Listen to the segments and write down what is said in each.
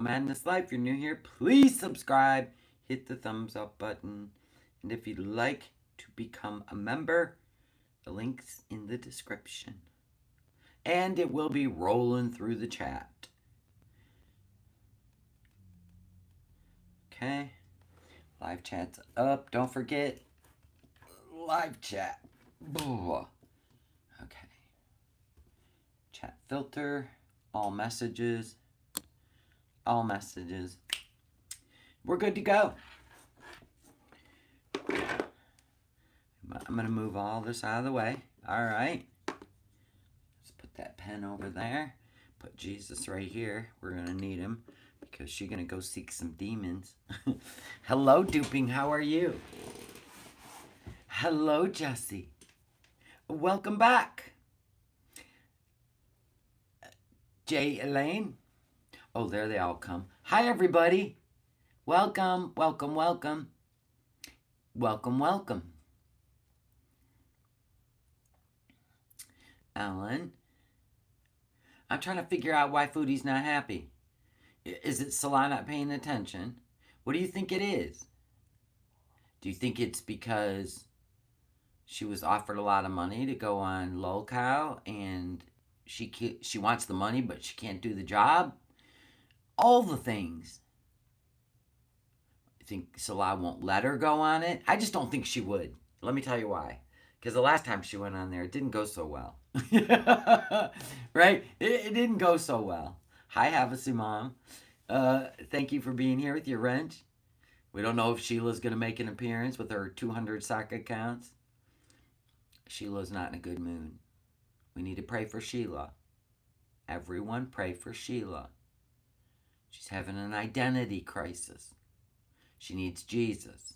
Madness Life. If you're new here, please subscribe, hit the thumbs up button, and if you'd like to become a member, the link's in the description. And it will be rolling through the chat. Okay, live chat's up. Don't forget, live chat. Okay. Chat filter, all messages. All messages. We're good to go. I'm going to move all this out of the way. All right. Let's put that pen over there. Put Jesus right here. We're going to need him because she's going to go seek some demons. Hello, Duping. How are you? Hello, Jesse. Welcome back. Jay Elaine. Oh, there they all come. Hi, everybody. Welcome, welcome, welcome. Welcome, welcome. Alan. I'm trying to figure out why Foodie's not happy. Is it Salah not paying attention? What do you think it is? Do you think it's because she was offered a lot of money to go on Lolcow and she wants the money but she can't do the job? All the things. I think Salah won't let her go on it. I just don't think she would. Let me tell you why. Because the last time she went on there, it didn't go so well. Right? It didn't go so well. Hi, Havasi Mom. Thank you for being here with your wrench. We don't know if Sheila's going to make an appearance with her 200 sock accounts. Sheila's not in a good mood. We need to pray for Sheila. Everyone pray for Sheila. She's having an identity crisis. She needs Jesus.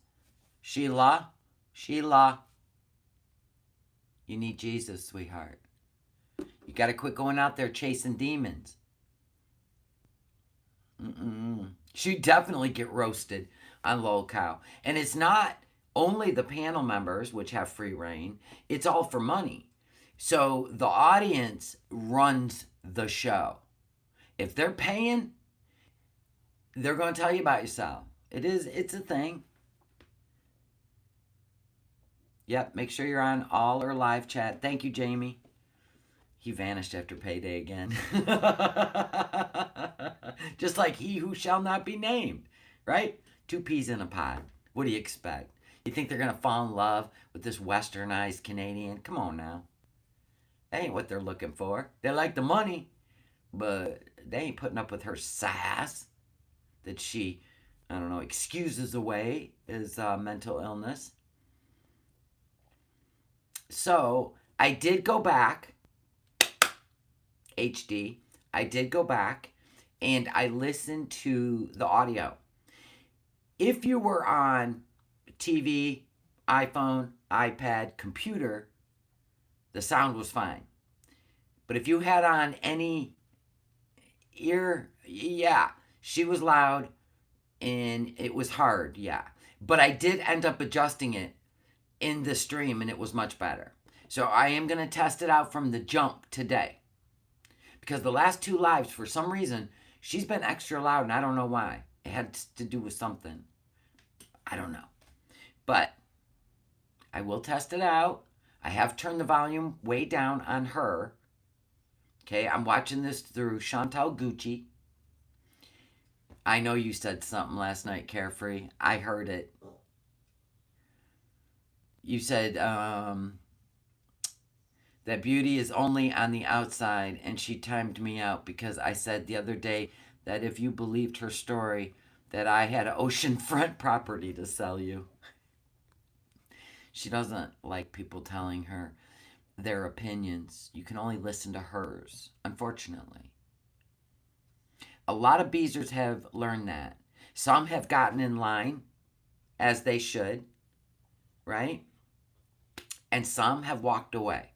Sheila, Sheila, you need Jesus, sweetheart. You got to quit going out there chasing demons. She'd definitely get roasted on Lolcow. And it's not only the panel members, which have free reign. It's all for money. So the audience runs the show. If they're paying, they're going to tell you about yourself. It's a thing. Yep, make sure you're on all or live chat. Thank you, Jamie. He vanished after payday again. Just like he who shall not be named, right? Two peas in a pod. What do you expect? You think they're going to fall in love with this westernized Canadian? Come on now. That ain't what they're looking for. They like the money, but they ain't putting up with her sass that she, I don't know, excuses away as mental illness. So I did go back, HD, I did go back and I listened to the audio. If you were on TV, iPhone, iPad, computer, the sound was fine. But if you had on any ear, yeah, she was loud and it was hard, yeah. But I did end up adjusting it in the stream and it was much better. So I am going to test it out from the jump today. Because the last two lives, for some reason, she's been extra loud and I don't know why. It had to do with something. I don't know. But I will test it out. I have turned the volume way down on her. Okay, I'm watching this through Chantal Gucci. I know you said something last night, Carefree. I heard it. You said that beauty is only on the outside, and she timed me out because I said the other day that if you believed her story, that I had oceanfront property to sell you. She doesn't like people telling her their opinions. You can only listen to hers, unfortunately. A lot of beezers have learned that. Some have gotten in line, as they should, right? And some have walked away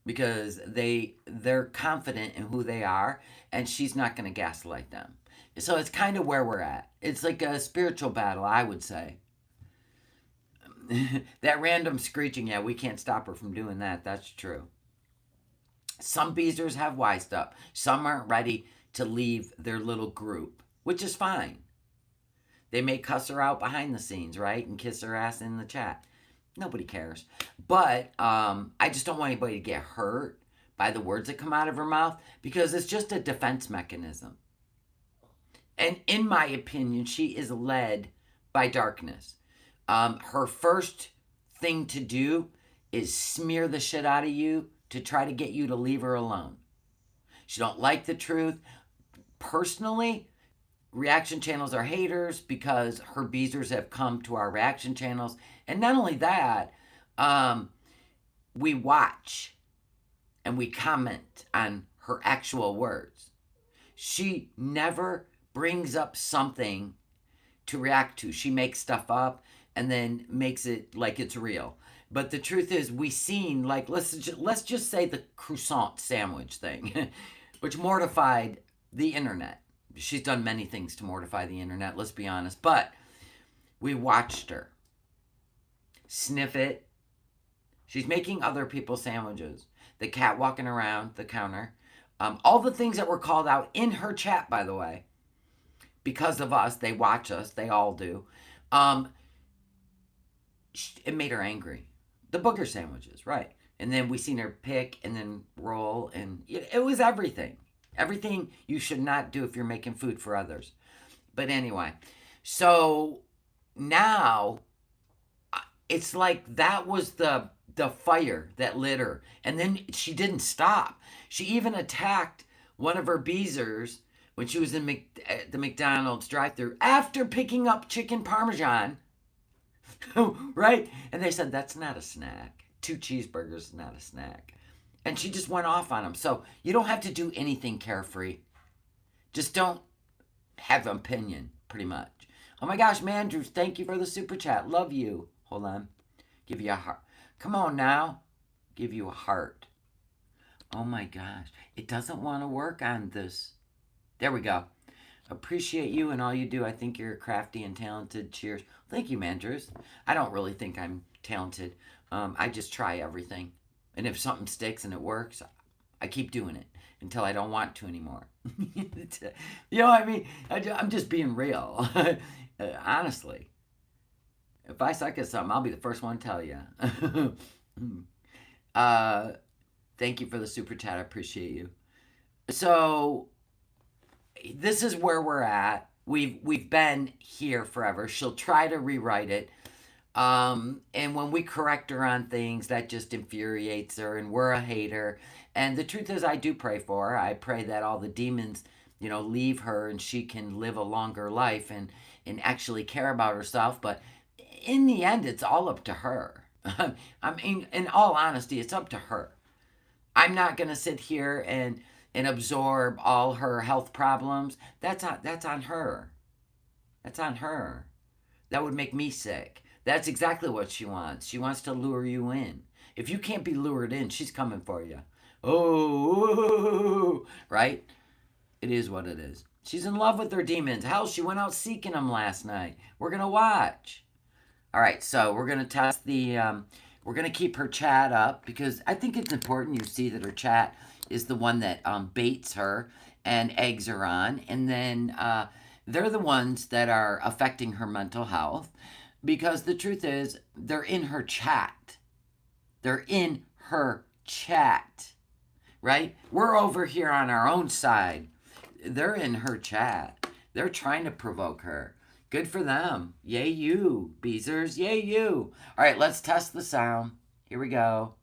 because they're confident in who they are, and she's not going to gaslight them. So it's kind of where we're at. It's like a spiritual battle, I would say. That random screeching, yeah, we can't stop her from doing that. That's true. Some beezers have wised up. Some aren't ready to leave their little group. which is fine. They may cuss her out behind the scenes, right? And kiss her ass in the chat. Nobody cares. But I just don't want anybody to get hurt by the words that come out of her mouth because it's just a defense mechanism. And in my opinion, she is led by darkness. Her first thing to do is smear the shit out of you to try to get you to leave her alone. She don't like the truth. Personally, reaction channels are haters because her beezers have come to our reaction channels. And not only that, we watch and we comment on her actual words. She never brings up something to react to. She makes stuff up and then makes it like it's real. But the truth is, we seen, like, let's just say the croissant sandwich thing, which mortified the internet. She's done many things to mortify the internet, let's be honest. But we watched her sniff it. She's making other people's sandwiches. The cat walking around the counter. All the things that were called out in her chat, by the way. Because of us, they watch us. They all do. It made her angry. The booger sandwiches, right. And then we seen her pick and then roll. And it was everything. Everything you should not do if you're making food for others. But anyway, so now it's like that was the fire that lit her. And then she didn't stop. She even attacked one of her beezers when she was in the McDonald's drive-thru after picking up chicken parmesan. Right? And they said, that's not a snack. 2 cheeseburgers is not a snack. And she just went off on him. So you don't have to do anything carefree. Just don't have an opinion, pretty much. Oh my gosh, Mandrews, thank you for the super chat. Love you. Hold on. Give you a heart. Come on now. Give you a heart. Oh my gosh. It doesn't want to work on this. There we go. Appreciate you and all you do. I think you're crafty and talented. Cheers. Thank you, Mandrews. I don't really think I'm talented. I just try everything. And if something sticks and it works, I keep doing it until I don't want to anymore. You know what I mean? I'm just being real. Honestly. If I suck at something, I'll be the first one to tell you. Thank you for the super chat. I appreciate you. So, this is where we're at. We've been here forever. She'll try to rewrite it. And when we correct her on things, that just infuriates her, and we're a hater. And the truth is, I do pray for her. I pray that all the demons, leave her and she can live a longer life and actually care about herself. But in the end, it's all up to her. I mean, in all honesty, it's up to her. I'm not going to sit here and absorb all her health problems. That's on her. That's on her. That would make me sick. That's exactly what she wants. She wants to lure you in. If you can't be lured in, she's coming for you. Oh, right? It is what it is. She's in love with her demons. Hell, she went out seeking them last night. We're going to watch. All right, so we're going to test the... we're going to keep her chat up because I think it's important you see that her chat is the one that baits her and eggs her on. And then they're the ones that are affecting her mental health. Because the truth is, they're in her chat. They're in her chat. Right? We're over here on our own side. They're in her chat. They're trying to provoke her. Good for them. Yay you, Beezers. Yay you. All right, let's test the sound. Here we go.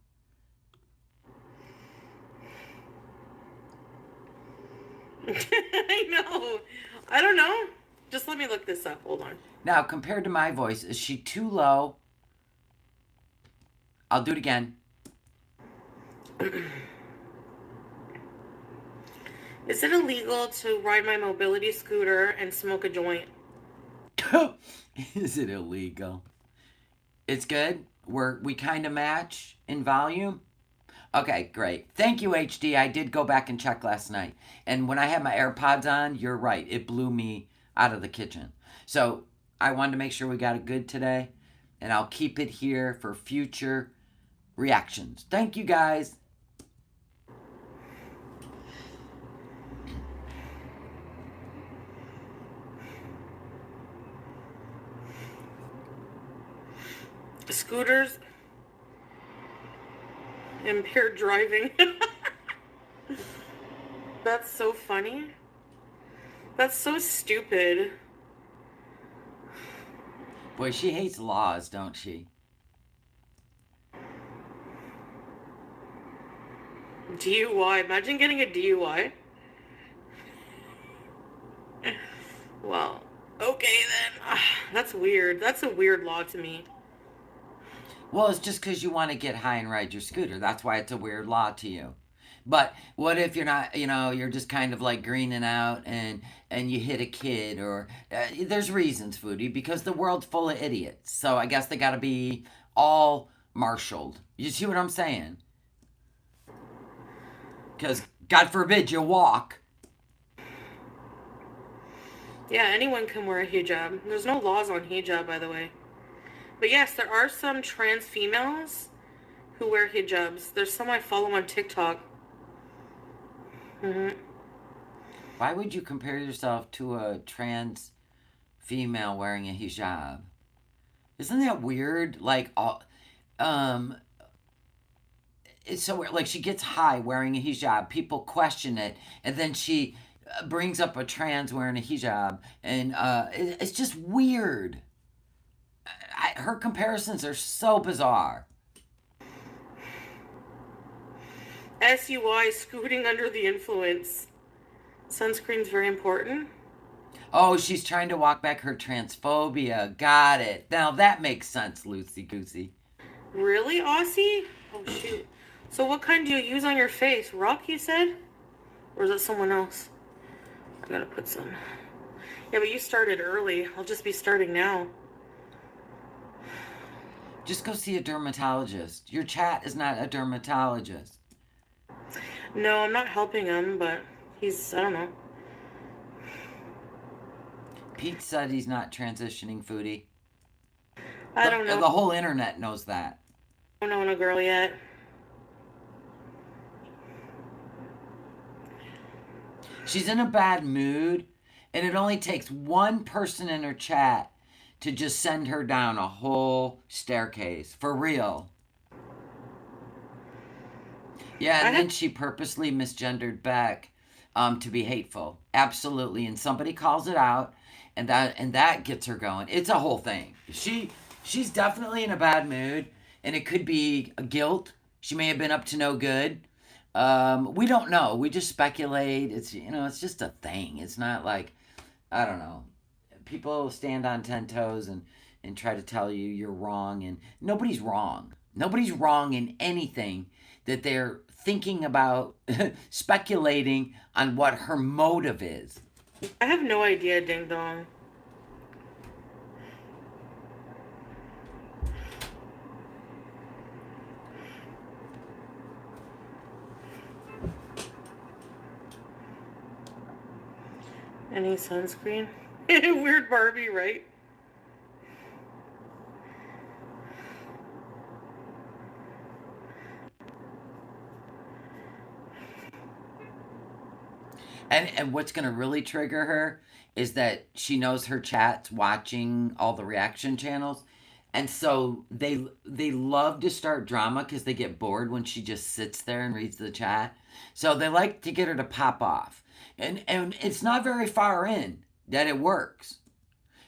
I know. I don't know. Just let me look this up. Hold on. Now, compared to my voice, is she too low? I'll do it again. Is it illegal to ride my mobility scooter and smoke a joint? Is it illegal? It's good. We kind of match in volume. Okay, great. Thank you, HD. I did go back and check last night. And when I had my AirPods on, you're right. It blew me out of the kitchen. So I wanted to make sure we got it good today. And I'll keep it here for future reactions. Thank you, guys. Scooters, impaired driving. That's so funny. That's so stupid. Boy, she hates laws, don't she? DUI. Imagine getting a DUI. Well, okay then. That's weird. That's a weird law to me. Well, it's just because you want to get high and ride your scooter. That's why it's a weird law to you. But what if you're not, you're just kind of like greening out and you hit a kid or there's reasons, Foodie, because the world's full of idiots. So I guess they got to be all marshaled. You see what I'm saying? Because God forbid you walk. Yeah, anyone can wear a hijab. There's no laws on hijab, by the way. But yes, there are some trans females who wear hijabs. There's some I follow on TikTok. Why would you compare yourself to a trans female wearing a hijab? Isn't that weird? Like, um, it's so weird. Like, she gets high wearing a hijab. People question it, and then she brings up a trans wearing a hijab, and it's just weird. Her comparisons are so bizarre. SUI, scooting under the influence. Sunscreen's very important. Oh, she's trying to walk back her transphobia. Got it. Now that makes sense, Lucy Goosey. Really, Aussie? Oh, shoot. So what kind do you use on your face? Rock, you said? Or is it someone else? I gotta put some. Yeah, but you started early. I'll just be starting now. Just go see a dermatologist. Your chat is not a dermatologist. No, I'm not helping him, but I don't know. Pete said he's not transitioning, Foodie. I don't know. The whole internet knows that. I don't know a girl yet. She's in a bad mood, and it only takes one person in her chat to just send her down a whole staircase. For real. Yeah, and then she purposely misgendered Beck to be hateful. Absolutely. And somebody calls it out, and that gets her going. It's a whole thing. She's definitely in a bad mood, and it could be guilt. She may have been up to no good. We don't know. We just speculate. It's just a thing. It's not like, I don't know. People stand on 10 toes and try to tell you you're wrong, and nobody's wrong. Nobody's wrong in anything that they're thinking about, speculating on what her motive is. I have no idea, Ding Dong. Any sunscreen? Weird Barbie, right? And what's going to really trigger her is that she knows her chat's watching all the reaction channels. And so they love to start drama because they get bored when she just sits there and reads the chat. So they like to get her to pop off. And it's not very far in that it works.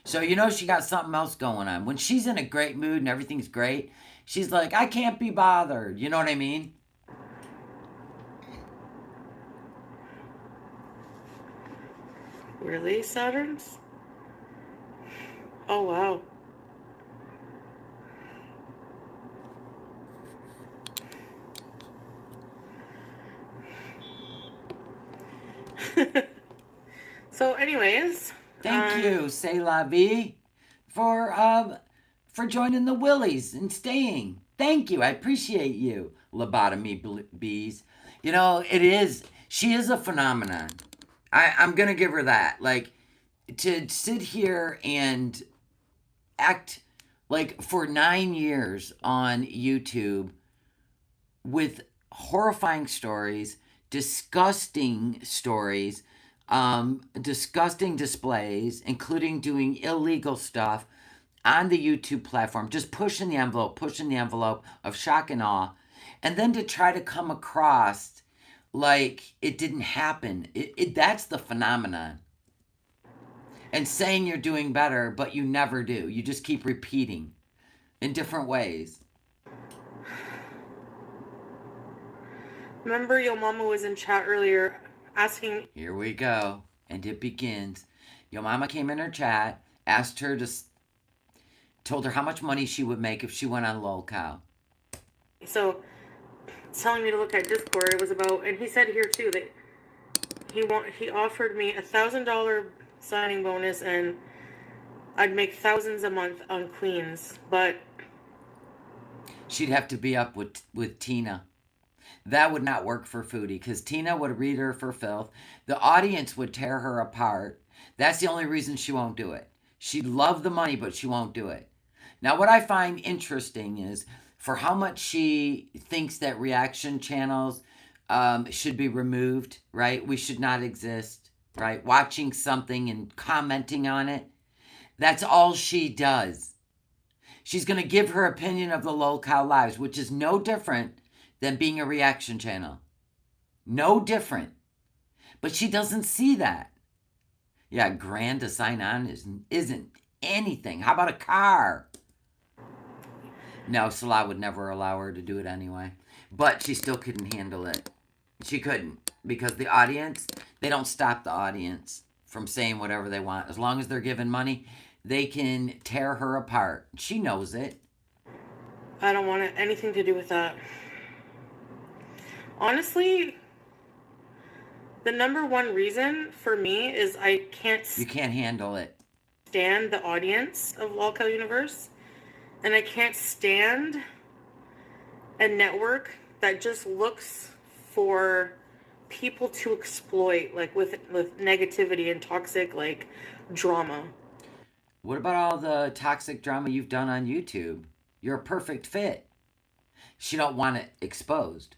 So she got something else going on. When she's in a great mood and everything's great, she's like, I can't be bothered. You know what I mean? Really, Saturns? Oh, wow. So, anyways. Thank you, C'est La Vie, for joining the Willies and staying. Thank you. I appreciate you, lobotomy bees. It is. She is a phenomenon. I'm going to give her that. Like, to sit here and act like for 9 years on YouTube with horrifying stories, disgusting stories, disgusting displays, including doing illegal stuff. on the YouTube platform, just pushing the envelope of shock and awe, and then to try to come across like it didn't happen. That's the phenomenon. And saying you're doing better, but you never do. You just keep repeating in different ways. Remember, your mama was in chat earlier asking. Here we go. And it begins. Your mama came in her chat, asked her to, told her how much money she would make if she went on Lol Cow. So, telling me to look at Discord, it was about, and he said here too that he offered me $1,000 signing bonus and I'd make thousands a month on Queens, but she'd have to be up with Tina. That would not work for Foodie because Tina would read her for filth. The audience would tear her apart. That's the only reason she won't do it. She'd love the money, but she won't do it. Now, what I find interesting is for how much she thinks that reaction channels should be removed, right? We should not exist, right? Watching something and commenting on it. That's all she does. She's going to give her opinion of the Lol Cow Lives, which is no different than being a reaction channel. No different. But she doesn't see that. Yeah, grand to sign on isn't anything. How about a car? No, Salah would never allow her to do it anyway. But she still couldn't handle it. She couldn't. Because the audience, they don't stop the audience from saying whatever they want. As long as they're given money, they can tear her apart. She knows it. I don't want anything to do with that. Honestly, the number one reason for me is I can't... You can't handle it. ...stand the audience of Lol Cow Universe. And I can't stand a network that just looks for people to exploit, like with negativity and toxic, like, drama. What about all the toxic drama you've done on YouTube? You're a perfect fit. She don't want it exposed.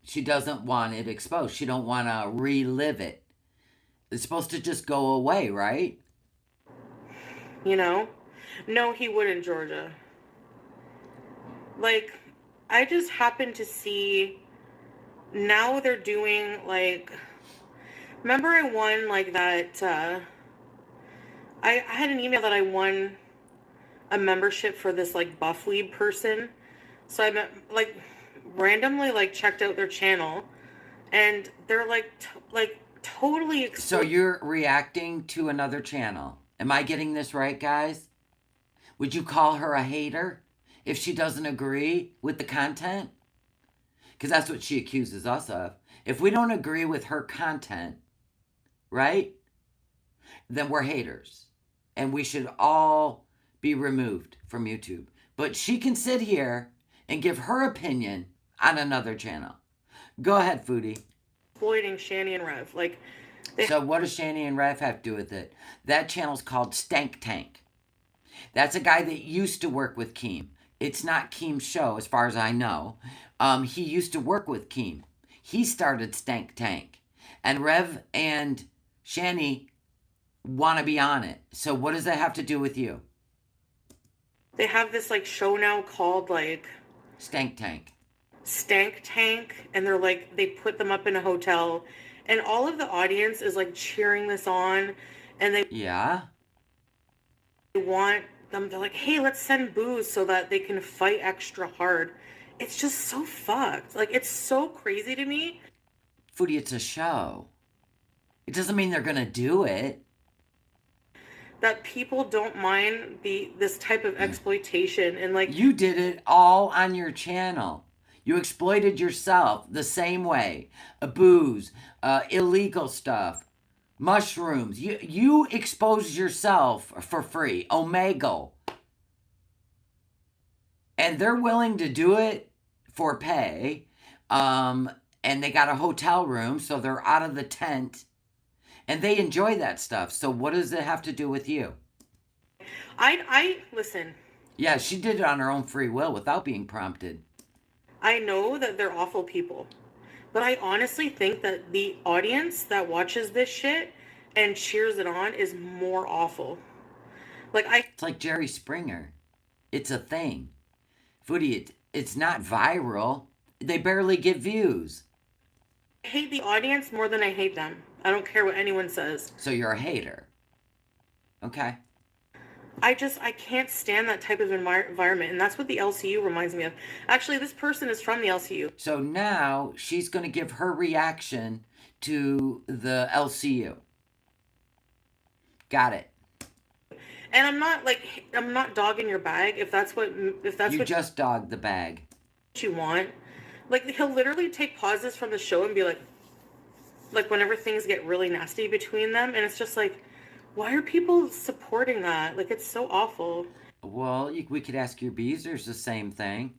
She doesn't want it exposed. She don't want to relive it. It's supposed to just go away, right? You know? No, he wouldn't, Georgia. Like, I just happened to see, now they're doing, like, remember I won, like, that, I had an email that I won a membership for this, like, buff weeb person. So I met, like, randomly, like, checked out their channel, and they're, like, totally... So you're reacting to another channel. Am I getting this right, guys? Would you call her a hater if she doesn't agree with the content? Because that's what she accuses us of. If we don't agree with her content, right, then we're haters. And we should all be removed from YouTube. But she can sit here and give her opinion on another channel. Go ahead, Foodie. Exploiting Shani and Rev. Like, so what does Shani and Rev have to do with it? That channel's called Stank Tank. That's a guy that used to work with Keem. It's not Keem's show, as far as I know. He used to work with Keem. He started Stank Tank. And Rev and Shani want to be on it. So what does that have to do with you? They have this, like, show now called, like... Stank Tank. Stank Tank. And they're, like, they put them up in a hotel. And all of the audience is, like, cheering this on. And they... Yeah? They want them, they're like, hey, let's send booze so that they can fight extra hard. It's just so fucked. Like, it's so crazy to me. Foodie, it's a show. It doesn't mean they're going to do it. That people don't mind this type of exploitation and, like... You did it all on your channel. You exploited yourself the same way. Booze, illegal stuff, mushrooms. You exposed yourself for free. Omegle. And they're willing to do it for pay. And they got a hotel room, so they're out of the tent. And they enjoy that stuff. So what does it have to do with you? I listen. Yeah, she did it on her own free will without being prompted. I know that they're awful people. But I honestly think that the audience that watches this shit and cheers it on is more awful. Like I It's like Jerry Springer. It's a thing. Foodie, it's not viral. They barely get views. hate the audience more than I hate them. I don't care what anyone says. So you're a hater. Okay. I can't stand that type of environment, and that's what the LCU reminds me of. Actually, this person is from the LCU. So now she's going to give her reaction to the LCU. Got it. And I'm not dogging your bag if that's what You just dogged the bag. you want. Like he'll literally take pauses from the show and be like whenever things get really nasty between them, and it's just like, why are people supporting that? Like, it's so awful. Well, we could ask your Beezers the same thing.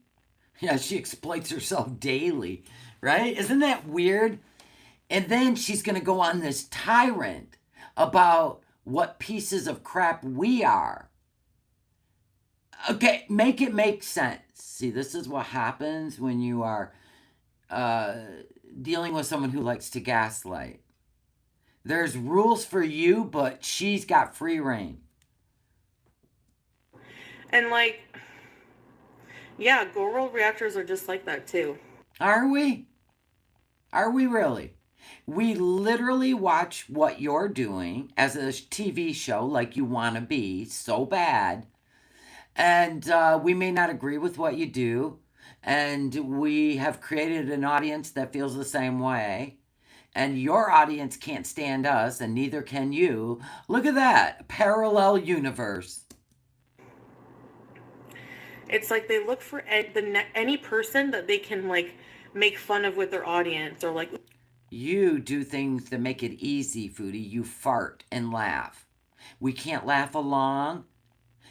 Yeah, she exploits herself daily, right? Isn't that weird? And then she's going to go on this tyrant about what pieces of crap we are. Okay, make it make sense. See, this is what happens when you are dealing with someone who likes to gaslight. There's rules for you, but she's got free reign. And like, yeah, Goro reactors are just like that too. Are we? Are we really? We literally watch what you're doing as a TV show like you want to be so bad. And we may not agree with what you do. And we have created an audience that feels the same way. And your audience can't stand us, and neither can you. Look at that. Parallel universe. It's like they look for any person that they can like make fun of with their audience, or like, You do things that make it easy, Foodie. You fart and laugh. We can't laugh along.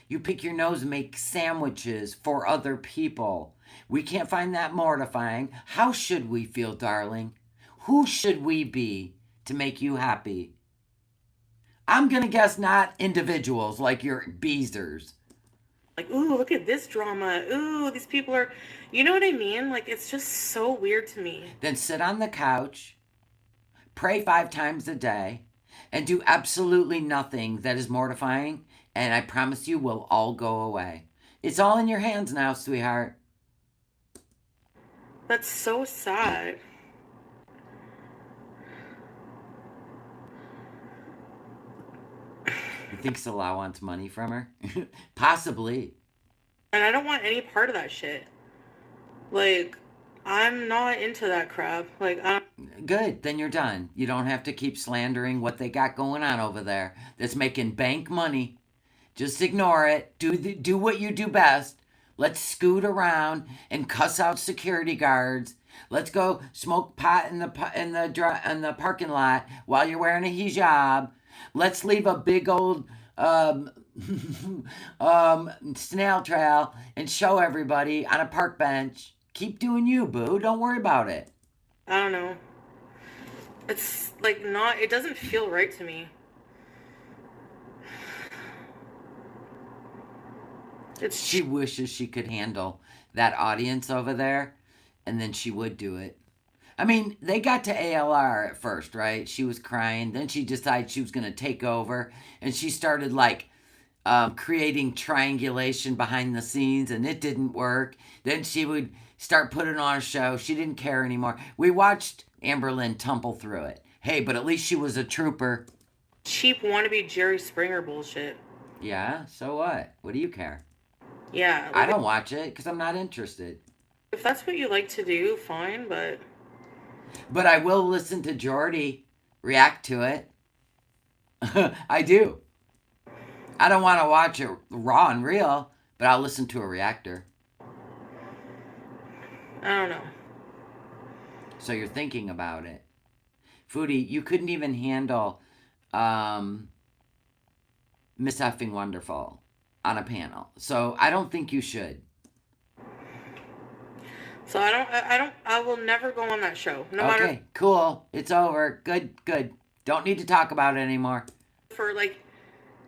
You pick your nose and make sandwiches for other people. We can't find that mortifying. How should we feel, darling? Who should we be to make you happy? I'm going to guess not individuals like your Beezers. like, ooh, look at this drama. Ooh, these people are, you know what I mean? Like, it's just so weird to me. Then sit on the couch, pray 5 times a day, and do absolutely nothing that is mortifying, and I promise you will all go away. It's all in your hands now, sweetheart. That's so sad. You think Salah wants money from her? Possibly. And I don't want any part of that shit. Like, I'm not into that crap. Like, Good, then you're done. You don't have to keep slandering what they got going on over there that's making bank money. Just ignore it. Do what you do best. Let's scoot around and cuss out security guards. Let's go smoke pot in the parking lot while you're wearing a hijab. Let's leave a big old snail trail and show everybody on a park bench. Keep doing you, boo. Don't worry about it. I don't know. It's like not, it doesn't feel right to me. She wishes she could handle that audience over there, and then she would do it. I mean, they got to ALR at first, right? She was crying. Then she decided she was going to take over, and she started like creating triangulation behind the scenes, and it didn't work. Then she would start putting on a show. She didn't care anymore. We watched Amberlynn tumble through it. Hey, but at least she was a trooper. Cheap wannabe Jerry Springer bullshit. Yeah, so what? What do you care? Yeah. Like, I don't watch it because I'm not interested. if that's what you like to do, fine, but... But I will listen to Jordy react to it. I do. I don't want to watch it raw and real, but I'll listen to a reactor. I don't know. So you're thinking about it. Foodie, you couldn't even handle Miss Effing Wonderful on a panel. So I don't think you should. So I will never go on that show. No matter. Okay, cool. It's over. Good. Don't need to talk about it anymore. For like,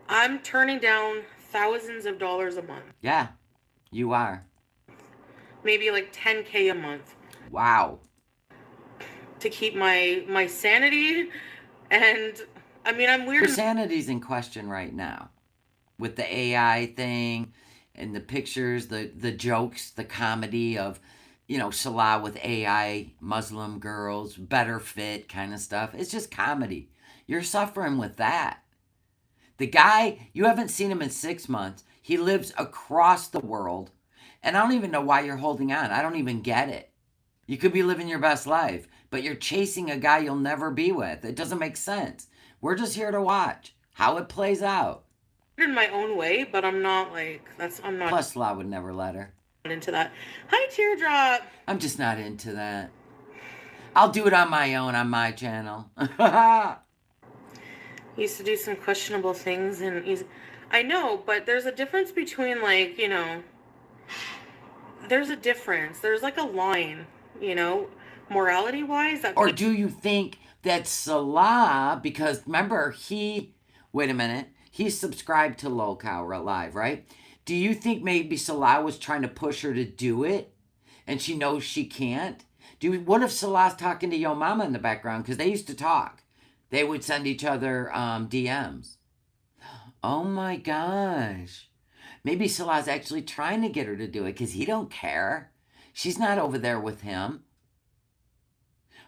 I'm turning down thousands of dollars a month. Yeah, you are. Maybe like 10K a month. Wow. To keep my sanity, and I mean, I'm weird. Your sanity's in question right now. with the AI thing and the pictures, the jokes, the comedy of, Salah with AI Muslim girls, better fit kind of stuff. It's just comedy. You're suffering with that. The guy, you haven't seen him in 6 months. He lives across the world. And I don't even know why you're holding on. I don't even get it. You could be living your best life, but you're chasing a guy you'll never be with. It doesn't make sense. We're just here to watch how it plays out. In my own way, but I'm not I'm not Plus, Sla would never let her. into that. Hi, Teardrop. I'm just not into that. I'll do it on my own on my channel. He used to do some questionable things, and I know, but there's a difference between, there's a difference. There's like a line, morality wise. Or do you think that Salah, because remember, wait a minute, he subscribed to Lol Cow Live, right? Do you think maybe Salah was trying to push her to do it and she knows she can't? What if Salah's talking to Yo Mama in the background? Because they used to talk. They would send each other DMs. Oh my gosh. Maybe Salah's actually trying to get her to do it because he don't care. She's not over there with him.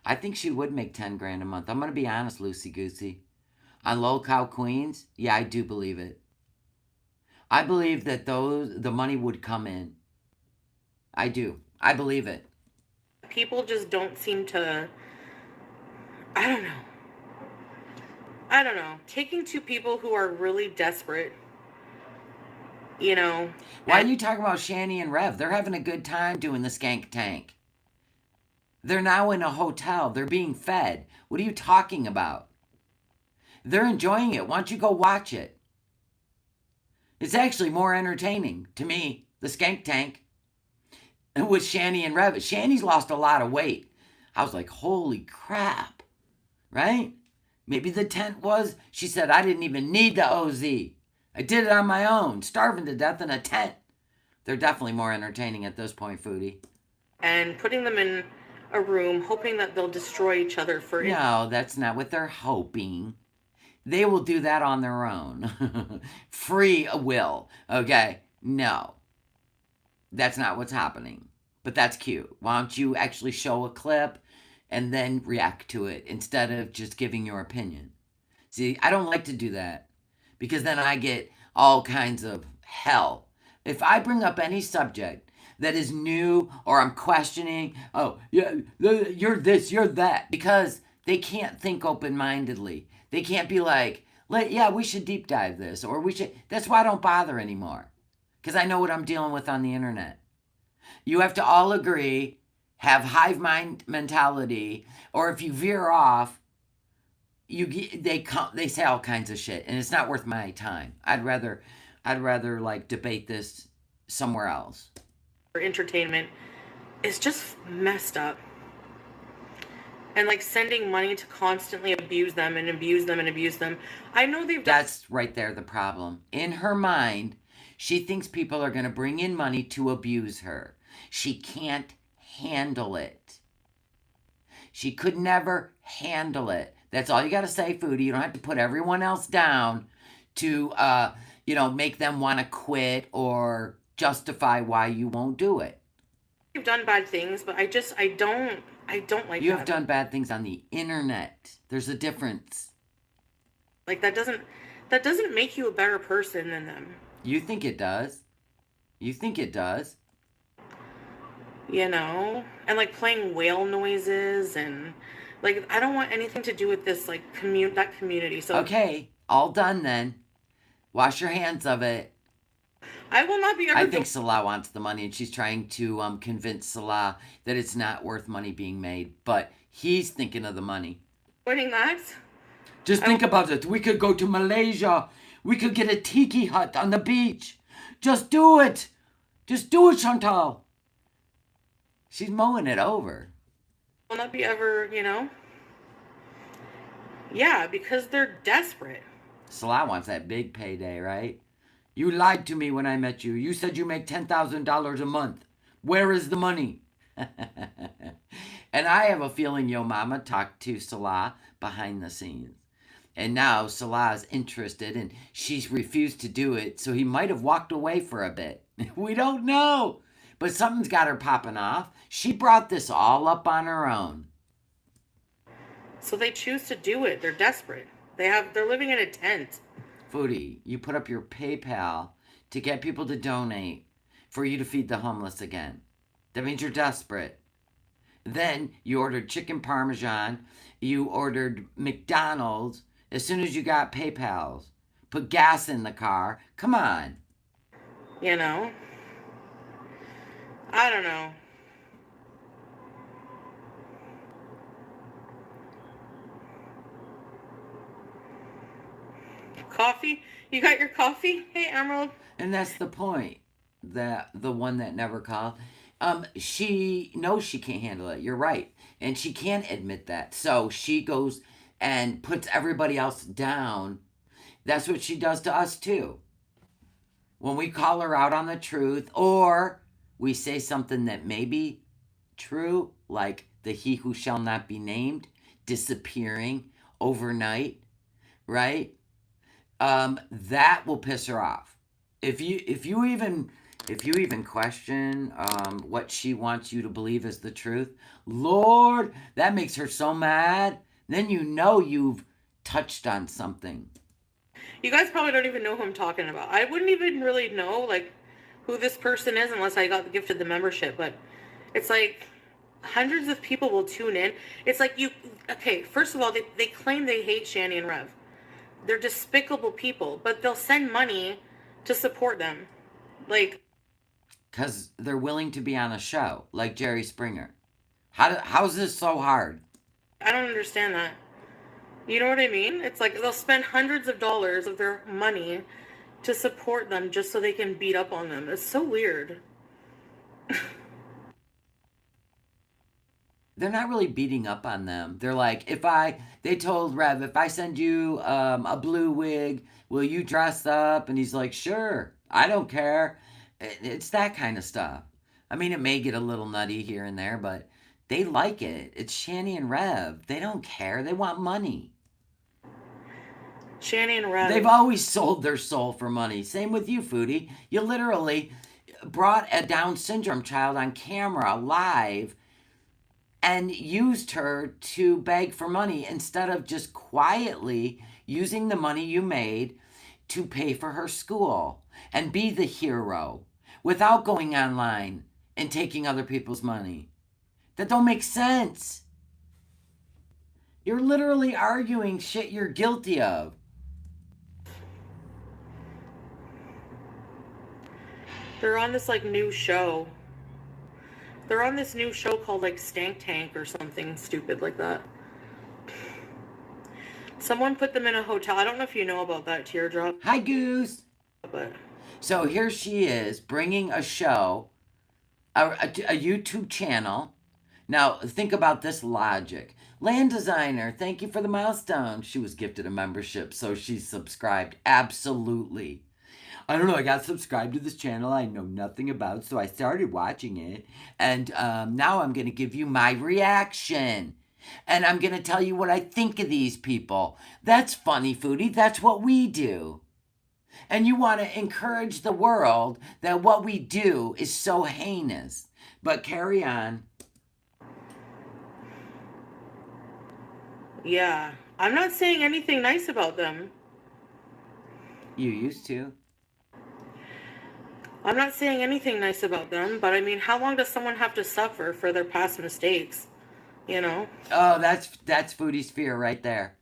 I think she would make 10 grand a month. I'm going to be honest, Lucy Goosey. On Low Cow Queens, yeah, I do believe it. I believe that the money would come in. I do. I believe it. People just don't seem to, I don't know. Taking two people who are really desperate, Why are you talking about Shani and Rev? They're having a good time doing the skank tank. They're now in a hotel. They're being fed. What are you talking about? They're enjoying it. Why don't you go watch it? It's actually more entertaining to me, the skank tank, with Shani and Rev. Shani's lost a lot of weight. I was like, holy crap, right? Maybe the tent was, she said, I didn't even need the OZ. I did it on my own, starving to death in a tent. They're definitely more entertaining at this point, Foodie. And putting them in a room, hoping that they'll destroy each other for... No, that's not what they're hoping. They will do that on their own. Free will, okay? No. That's not what's happening. But that's cute. Why don't you actually show a clip and then react to it instead of just giving your opinion? See, I don't like to do that because then I get all kinds of hell. If I bring up any subject that is new or I'm questioning, oh, yeah, you're this, you're that, because they can't think open-mindedly. They can't be like, we should deep dive this, or we should. That's why I don't bother anymore, because I know what I'm dealing with on the internet. You have to all agree, have hive mind mentality, or if you veer off, they say all kinds of shit, and it's not worth my time. I'd rather like debate this somewhere else. For entertainment is just messed up. And like sending money to constantly abuse them and abuse them and abuse them. I know That's right there the problem. In her mind, she thinks people are going to bring in money to abuse her. She can't handle it. She could never handle it. That's all you got to say, Foodie. You don't have to put everyone else down to, make them want to quit or justify why you won't do it. You've done bad things, but I don't like You have done bad things on the internet. There's a difference. Like that doesn't make you a better person than them. You think it does. You think it does. And like playing whale noises and like I don't want anything to do with this like that community. So okay, all done then. Wash your hands of it. I will not be I think Salah wants the money, and she's trying to convince Salah that it's not worth money being made. But he's thinking of the money. Pointing that? Just think about it. We could go to Malaysia. We could get a tiki hut on the beach. Just do it. Just do it, Chantal. She's mowing it over. Will not be ever, Yeah, because they're desperate. Salah wants that big payday, right? You lied to me when I met you. You said you make $10,000 a month. Where is the money? And I have a feeling Yo Mama talked to Salah behind the scenes. And now Salah's interested and she's refused to do it, so he might have walked away for a bit. We don't know. But something's got her popping off. She brought this all up on her own. So they choose to do it. They're desperate. They're living in a tent. Foodie, you put up your PayPal to get people to donate for you to feed the homeless again. That means you're desperate. Then you ordered chicken parmesan. You ordered McDonald's as soon as you got PayPal's. Put gas in the car. Come on. You know? I don't know. Coffee? You got your coffee? Hey, Emerald. And that's the point. That the one that never called. She knows she can't handle it. You're right. And she can't admit that. So she goes and puts everybody else down. That's what she does to us too. When we call her out on the truth, or we say something that may be true, like the he who shall not be named disappearing overnight, right? That will piss her off. If you even question what she wants you to believe is the truth, Lord, that makes her so mad. Then you know you've touched on something. You guys probably don't even know who I'm talking about. I wouldn't even really know, like, who this person is unless I got gifted the membership. But it's like hundreds of people will tune in. It's like okay, first of all, they claim they hate Shani and Rev. They're despicable people, but they'll send money to support them. Like, because they're willing to be on a show like Jerry Springer. How's this so hard? I don't understand that. You know what I mean? It's like they'll spend hundreds of dollars of their money to support them just so they can beat up on them. It's so weird. They're not really beating up on them. They're like, they told Rev, if I send you a blue wig, will you dress up? And he's like, sure, I don't care. It's that kind of stuff. I mean, it may get a little nutty here and there, but they like it. It's Shani and Rev. They don't care. They want money. Shani and Rev. They've always sold their soul for money. Same with you, Foodie. You literally brought a Down syndrome child on camera live and used her to beg for money instead of just quietly using the money you made to pay for her school and be the hero without going online and taking other people's money. That don't make sense. You're literally arguing shit you're guilty of. They're on this like new show. They're on this new show called like Stank Tank or something stupid like that. Someone put them in a hotel. I don't know if you know about that, Teardrop. Hi, Goose. But So here she is bringing a show, a YouTube channel. Now, think about this logic. Land designer, thank you for the milestone. She was gifted a membership, so she's subscribed. Absolutely. I don't know, I got subscribed to this channel I know nothing about, so I started watching it. And now I'm going to give you my reaction. And I'm going to tell you what I think of these people. That's funny, Foodie. That's what we do. And you want to encourage the world that what we do is so heinous. But carry on. yeah, I'm not saying anything nice about them. You used to. I'm not saying anything nice about them, but I mean, how long does someone have to suffer for their past mistakes? You know? Oh, that's Foodie's fear right there.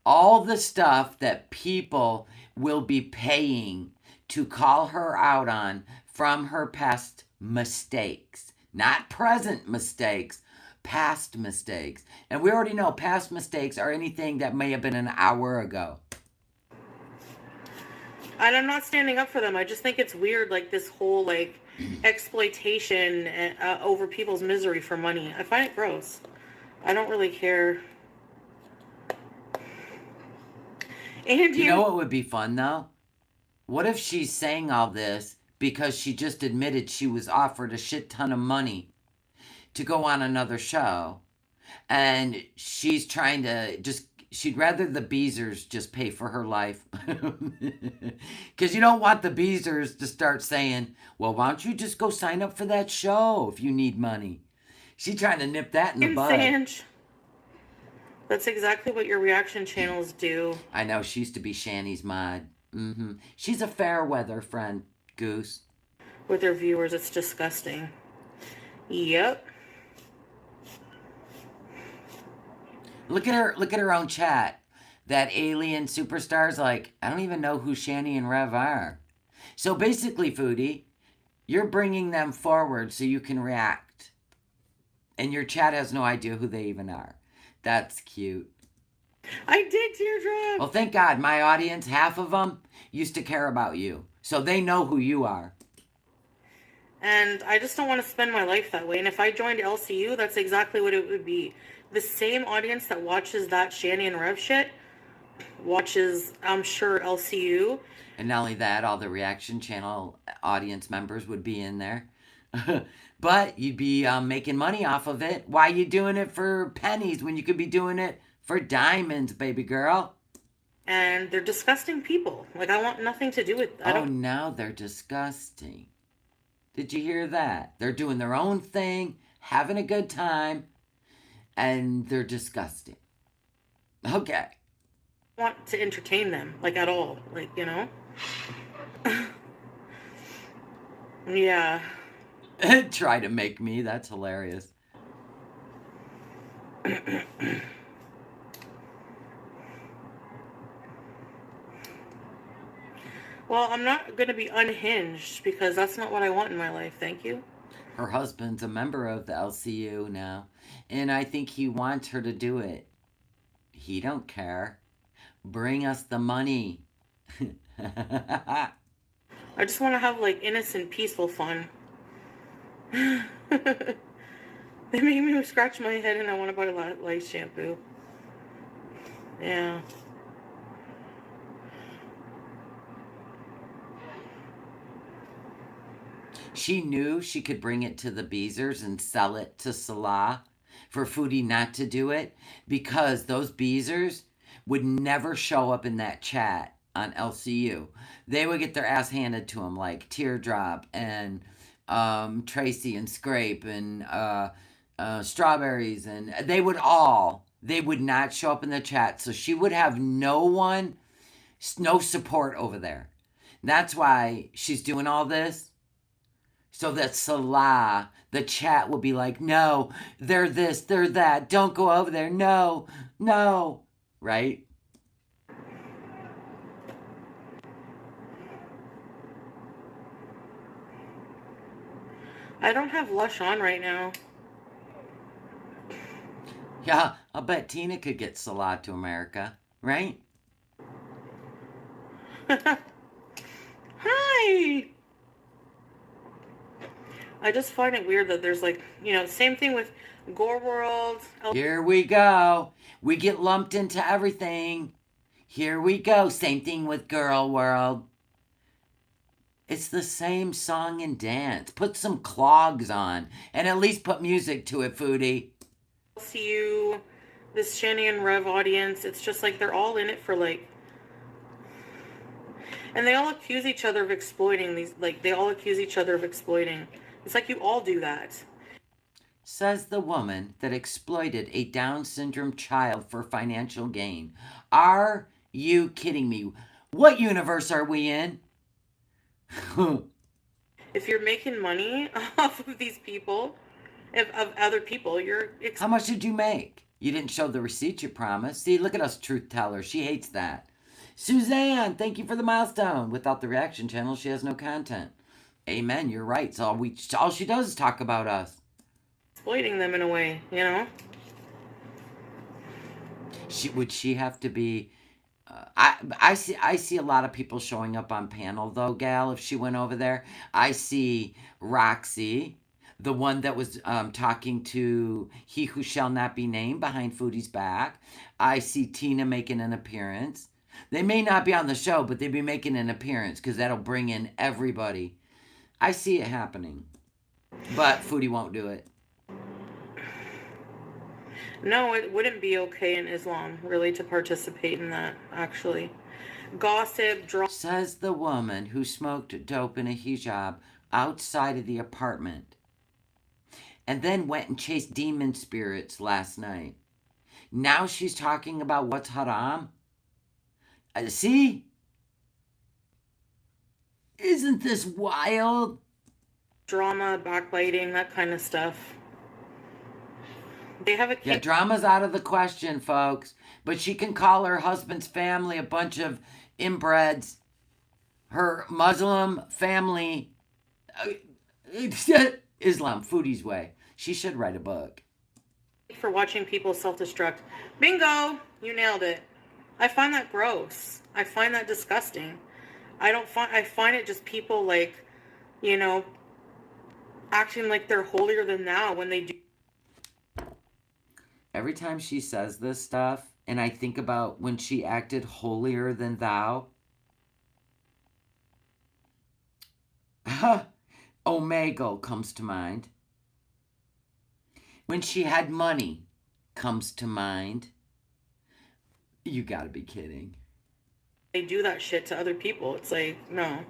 All the stuff that people will be paying to call her out on from her past mistakes. Not present mistakes, past mistakes. And we already know past mistakes are anything that may have been an hour ago. And I'm not standing up for them. I just think it's weird, like this whole like exploitation over people's misery for money. I find it gross. I don't really care. And You know what would be fun though? What if she's saying all this because she just admitted she was offered a shit ton of money to go on another show, and she's trying to just she'd rather the Beezers just pay for her life. Because you don't want the Beezers to start saying, well, why don't you just go sign up for that show if you need money? She's trying to nip that in the bud. Sanj. That's exactly what your reaction channels do. I know, she used to be Shanny's mod. She's a fair weather friend, Goose. With their viewers, it's disgusting. Yep. Look at her own chat. That alien superstar's like, I don't even know who Shanny and Rev are. So basically, Foodie, you're bringing them forward so you can react. And your chat has no idea who they even are. That's cute. I did, Teardrop. Well, thank God. My audience, half of them, used to care about you. So they know who you are. And I just don't want to spend my life that way. And if I joined LCU, that's exactly what it would be. The same audience that watches that Shanny and Rev shit watches, I'm sure, LCU. And not only that, all the reaction channel audience members would be in there. But you'd be making money off of it. Why are you doing it for pennies when you could be doing it for diamonds, baby girl? And they're disgusting people. Like, I want nothing to do with... Now they're disgusting. Did you hear that? They're doing their own thing, having a good time, and they're disgusting. Okay. I want to entertain them, like, at all. Like, you know? Yeah. Try to make me. That's hilarious. Well, I'm not going to be unhinged because that's not what I want in my life. Thank you. Her husband's a member of the LCU now, and I think he wants her to do it. He don't care. Bring us the money. I just want to have, like, innocent, peaceful fun. They made me scratch my head and I want to buy lice shampoo. Yeah. She knew she could bring it to the Beezers and sell it to Salah for Foodie not to do it because those Beezers would never show up in that chat on LCU. They would get their ass handed to them like Teardrop and Tracy and Scrape and Strawberries, and they would not show up in the chat. So she would have no support over there. That's why she's doing all this. So that Salah, the chat will be like, no, they're this, they're that. Don't go over there. No. Right? I don't have Lush on right now. Yeah, I'll bet Tina could get Salah to America, right? Hi! I just find it weird that there's like, you know, same thing with Gore World. Here we go. We get lumped into everything. Here we go. Same thing with Girl World. It's the same song and dance. Put some clogs on and at least put music to it, Foodie. LCU, this Shanny and Rev audience, it's just like they're all in it for like... And they all accuse each other of exploiting these, like, they all accuse each other of exploiting. It's like you all do that. Says the woman that exploited a Down syndrome child for financial gain. Are you kidding me? What universe are we in? If you're making money off of these people, of other people, you're... How much did you make? You didn't show the receipt you promised. See, look at us truth tellers. She hates that. Suzanne, thank you for the milestone. Without the reaction channel, she has no content. Amen, you're right. So all she does is talk about us. Exploiting them in a way, you know? Would she have to be... I see a lot of people showing up on panel, though, gal, if she went over there. I see Roxy, the one that was talking to He Who Shall Not Be Named behind Foodie's back. I see Tina making an appearance. They may not be on the show, but they'd be making an appearance because that'll bring in everybody. I see it happening. But Foodie won't do it. No, it wouldn't be okay in Islam, really, to participate in that, actually. Gossip, drama. Says the woman who smoked dope in a hijab outside of the apartment and then went and chased demon spirits last night. Now she's talking about what's haram. See? Isn't this wild? Drama, backbiting, that kind of stuff. They have a Yeah, drama's out of the question, folks. But she can call her husband's family a bunch of inbreds. Her Muslim family, Islam, Foodie's way. She should write a book. For watching people self-destruct. Bingo! You nailed it. I find that gross. I find that disgusting. I find it just people like, you know, acting like they're holier than thou when they do. Every time she says this stuff, and I think about when she acted holier than thou, Omegle comes to mind. When she had money comes to mind. You gotta be kidding. They do that shit to other people. It's like, no.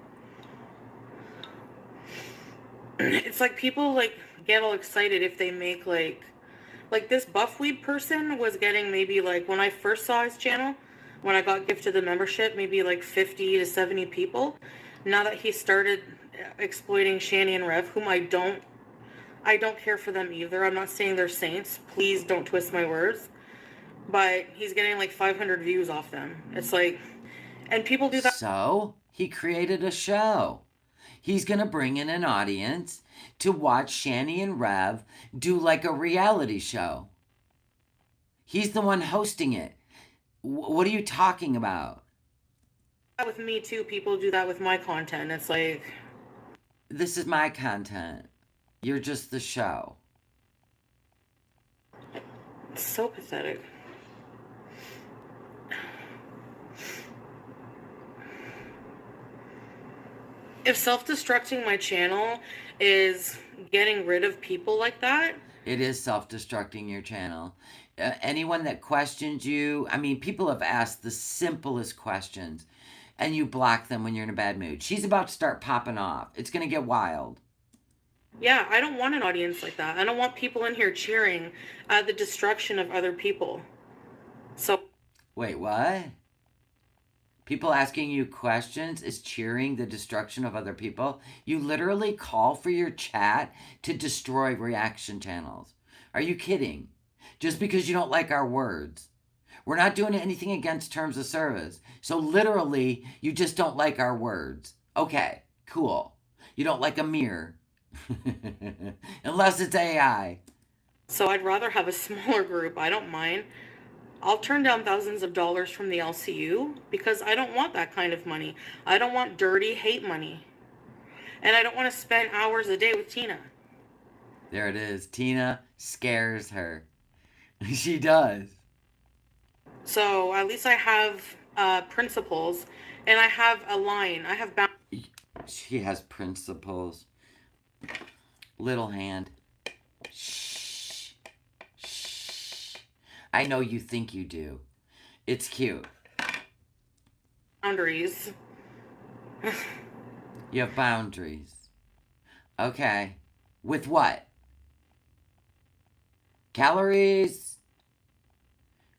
It's like people like get all excited if they make like this buffweed person was getting maybe like, when I first saw his channel, when I got gifted the membership, maybe like 50 to 70 people. Now that he started exploiting Shani and Rev, whom I don't care for them either. I'm not saying they're saints. Please don't twist my words. But he's getting like 500 views off them. It's like, and people do that. So he created a show. He's going to bring in an audience to watch Shani and Rev do like a reality show. He's the one hosting it. What are you talking about? With me too, people do that with my content. It's like, this is my content. You're just the show. it's so pathetic. If self-destructing my channel is getting rid of people like that, it is self-destructing your channel. Anyone that questions you, I mean, people have asked the simplest questions, and you block them when you're in a bad mood. She's about to start popping off. It's going to get wild. Yeah, I don't want an audience like that. I don't want people in here cheering at the destruction of other people. So. Wait, what? People asking you questions is cheering the destruction of other people? You literally call for your chat to destroy reaction channels. Are you kidding? Just because you don't like our words. We're not doing anything against terms of service. So literally, you just don't like our words. Okay, cool. You don't like a mirror. Unless it's AI. So I'd rather have a smaller group. I don't mind. I'll turn down thousands of dollars from the LCU because I don't want that kind of money. I don't want dirty hate money. And I don't want to spend hours a day with Tina. There it is. Tina scares her. She does. So at least I have principles, and I have a line. I have boundaries. She has principles. Little hand. Shh. Shh. I know you think you do. It's cute. Boundaries. You have boundaries. Okay. With what? Calories?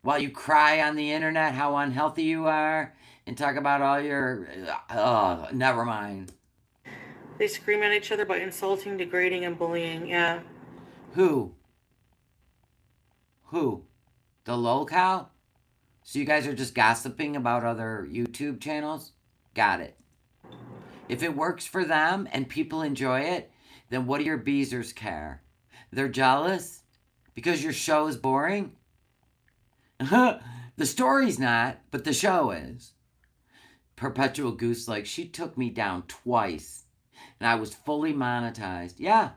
While you cry on the internet how unhealthy you are and talk about all your... never mind. They scream at each other by insulting, degrading, and bullying. Yeah. Who? The lol cow? So you guys are just gossiping about other YouTube channels? Got it. If it works for them and people enjoy it, then what do your beezers care? They're jealous? Because your show is boring? The story's not, but the show is. Perpetual Goose like, she took me down twice. And I was fully monetized. Yeah.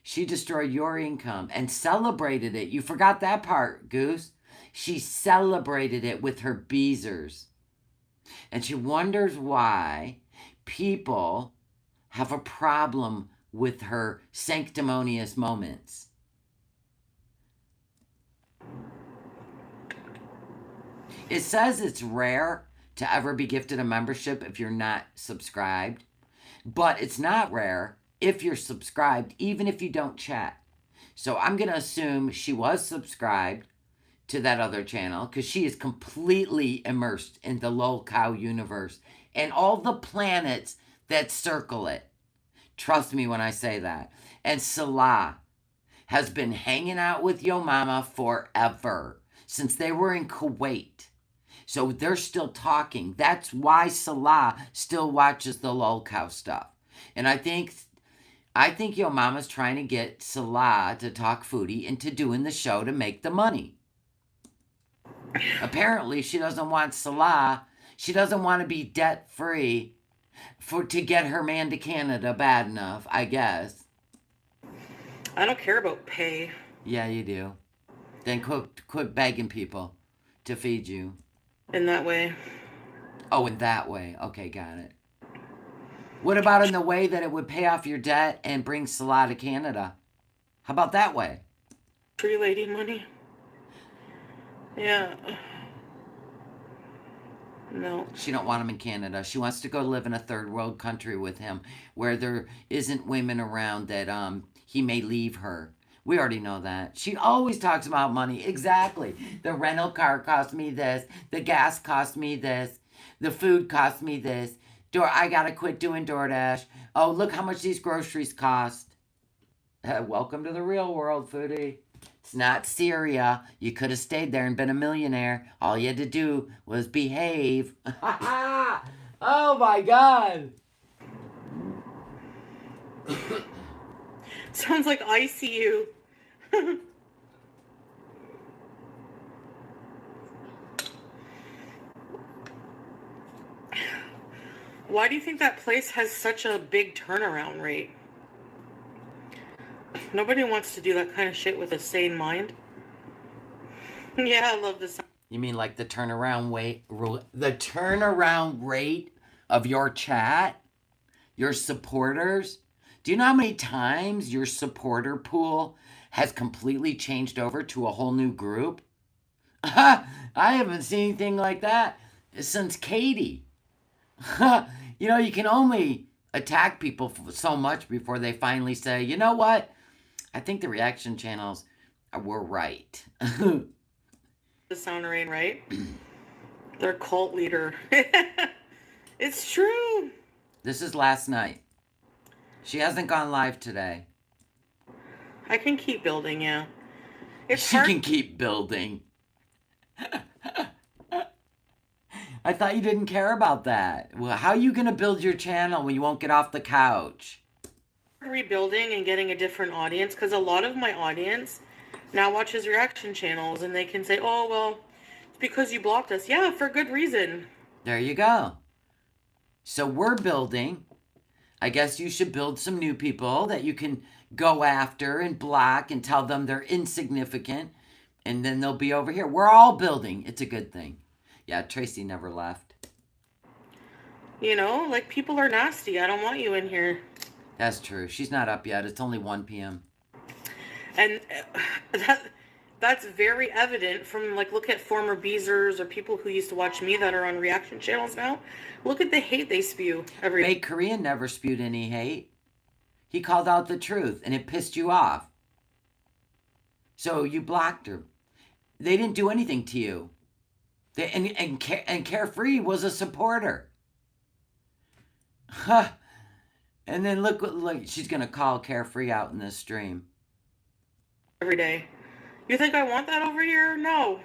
She destroyed your income and celebrated it. You forgot that part, Goose. She celebrated it with her beezers. And she wonders why people have a problem with her sanctimonious moments. It says it's rare to ever be gifted a membership if you're not subscribed, but it's not rare if you're subscribed, even if you don't chat. So I'm going to assume she was subscribed to that other channel because she is completely immersed in the lol cow universe and all the planets that circle it. Trust me when I say that. And Salah has been hanging out with Yo Mama forever, since they were in Kuwait. So they're still talking. That's why Salah still watches the lol cow stuff. And I think Yo Mama's trying to get Salah to talk Foodie into doing the show to make the money. Apparently, she doesn't want Salah. She doesn't want to be debt free to get her man to Canada bad enough, I guess. I don't care about pay. Yeah, you do. Then quit begging people to feed you. In that way. Oh, in that way. Okay, got it. What about in the way that it would pay off your debt and bring Salah to Canada? How about that way? Tree lady money. Yeah. No. She don't want him in Canada. She wants to go live in a third world country with him where there isn't women around that he may leave her. We already know that. She always talks about money. Exactly. The rental car cost me this. The gas cost me this. The food cost me this. I gotta quit doing DoorDash. Oh, look how much these groceries cost. Welcome to the real world, Foodie. It's not Syria. You could have stayed there and been a millionaire. All you had to do was behave. Oh my God. Sounds like ICU. Why do you think that place has such a big turnaround rate? Nobody wants to do that kind of shit with a sane mind. Yeah, I love this. You mean like the turnaround rate of your chat, your supporters? Do you know how many times your supporter pool has completely changed over to a whole new group? I haven't seen anything like that since Katie. You can only attack people so much before they finally say, you know what? I think the reaction channels were right. The sound rain, right? Their cult leader. It's true. This is last night. She hasn't gone live today. I can keep building, yeah. She can keep building. I thought you didn't care about that. Well, how are you going to build your channel when you won't get off the couch? Rebuilding and getting a different audience, because a lot of my audience now watches reaction channels and they can say, oh, well, it's because you blocked us. Yeah, for good reason. There you go. So we're building. I guess you should build some new people that you can go after and block and tell them they're insignificant. And then they'll be over here. We're all building. It's a good thing. Yeah, Tracy never left. Like people are nasty. I don't want you in here. That's true. She's not up yet. It's only 1 p.m. And that's very evident from, look at former Beezers or people who used to watch me that are on reaction channels now. Look at the hate they spew every day. Fake Korean never spewed any hate. He called out the truth, and it pissed you off. So you blocked her. They didn't do anything to you. And Carefree was a supporter. Huh. And then look, she's going to call Carefree out in this stream. Every day. You think I want that over here? No.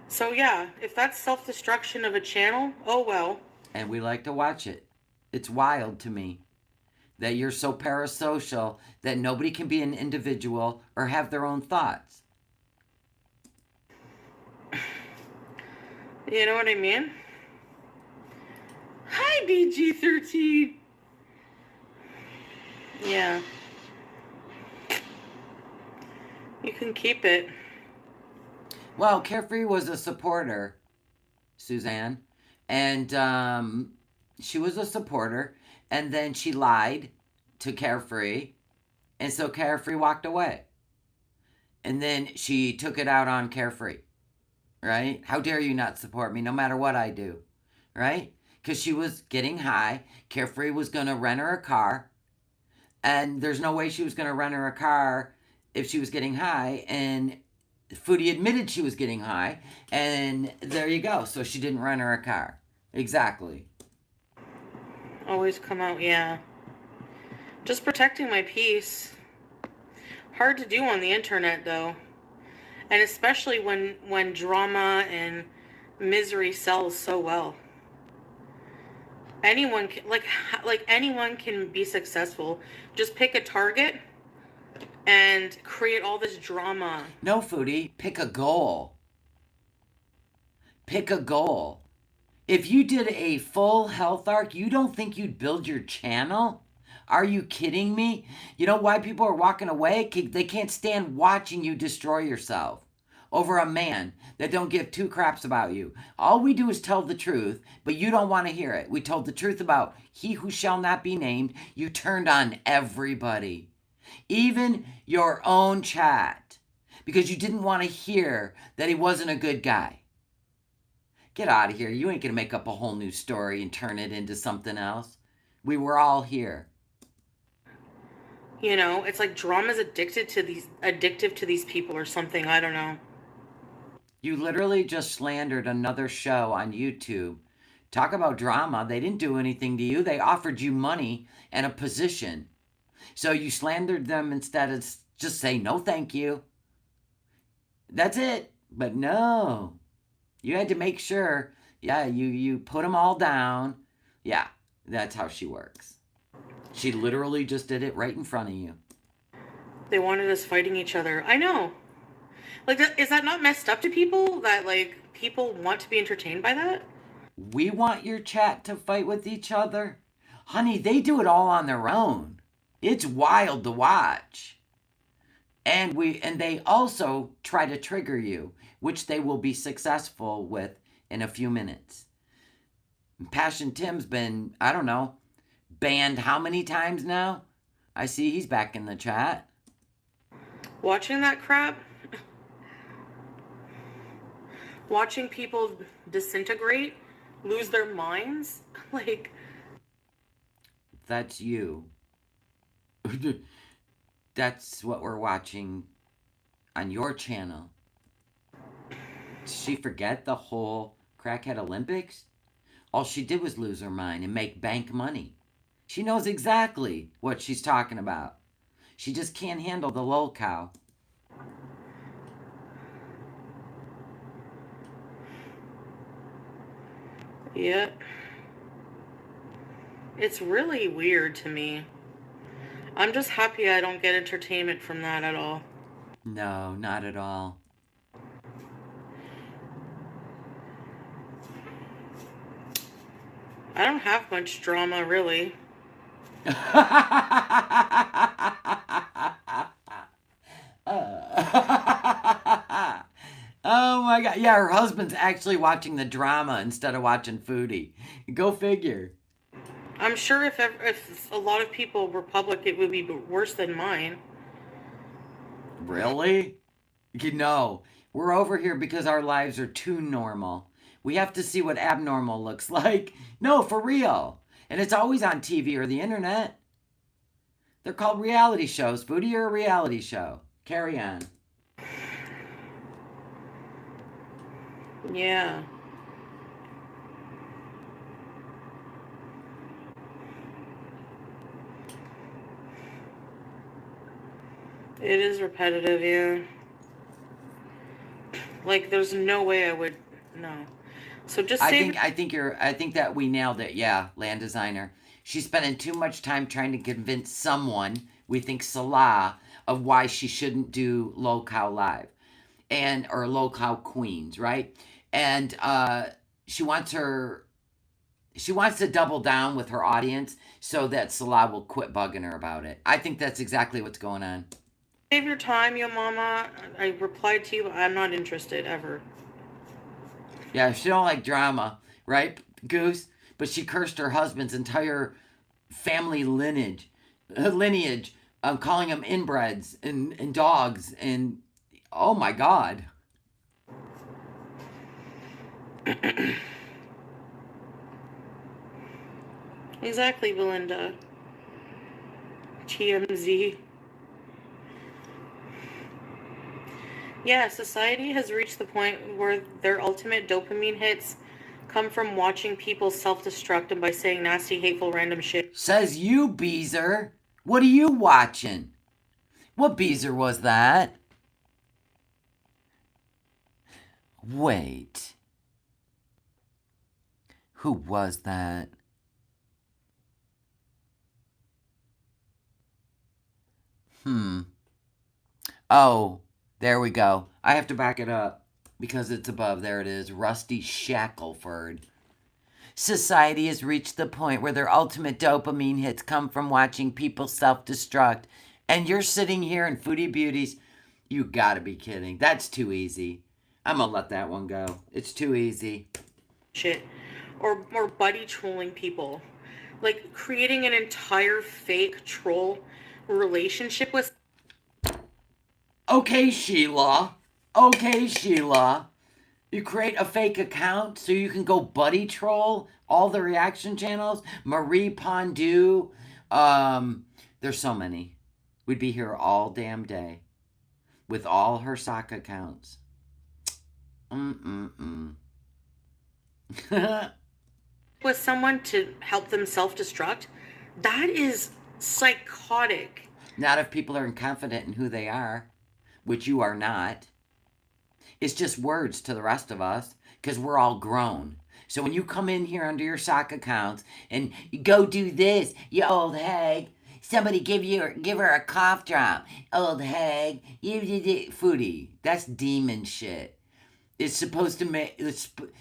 So yeah, if that's self-destruction of a channel, oh well. And we like to watch it. It's wild to me that you're so parasocial that nobody can be an individual or have their own thoughts. You know what I mean? Hi, BG13. Yeah. You can keep it. Well, Carefree was a supporter, Suzanne. And she was a supporter. And then she lied to Carefree. And so Carefree walked away. And then she took it out on Carefree. right? How dare you not support me no matter what I do, right? Because she was getting high. Carefree was going to rent her a car. And there's no way she was going to rent her a car if she was getting high. And Foodie admitted she was getting high. And there you go. So she didn't rent her a car. Exactly. Always come out, yeah. Just protecting my peace. Hard to do on the internet, though. And especially when drama and misery sells so well. Anyone can, like anyone can be successful. Just pick a target and create all this drama. No, Foodie, pick a goal. Pick a goal. If you did a full health arc, you don't think you'd build your channel? Are you kidding me? You know why people are walking away? They can't stand watching you destroy yourself over a man that don't give two craps about you. All we do is tell the truth, but you don't want to hear it. We told the truth about he who shall not be named. You turned on everybody, even your own chat, because you didn't want to hear that he wasn't a good guy. Get out of here. You ain't going to make up a whole new story and turn it into something else. We were all here. You know, it's like drama's addictive to these people or something. I don't know. You literally just slandered another show on YouTube. Talk about drama. They didn't do anything to you. They offered you money and a position. So you slandered them instead of just say no thank you. That's it. But no. You had to make sure, yeah, you put them all down. Yeah, that's how she works. She literally just did it right in front of you. They wanted us fighting each other. I know. Like, is that not messed up to people? That, like, people want to be entertained by that? We want your chat to fight with each other? Honey, they do it all on their own. It's wild to watch. And they also try to trigger you, which they will be successful with in a few minutes. Passion Tim's been, I don't know, banned how many times now? I see he's back in the chat. Watching that crap, watching people disintegrate, lose their minds, like... That's you. That's what we're watching on your channel. Did she forget the whole Crackhead Olympics? All she did was lose her mind and make bank money. She knows exactly what she's talking about. She just can't handle the lol cow. Yep. It's really weird to me. I'm just happy I don't get entertainment from that at all. No, not at all. I don't have much drama, really. Oh my god. Yeah, her husband's actually watching the drama instead of watching Foodie. Go figure. I'm sure if a lot of people were public, it would be worse than mine. Really? No. We're over here because our lives are too normal. We have to see what abnormal looks like. No, for real. And it's always on TV or the internet. They're called reality shows. Foodie, you're a reality show. Carry on. Yeah. It is repetitive, yeah. Like, there's no way I would... No. So just say... I think that we nailed it. Yeah, land designer. She's spending too much time trying to convince someone, we think Salah, of why she shouldn't do Low Cow Live. Or Low Cow Queens, right? And she wants to double down with her audience so that Salah will quit bugging her about it. I think that's exactly what's going on. Save your time, yo mama. I replied to you, but I'm not interested, ever. Yeah, she don't like drama, right, Goose? But she cursed her husband's entire family lineage, calling them inbreds and dogs, and oh my God. Exactly, Belinda. TMZ. Yeah, society has reached the point where their ultimate dopamine hits come from watching people self-destruct and by saying nasty, hateful, random shit. Says you, Beezer. What are you watching? What Beezer was that? Wait. Who was that? Oh, there we go. I have to back it up because it's above. There it is. Rusty Shackelford. Society has reached the point where their ultimate dopamine hits come from watching people self-destruct. And you're sitting here in Foodie Beauties. You gotta be kidding. That's too easy. I'm gonna let that one go. It's too easy. Shit. Or buddy trolling people. Like creating an entire fake troll relationship with. Okay, Sheila. Okay, Sheila. You create a fake account so you can go buddy troll all the reaction channels. Marie Pondu. There's so many. We'd be here all damn day with all her sock accounts. With someone to help them self-destruct, that is psychotic. Not if people are confident in who they are, which you are not. It's just words to the rest of us because we're all grown. So when you come in here under your sock accounts and you go do this, you old hag. Somebody give her a cough drop, old hag. You did it, Foodie. That's demon shit. It's supposed to make.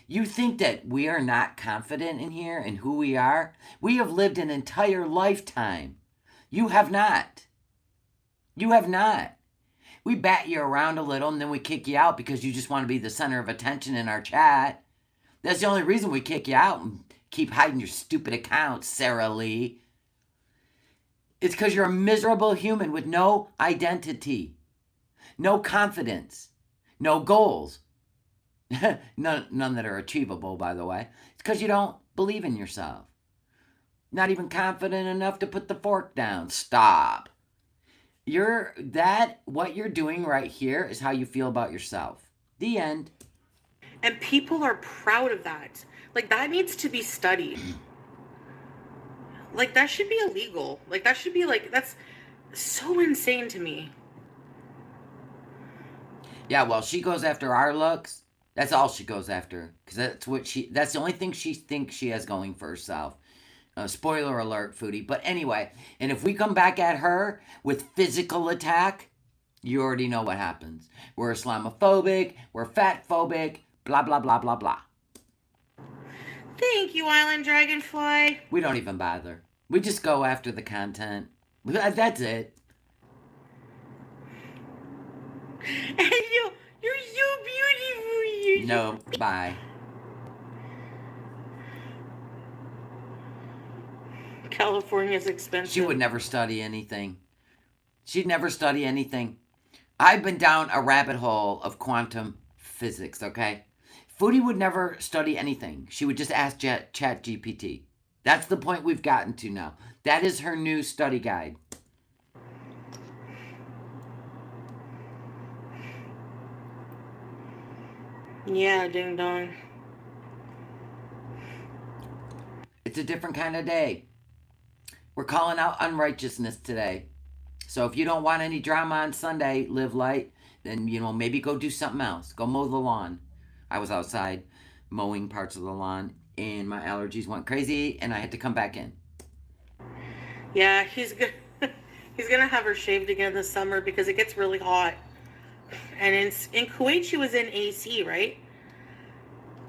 You think that we are not confident in here and who we are? We have lived an entire lifetime. You have not. You have not. We bat you around a little and then we kick you out because you just want to be the center of attention in our chat. That's the only reason we kick you out and keep hiding your stupid accounts, Sarah Lee. It's because you're a miserable human with no identity, no confidence, no goals. None that are achievable, by the way. It's because you don't believe in yourself. Not even confident enough to put the fork down. Stop. What you're doing right here is how you feel about yourself. The end. And people are proud of that. Like, that needs to be studied. Like, that should be illegal. Like, that should be, like, that's so insane to me. Yeah, well, she goes after our looks. That's all she goes after. Because that's the only thing she thinks she has going for herself. Spoiler alert, Foodie. But anyway, and if we come back at her with physical attack, you already know what happens. We're Islamophobic, we're fatphobic, blah, blah, blah, blah, blah. Thank you, Island Dragonfly. We don't even bother. We just go after the content. That's it. And you're so beautiful. No, bye. California's expensive. She would never study anything. She'd never study anything. I've been down a rabbit hole of quantum physics, okay? Foodie would never study anything. She would just ask Chat GPT. That's the point we've gotten to now. That is her new study guide. Yeah, ding dong. It's a different kind of day. We're calling out unrighteousness today. So if you don't want any drama on Sunday, live light, then, maybe go do something else. Go mow the lawn. I was outside mowing parts of the lawn, and my allergies went crazy, and I had to come back in. Yeah, he's gonna have her shaved again this summer because it gets really hot. And in Kuwait, she was in AC, right?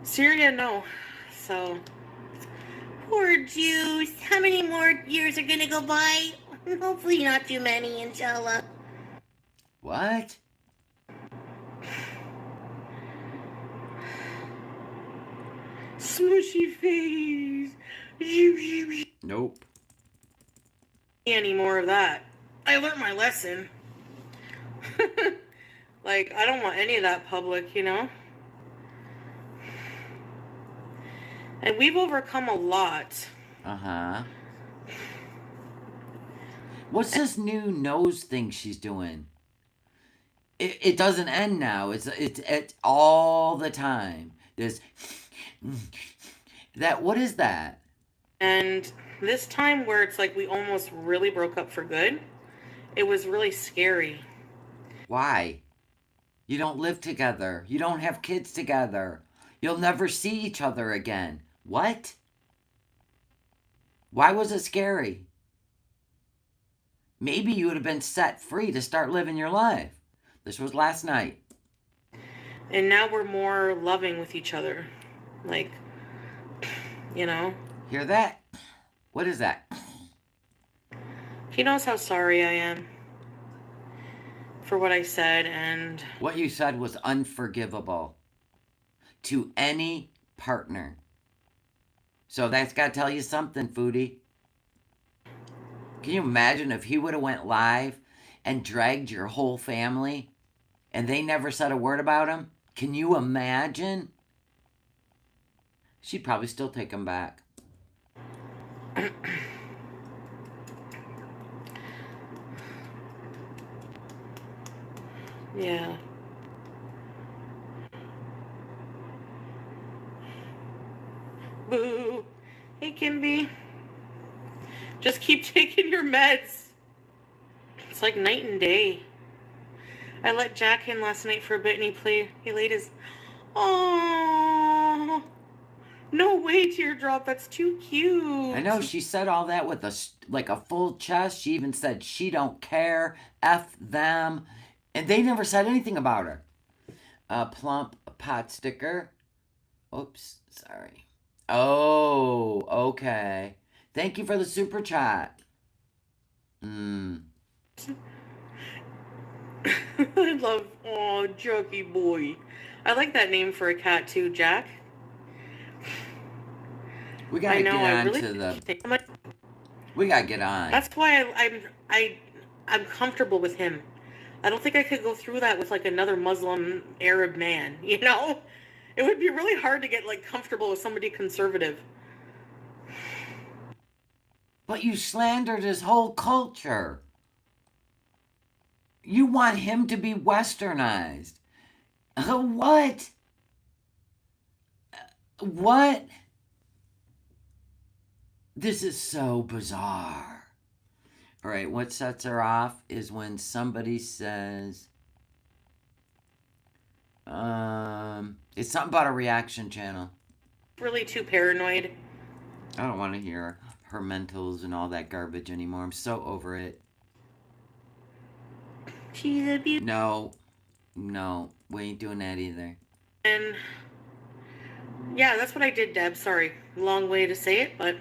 Syria, no. So, poor Jews. How many more years are gonna go by? Hopefully not too many, inshallah. What? Smushy face. Nope. Any more of that. I learned my lesson. Like, I don't want any of that public, And we've overcome a lot. Uh-huh. What's this new nose thing she's doing? It doesn't end now. It's all the time. This that what is that? And this time where it's like we almost really broke up for good, it was really scary. Why? You don't live together. You don't have kids together. You'll never see each other again. What? Why was it scary? Maybe you would have been set free to start living your life. This was last night. And now we're more loving with each other. Like, you know? Hear that? What is that? He knows how sorry I am for what I said, and What you said was unforgivable to any partner. So that's got to tell you something, Foodie. Can you imagine if he would have went live and dragged your whole family and they never said a word about him? Can you imagine? She'd probably still take him back. yeah. Boo. Hey, Kimby. Just keep taking your meds. It's like night and day. I let Jack in last night for a bit and he laid his... Oh, no way, Teardrop. That's too cute. I know she said all that with a full chest. She even said she don't care, F them. And they never said anything about her. A plump pot sticker. Oops, sorry. Oh, okay. Thank you for the super chat. I love, oh, Juggy boy. I like that name for a cat too, Jack. We gotta get on to the. We gotta get on. That's why I'm comfortable with him. I don't think I could go through that with like another Muslim Arab man. You know, it would be really hard to get like comfortable with somebody conservative. But you slandered his whole culture. You want him to be westernized. What? What? This is so bizarre. All right, what sets her off is when somebody says, it's something about a reaction channel. Really too paranoid. I don't want to hear her mentals and all that garbage anymore. I'm so over it. She's a beauty. No, we ain't doing that either. And yeah, that's what I did, Deb. Sorry, long way to say it, but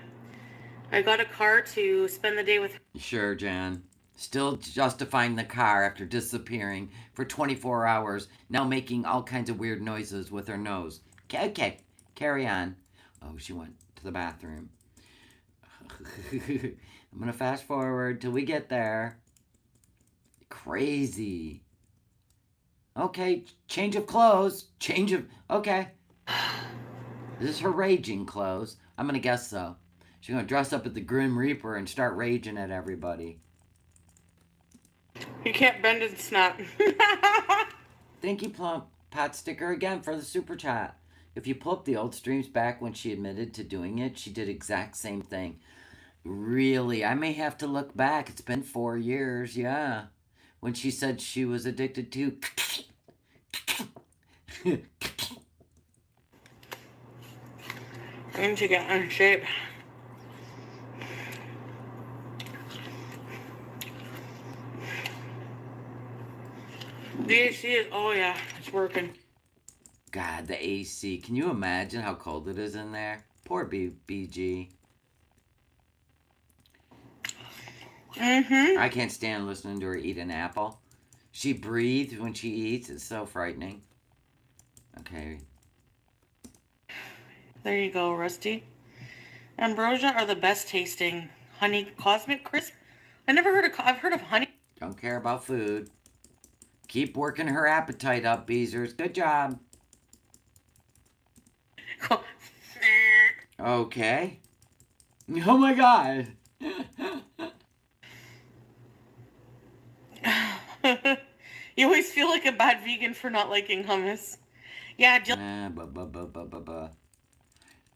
I got a car to spend the day with. Sure, Jan. Still justifying the car after disappearing for 24 hours, now making all kinds of weird noises with her nose. Okay, carry on. Oh, she went to the bathroom. I'm gonna fast forward till we get there. Crazy. Okay, change of clothes. Okay. Is this her raging clothes? I'm gonna guess so. She's gonna dress up as the Grim Reaper and start raging at everybody. You can't bend and snap. Thank you, Plump Pot Sticker, again for the super chat. If you pull up the old streams back when she admitted to doing it, she did exact same thing. Really? I may have to look back. It's been 4 years, yeah. When she said she was addicted to... I need to get in shape. The AC is, oh yeah, it's working. God, the AC. Can you imagine how cold it is in there? Poor BG. I can't stand listening to her eat an apple. She breathes when she eats. It's so frightening. Okay. There you go, Rusty. Ambrosia are the best tasting. Honey Cosmic Crisp? I've heard of honey. Don't care about food. Keep working her appetite up, Beezers. Good job. Okay. Oh my god. You always feel like a bad vegan for not liking hummus. Yeah, just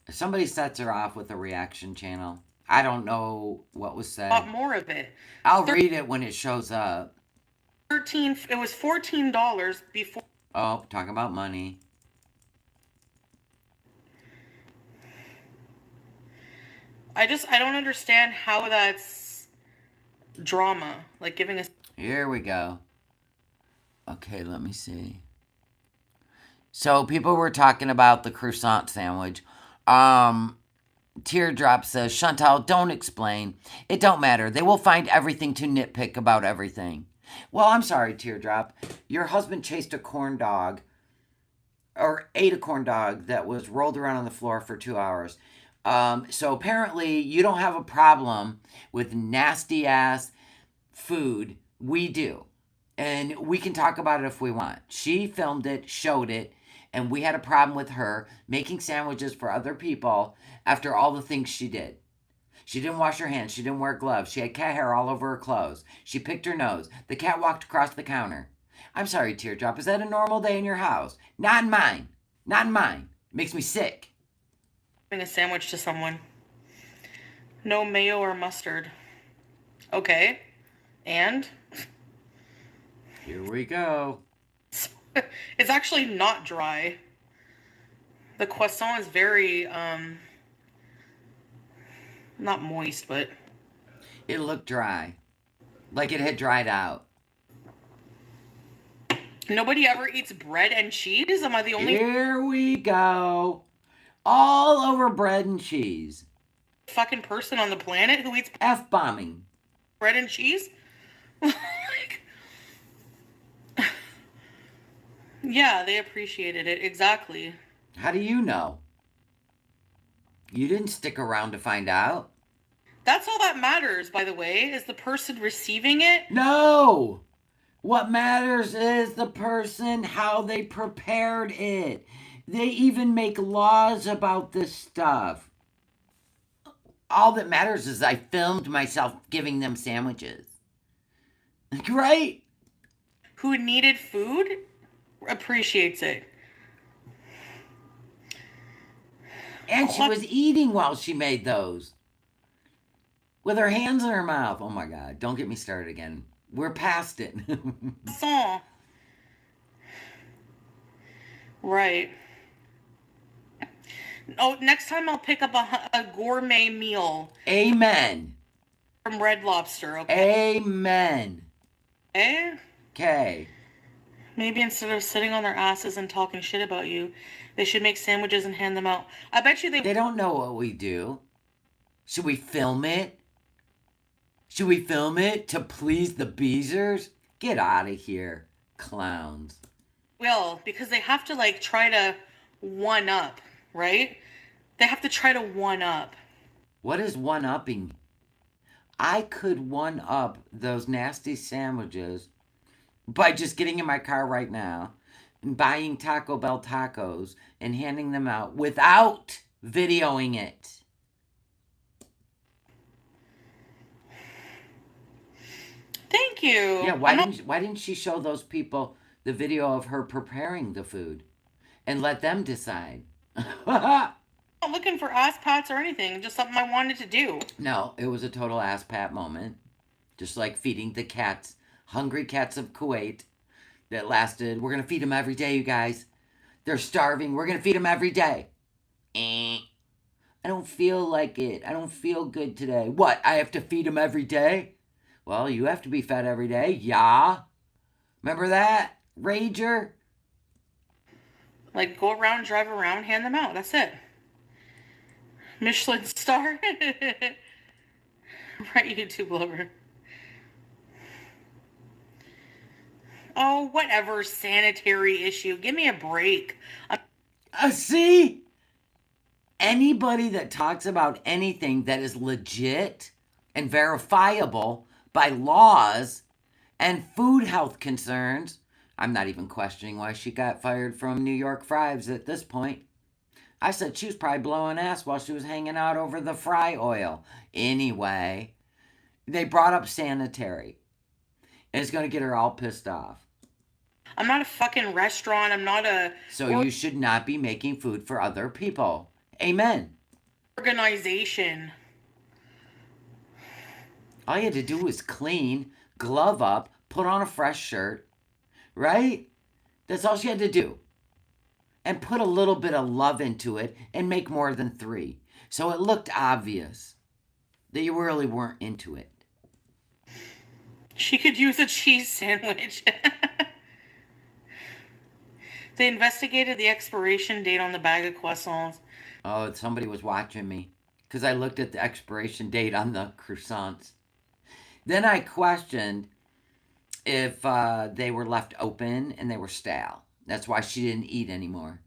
Somebody sets her off with a reaction channel. I don't know what was a lot said. more of it. I'll read it when it shows up. 13. It was $14 before. Oh, talking about money. I don't understand how that's drama. Like giving us. Here we go. Okay, let me see. So people were talking about the croissant sandwich. Teardrop says, Chantal, don't explain. It don't matter. They will find everything to nitpick about everything. Well, I'm sorry, Teardrop. Your husband chased a corn dog, or ate a corn dog that was rolled around on the floor for 2 hours. So apparently you don't have a problem with nasty ass food. We do. And we can talk about it if we want. She filmed it, showed it, and we had a problem with her making sandwiches for other people after all the things she did. She didn't wash her hands. She didn't wear gloves. She had cat hair all over her clothes. She picked her nose. The cat walked across the counter. I'm sorry, Teardrop. Is that a normal day in your house? Not in mine. Not in mine. It makes me sick. Giving a sandwich to someone. No mayo or mustard. Okay. And? Here we go. It's actually not dry. The croissant is very, not moist, but... It looked dry. Like it had dried out. Nobody ever eats bread and cheese? Am I the only Here we go. All over bread and cheese. fucking person on the planet who eats F-bombing. bread and cheese? Like, yeah, they appreciated it. Exactly. How do you know? You didn't stick around to find out. That's all that matters, by the way, is the person receiving it. No! What matters is the person, how they prepared it. They even make laws about this stuff. All that matters is I filmed myself giving them sandwiches. Great! Who needed food appreciates it. And she was eating while she made those. With her hands in her mouth. Oh my God. Don't get me started again. We're past it. Song. Right. Oh, next time I'll pick up a gourmet meal Amen. from Red Lobster, okay? Amen. Eh? Okay. Maybe instead of sitting on their asses and talking shit about you, they should make sandwiches and hand them out. I bet you They don't know what we do. Should we film it? Should we film it to please the Beezers? Get out of here, clowns. will, because they have to like try to one up, right? They have to try to one up. What is one-upping? I could one-up those nasty sandwiches by just getting in my car right now and buying Taco Bell tacos and handing them out without videoing it. Thank you. Yeah, why didn't she show those people the video of her preparing the food and let them decide? I'm not looking for ass pats or anything, just something I wanted to do. No, it was a total ass pat moment. Just like feeding the cats, hungry cats of Kuwait that lasted. We're going to feed them every day, you guys. They're starving. We're going to feed them every day. I don't feel like it. I don't feel good today. What? I have to feed them every day? Well, you have to be fed every day. Yeah. Remember that? Rager? Like, go around, drive around, hand them out. That's it. Michelin star. Right, YouTube lover. Oh, whatever, sanitary issue. Give me a break. See? Anybody that talks about anything that is legit and verifiable by laws and food health concerns, I'm not even questioning why she got fired from New York Fries at this point. I said she was probably blowing ass while she was hanging out over the fry oil. Anyway, they brought up sanitary. And it's going to get her all pissed off. I'm not a fucking restaurant. I'm not a So you should not be making food for other people. Amen. organization. All you had to do was clean, glove up, put on a fresh shirt, right? That's all she had to do. And put a little bit of love into it and make more than 3. So it looked obvious that you really weren't into it. She could use a cheese sandwich. They investigated the expiration date on the bag of croissants. Oh, somebody was watching me because I looked at the expiration date on the croissants. Then I questioned if they were left open and they were stale. That's why she didn't eat anymore.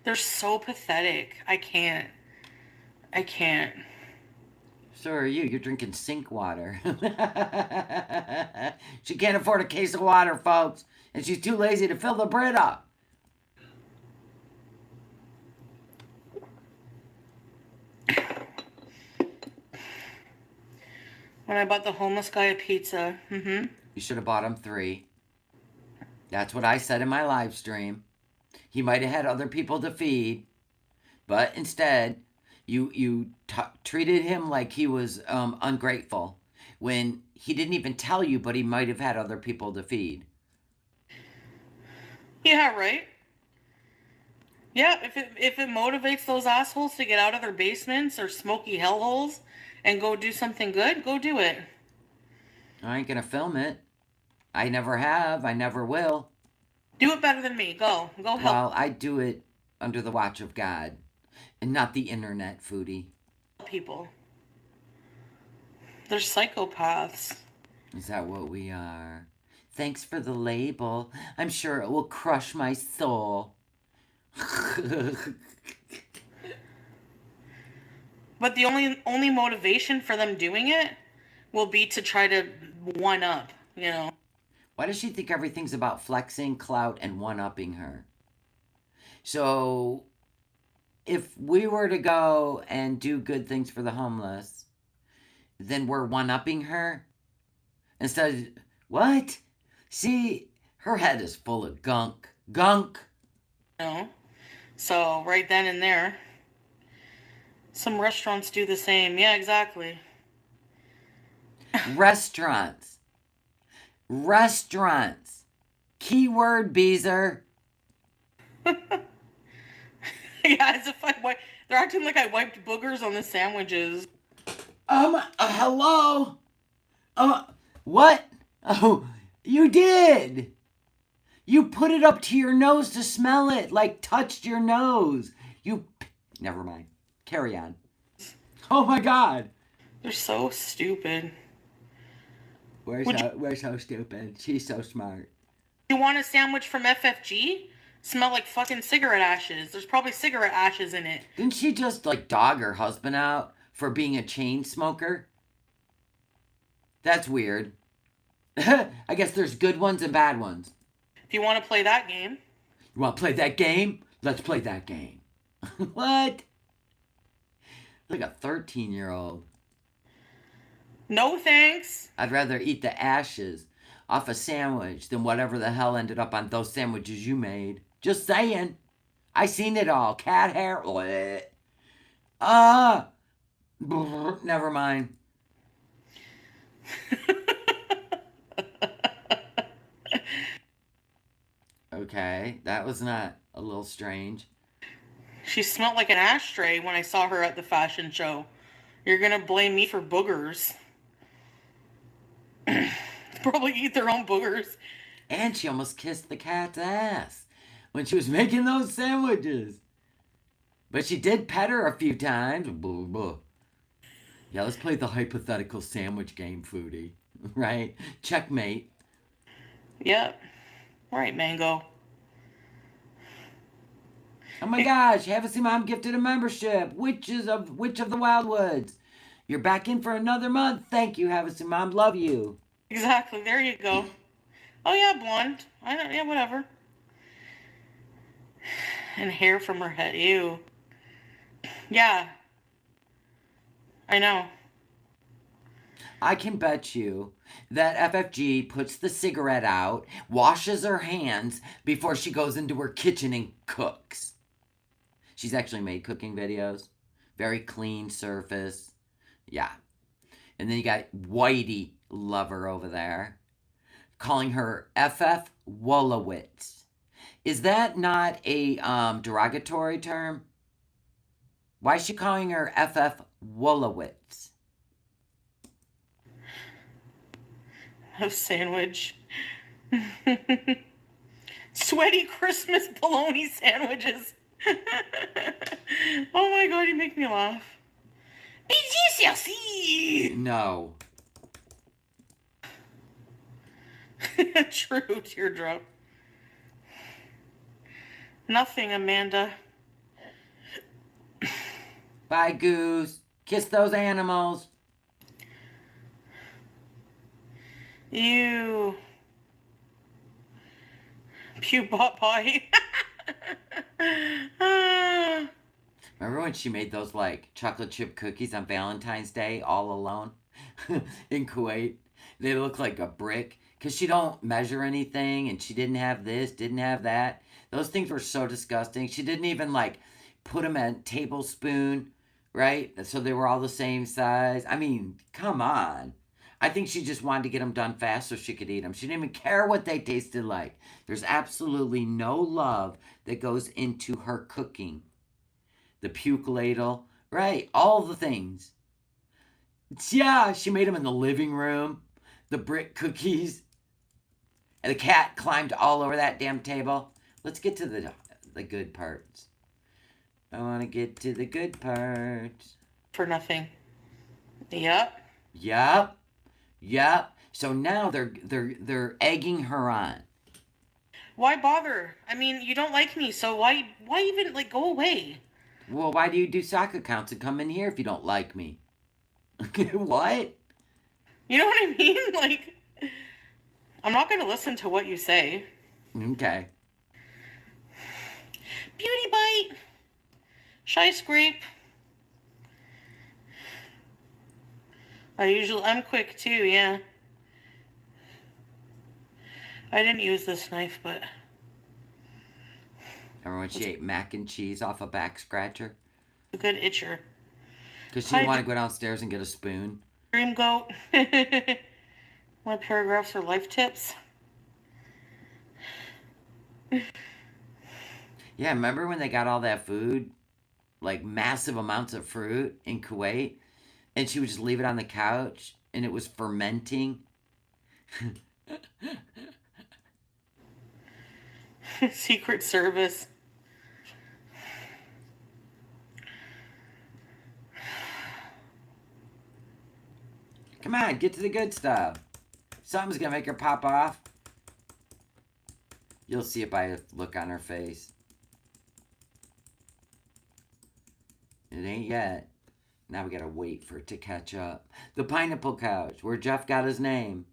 They're so pathetic. I can't. So are you. You're drinking sink water. She can't afford a case of water, folks. And she's too lazy to fill the bread up. When I bought the homeless guy a pizza. Mm-hmm. You should have bought him 3. That's what I said in my live stream. He might have had other people to feed, but instead, you treated him like he was ungrateful when he didn't even tell you, but he might have had other people to feed. Yeah, right? Yeah, if it motivates those assholes to get out of their basements or smoky hellholes and go do something good, go do it. I ain't gonna film it. I never have. I never will. Do it better than me. Go help. Well, I do it under the watch of God and not the internet, Foodie. People. They're psychopaths. Is that what we are? Thanks for the label. I'm sure it will crush my soul. But the only motivation for them doing it will be to try to one up, you know. Why does she think everything's about flexing, clout, and one-upping her? So, if we were to go and do good things for the homeless, then we're one-upping her? Instead of, what? See, her head is full of gunk. Gunk! You know? So, right then and there, some restaurants do the same. Yeah, exactly. Restaurants. Restaurants. Keyword, Beezer. Yeah, as if they're acting like I wiped boogers on the sandwiches. Hello? What? Oh, you did. You put it up to your nose to smell it, like touched your nose. Never mind. Carry on. Oh my God. They're so stupid. Where's so stupid? She's so smart. You want a sandwich from FFG? Smell like fucking cigarette ashes. There's probably cigarette ashes in it. Didn't she just dog her husband out for being a chain smoker? That's weird. I guess there's good ones and bad ones. If you want to play that game. You want to play that game? Let's play that game. What? Like a 13-year-old. No thanks. I'd rather eat the ashes off a sandwich than whatever the hell ended up on those sandwiches you made. Just saying. I seen it all. Cat hair. Never mind. Okay, that was not a little strange. She smelled like an ashtray when I saw her at the fashion show. You're gonna blame me for boogers. Probably eat their own boogers. And she almost kissed the cat's ass when she was making those sandwiches. But she did pet her a few times. Yeah, let's play the hypothetical sandwich game, Foodie. Right? Checkmate. Yep. Right, Mango. Oh my gosh, Havasi Mom gifted a membership. Witch of the Wildwoods. You're back in for another month. Thank you, Havasi Mom. Love you. Exactly. There you go. Oh yeah, blonde. Yeah, whatever. And hair from her head. Ew. Yeah, I know. I can bet you that FFG puts the cigarette out, washes her hands before she goes into her kitchen and cooks. She's actually made cooking videos. Very clean surface. Yeah. And then you got Whitey Lover over there calling her FF Wolowitz. Is that not a derogatory term? Why is she calling her FF Wolowitz? A sandwich. Sweaty Christmas bologna sandwiches. Oh my god, you make me laugh. No. True teardrop. Nothing, Amanda. Bye, Goose. Kiss those animals. Ew. Pew bot pie. Remember when she made those like chocolate chip cookies on Valentine's Day all alone in Kuwait? They look like a brick because she don't measure anything and she didn't have this, didn't have that. Those things were so disgusting. She didn't even like put them in tablespoon, right? So they were all the same size. I mean, come on. I think she just wanted to get them done fast so she could eat them. She didn't even care what they tasted like. There's absolutely no love that goes into her cooking. The puke ladle, right? All the things. Yeah, she made them in the living room. The brick cookies. And the cat climbed all over that damn table. Let's get to the good parts. I want to get to the good parts. For nothing. Yep. Yep. Yep. So now they're egging her on. Why bother? I mean, you don't like me, so why even like go away? Well, why do you do sock accounts and come in here if you don't like me? What? You know what I mean? Like, I'm not gonna listen to what you say. Okay. Beauty bite. Shy scrape. I'm quick too, yeah. I didn't use this knife, but Remember when she ate mac and cheese off a back scratcher? a good itcher. Because she didn't want to go downstairs and get a spoon. Dream goat. My paragraphs are life tips. Yeah, remember when they got all that food? Like massive amounts of fruit in Kuwait? And she would just leave it on the couch and it was fermenting? Secret Service. Come on, get to the good stuff. Something's gonna make her pop off. You'll see it by a look on her face. It ain't yet. Now we gotta wait for it to catch up. The pineapple couch, where Jeff got his name.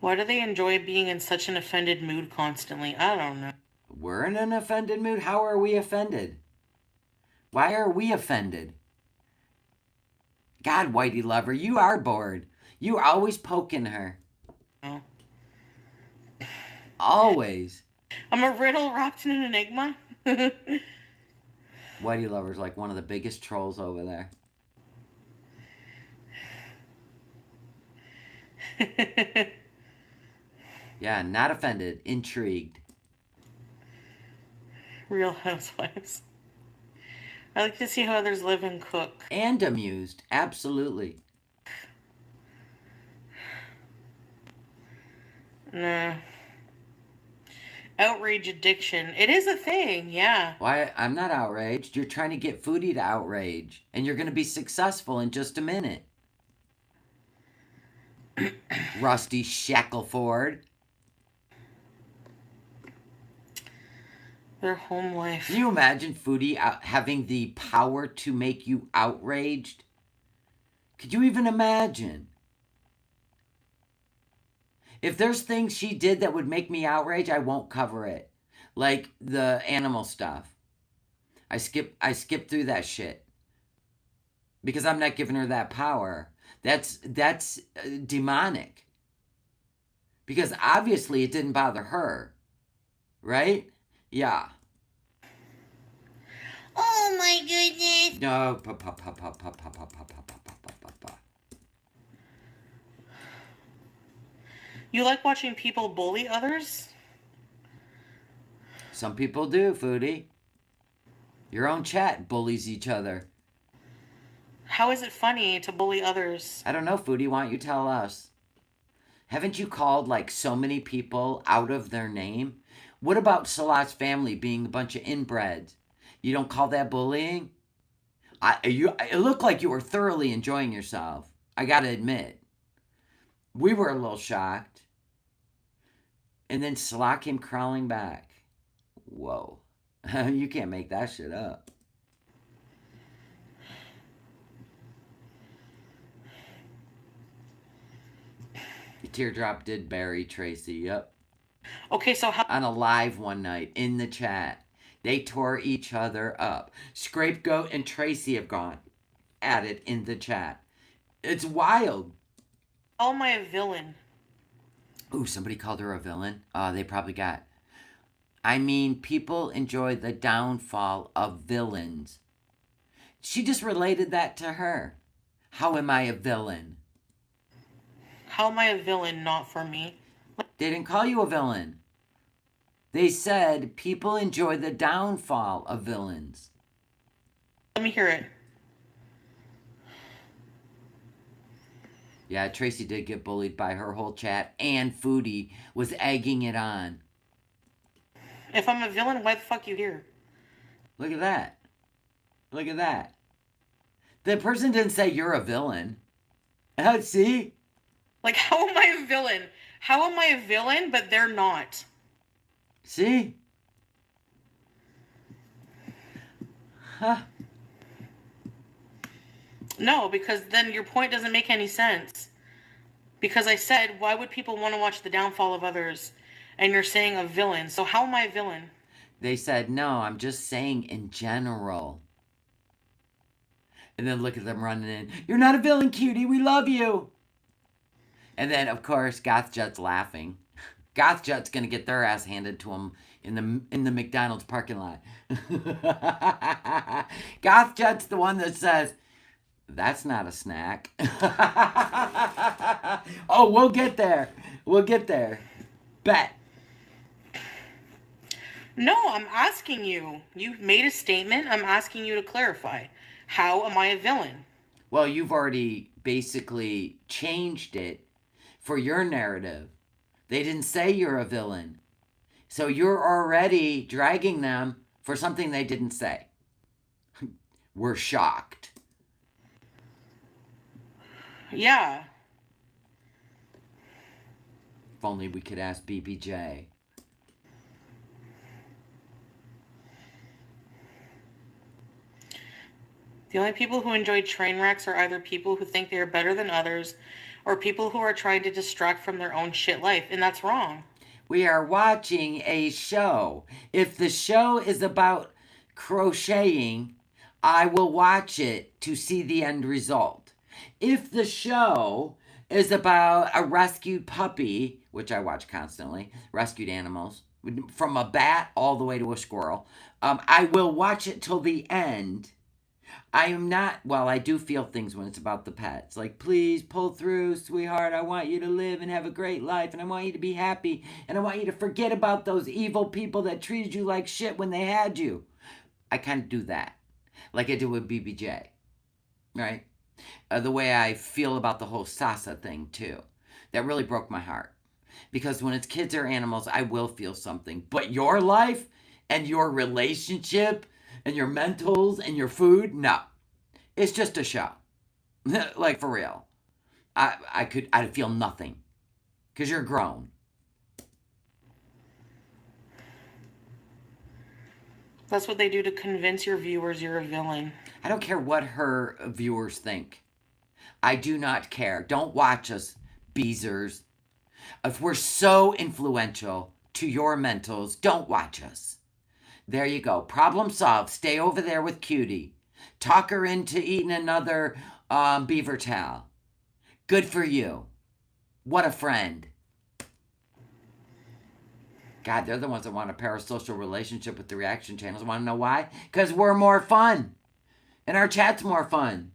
Why do they enjoy being in such an offended mood constantly? I don't know. We're in an offended mood? How are we offended? Why are we offended? God, Whitey Lover, you are bored. You are always poking her. Oh. Always. I'm a riddle wrapped in an enigma. Whitey Lover's like one of the biggest trolls over there. Yeah, not offended, intrigued. Real Housewives. I like to see how others live and cook. And amused, absolutely. Nah. Outrage addiction. It is a thing, yeah. Why? I'm not outraged. You're trying to get Foodie to outrage. And you're going to be successful in just a minute. Rusty Shackleford. Their home life. Can you imagine Foodie having the power to make you outraged? Could you even imagine? If there's things she did that would make me outrage, I won't cover it. Like the animal stuff. I skip through that shit. Because I'm not giving her that power. That's demonic. Because obviously it didn't bother her. Right? Yeah. Oh my goodness. No. You like watching people bully others? Some people do, Foodie. Your own chat bullies each other. How is it funny to bully others? I don't know, Foodie. Why don't you tell us? Haven't you called like so many people out of their name? What about Salat's family being a bunch of inbreds? You don't call that bullying? It looked like you were thoroughly enjoying yourself. I gotta admit. We were a little shocked. And then Salat came crawling back. Whoa. You can't make that shit up. The teardrop did bury Tracy, yep. Okay, so how... On a live one night in the chat. They tore each other up. Scapegoat and Tracy have gone at it in the chat. It's wild. How am I a villain? Ooh, somebody called her a villain? They probably got... I mean, people enjoy the downfall of villains. She just related that to her. How am I a villain? How am I a villain not for me? They didn't call you a villain. They said people enjoy the downfall of villains. Let me hear it. Yeah, Tracy did get bullied by her whole chat, and Foodie was egging it on. If I'm a villain, why the fuck you here? Look at that. Look at that. The person didn't say you're a villain. See? Like, how am I a villain? How am I a villain, but they're not? See? Huh? No, because then your point doesn't make any sense. Because I said, why would people want to watch the downfall of others? And you're saying a villain. So how am I a villain? They said, no, I'm just saying in general. And then look at them running in. You're not a villain, cutie. We love you. And then, of course, Gothjet's laughing. Gothjet's going to get their ass handed to him in the McDonald's parking lot. Gothjet's the one that says, that's not a snack. Oh, we'll get there. We'll get there. Bet. No, I'm asking you. You made a statement. I'm asking you to clarify. How am I a villain? Well, you've already basically changed it for your narrative. They didn't say you're a villain. So you're already dragging them for something they didn't say. We're shocked. Yeah. If only we could ask BBJ. The only people who enjoy train wrecks are either people who think they are better than others or people who are trying to distract from their own shit life, and that's wrong. We are watching a show. If the show is about crocheting, I will watch it to see the end result. If the show is about a rescued puppy, which I watch constantly, rescued animals, from a bat all the way to a squirrel, I will watch it till the end. I am not, well, I do feel things when it's about the pets. Like, please pull through, sweetheart. I want you to live and have a great life. And I want you to be happy. And I want you to forget about those evil people that treated you like shit when they had you. I kind of do that. Like I do with BBJ. Right? The way I feel about the whole Sasa thing, too. That really broke my heart. Because when it's kids or animals, I will feel something. But your life and your relationship and your mentals and your food, no. It's just a show. Like, for real. I'd feel nothing. Because you're grown. That's what they do to convince your viewers you're a villain. I don't care what her viewers think. I do not care. Don't watch us, Beezers. If we're so influential to your mentals, don't watch us. There you go. Problem solved. Stay over there with Cutie. Talk her into eating another beaver towel. Good for you. What a friend. God, they're the ones that want a parasocial relationship with the reaction channels. Want to know why? Because we're more fun. And our chat's more fun.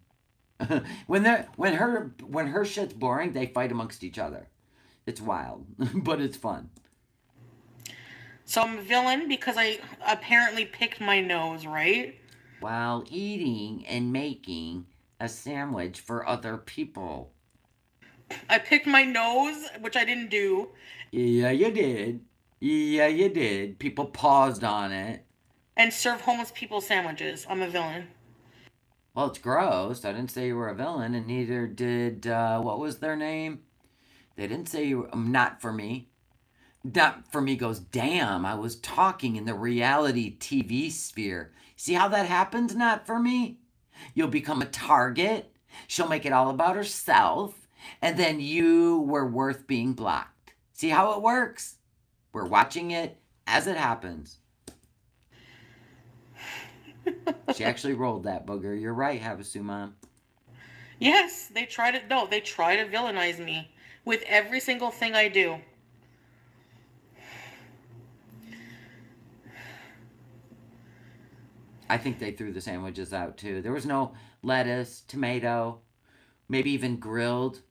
when her shit's boring, they fight amongst each other. It's wild, but it's fun. So I'm a villain because I apparently picked my nose, right? While eating and making a sandwich for other people. I picked my nose, which I didn't do. Yeah, you did. Yeah, you did. People paused on it. And serve homeless people sandwiches. I'm a villain. Well, it's gross. I didn't say you were a villain, and neither did, what was their name? They didn't say you were, not for me. Not for me goes, damn, I was talking in the reality TV sphere. See how that happens? Not for me. You'll become a target. She'll make it all about herself. And then you were worth being blocked. See how it works? We're watching it as it happens. She actually rolled that booger. You're right, Havasu Mom. Yes, they try to villainize me with every single thing I do. I think they threw the sandwiches out too. There was no lettuce, tomato, maybe even grilled.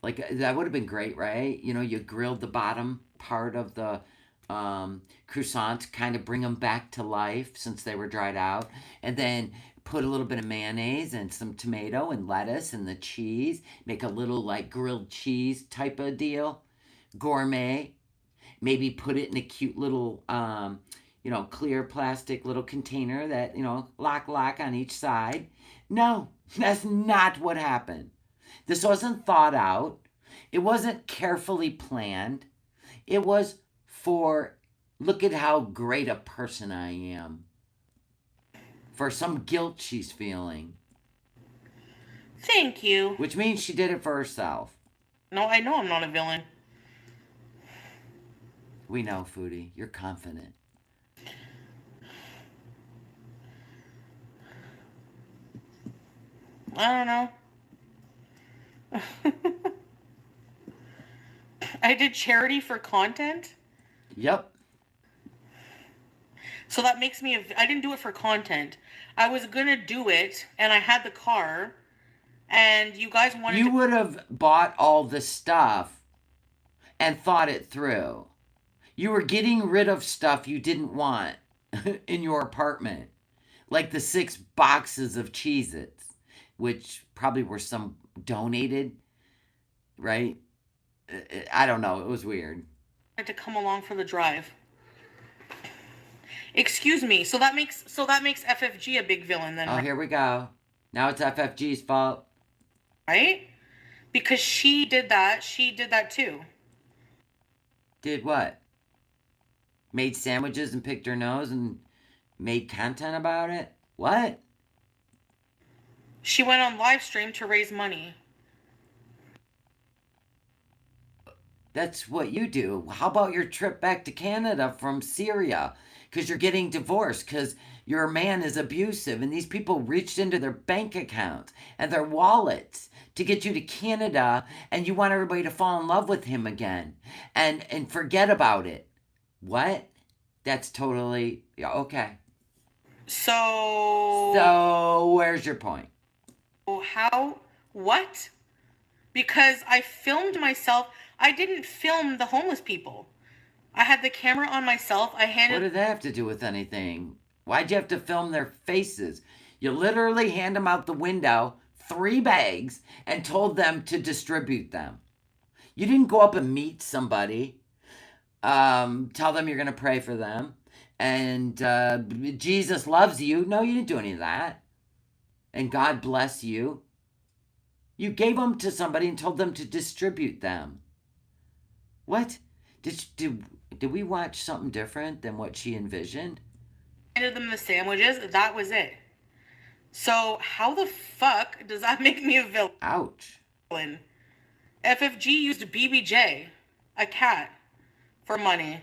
Like, that would have been great, right? You know, you grilled the bottom part of the croissants, kind of bring them back to life since they were dried out. And then put a little bit of mayonnaise and some tomato and lettuce and the cheese. Make a little, like, grilled cheese type of deal. Gourmet. Maybe put it in a cute little, clear plastic little container that, lock on each side. No, that's not what happened. This wasn't thought out. It wasn't carefully planned. It was for, look at how great a person I am. For some guilt she's feeling. Thank you. Which means she did it for herself. No, I know I'm not a villain. We know, Foodie. You're confident. I don't know. I did charity for content. Yep. So that makes me I didn't do it for content. I was gonna do it, and I had the car, and you guys wanted You would have bought all the stuff and thought it through. You were getting rid of stuff you didn't want in your apartment. Like the 6 boxes of Cheez-Its, which probably were some donated, right? I don't know. It was weird. to come along for the drive. Excuse me. So that makes FFG a big villain then, Oh, right? here we go. Now it's FFG's fault. Right? Because she did that. She did that too. Did what? Made sandwiches and picked her nose and made content about it? What? She went on live stream to raise money. That's what you do. How about your trip back to Canada from Syria? Because you're getting divorced because your man is abusive and these people reached into their bank accounts and their wallets to get you to Canada, and you want everybody to fall in love with him again and forget about it. What? That's totally... Yeah, okay. So where's your point? How? What? Because I filmed myself. I didn't film the homeless people. I had the camera on myself. I handed... What did that have to do with anything? Why'd you have to film their faces? You literally hand them out the window, 3 bags, and told them to distribute them. You didn't go up and meet somebody, tell them you're going to pray for them, and Jesus loves you. No, you didn't do any of that. And God bless you. You gave them to somebody and told them to distribute them. What? Did we watch something different than what she envisioned? Handed them the sandwiches. That was it. So how the fuck does that make me a villain? Ouch. FFG used BBJ. a cat for money.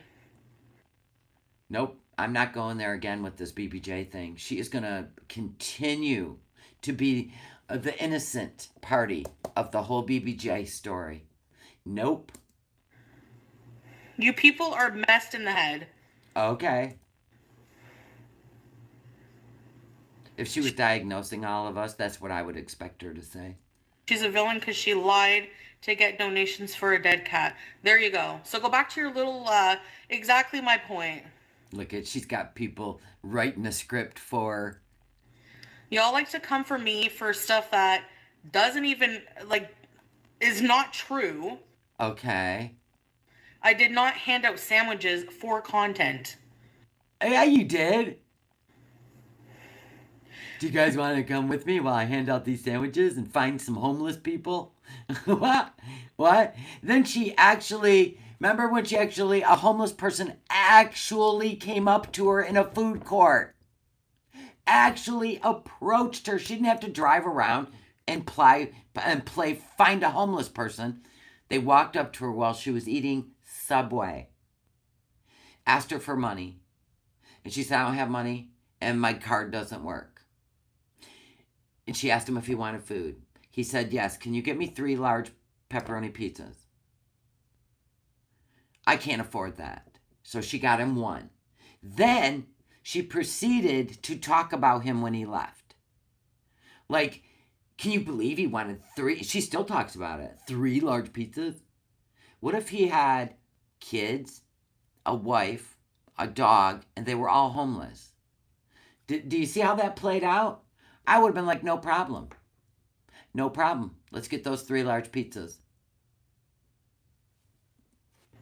Nope, I'm not going there again with this BBJ thing. She is going to continue to be the innocent party of the whole BBJ story. Nope. You people are messed in the head. Okay. If she was diagnosing all of us, that's what I would expect her to say. She's a villain because she lied to get donations for a dead cat. There you go. So go back to your little, exactly my point. Look at, she's got people writing a script for. Y'all like to come for me for stuff that doesn't even, like, is not true. Okay. I did not hand out sandwiches for content. Yeah, you did. Do you guys want to come with me while I hand out these sandwiches and find some homeless people? What? What? Then she actually, remember when a homeless person actually came up to her in a food court? Actually approached her. She didn't have to drive around and play find a homeless person. They walked up to her while she was eating Subway. Asked her for money. And she said, I don't have money and my card doesn't work. And she asked him if he wanted food. He said, yes. Can you get me 3 large pepperoni pizzas? I can't afford that. So she got him 1. Then she proceeded to talk about him when he left. Like, can you believe he wanted 3? She still talks about it. 3 large pizzas? What if he had kids, a wife, a dog, and they were all homeless? Do you see how that played out? I would have been like, no problem. No problem. Let's get those 3 large pizzas.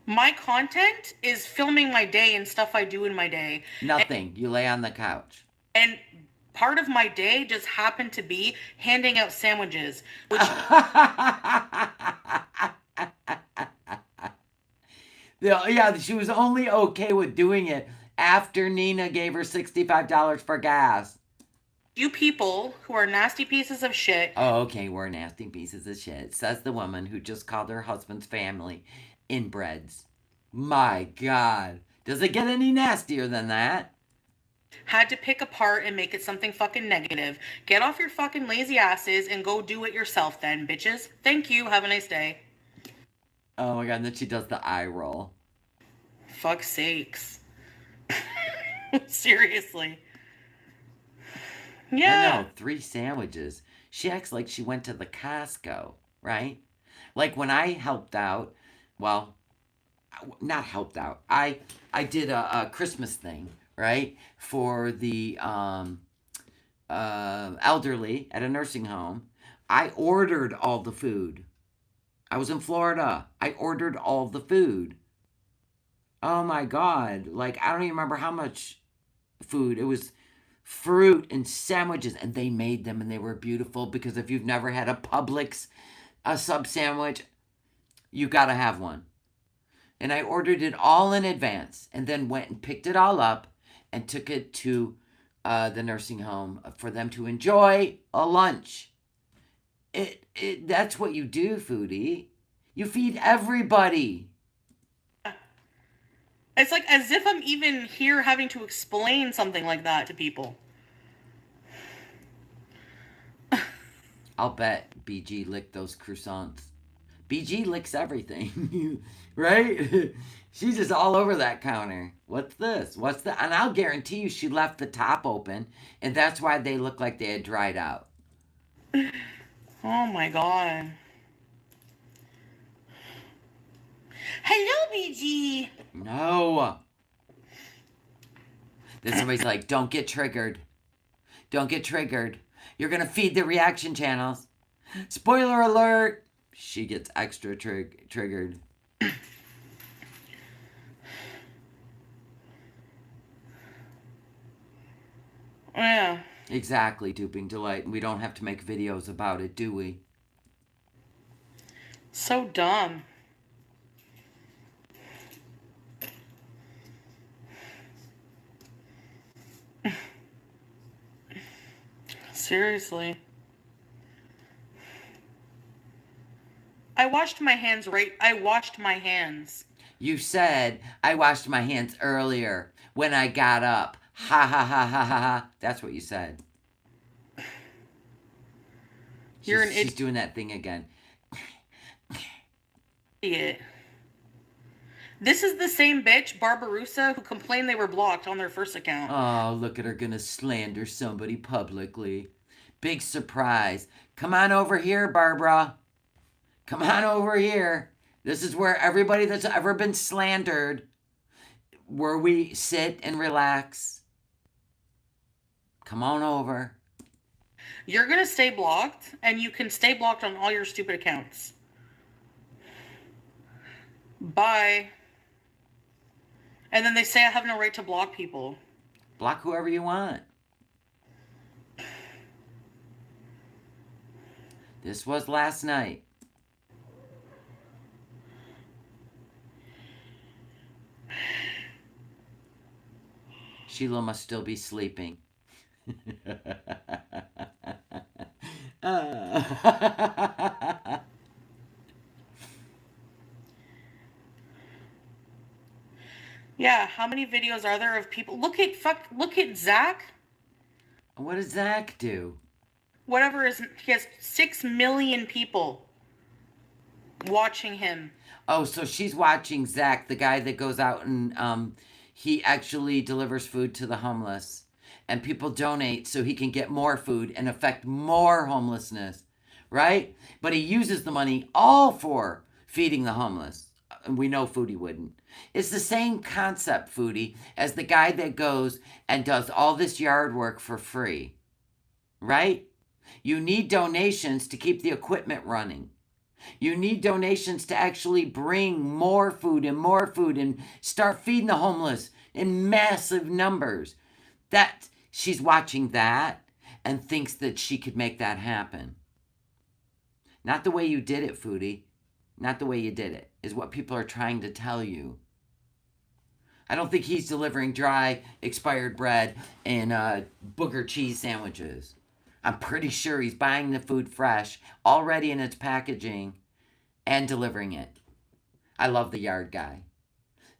My content is filming my day and stuff I do in my day. Nothing. You lay on the couch. And part of my day just happened to be handing out sandwiches, which Yeah, she was only okay with doing it after Nina gave her $65 for gas. you people who are nasty pieces of shit. Oh, okay, we're nasty pieces of shit, says the woman who just called her husband's family inbreds. My God. Does it get any nastier than that? Had to pick apart and make it something fucking negative. Get off your fucking lazy asses and go do it yourself then, bitches. Thank you. Have a nice day. Oh my God, and then she does the eye roll. Fuck sakes. Seriously. Yeah. I know, 3 sandwiches. She acts like she went to the Costco, right? Like when I helped out, well, not helped out. I did a Christmas thing, right, for the elderly at a nursing home. I ordered all the food. I was in Florida. I ordered all the food. Oh my God! Like I don't even remember how much food it was. Fruit and sandwiches, and they made them, and they were beautiful. Because if you've never had a Publix sub sandwich, you gotta have one. And I ordered it all in advance and then went and picked it all up and took it to the nursing home for them to enjoy a lunch. That's what you do, Foodie. You feed everybody. It's like as if I'm even here having to explain something like that to people. I'll bet BG licked those croissants. BG licks everything, right? She's just all over that counter. What's this? What's that? And I'll guarantee you she left the top open, and that's why they look like they had dried out. Oh my God. Hello, BG. No. Then somebody's like, don't get triggered. Don't get triggered. You're going to feed the reaction channels. Spoiler alert. She gets extra triggered. Yeah. Exactly, Duping Delight. We don't have to make videos about it, do we? So dumb. Seriously. I washed my hands, right? I washed my hands. You said, I washed my hands earlier when I got up. Ha ha ha ha ha ha. That's what you said. You're an She's doing that thing again. idiot. This is the same bitch, Barbarossa, who complained they were blocked on their first account. Oh, look at her gonna slander somebody publicly. Big surprise. Come on over here, Barbara. Come on over here. This is where everybody that's ever been slandered, where we sit and relax. Come on over. You're gonna stay blocked, and you can stay blocked on all your stupid accounts. Bye. And then they say I have no right to block people. Block whoever you want. This was last night. Sheila must still be sleeping. Yeah, how many videos are there of people? Look at Zach. What does Zach do? Whatever is he has 6 million people watching him. Oh, so she's watching Zach, the guy that goes out and he actually delivers food to the homeless. And people donate so he can get more food and affect more homelessness, right? But he uses the money all for feeding the homeless. And we know Foodie wouldn't. It's the same concept, Foodie, as the guy that goes and does all this yard work for free, right? You need donations to keep the equipment running. You need donations to actually bring more food and start feeding the homeless in massive numbers. That she's watching that and thinks that she could make that happen. Not the way you did it, Foodie. Not the way you did it, is what people are trying to tell you. I don't think he's delivering dry, expired bread and booger cheese sandwiches. I'm pretty sure he's buying the food fresh, already in its packaging, and delivering it. I love the yard guy.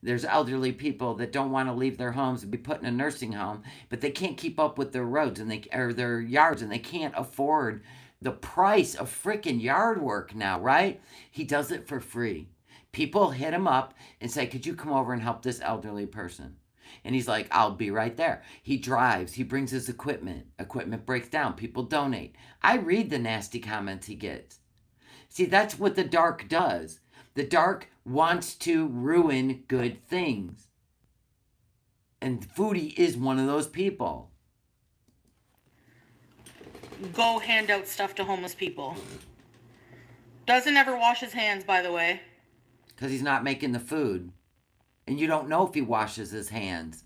There's elderly people that don't want to leave their homes and be put in a nursing home, but they can't keep up with their roads or their yards, and they can't afford the price of freaking yard work now, right? He does it for free. People hit him up and say, could you come over and help this elderly person? And he's like, I'll be right there. He drives. He brings his equipment. Equipment breaks down. People donate. I read the nasty comments he gets. See, that's what the dark does. The dark wants to ruin good things. And Foodie is one of those people. Go hand out stuff to homeless people. Doesn't ever wash his hands, by the way. Because he's not making the food. And you don't know if he washes his hands.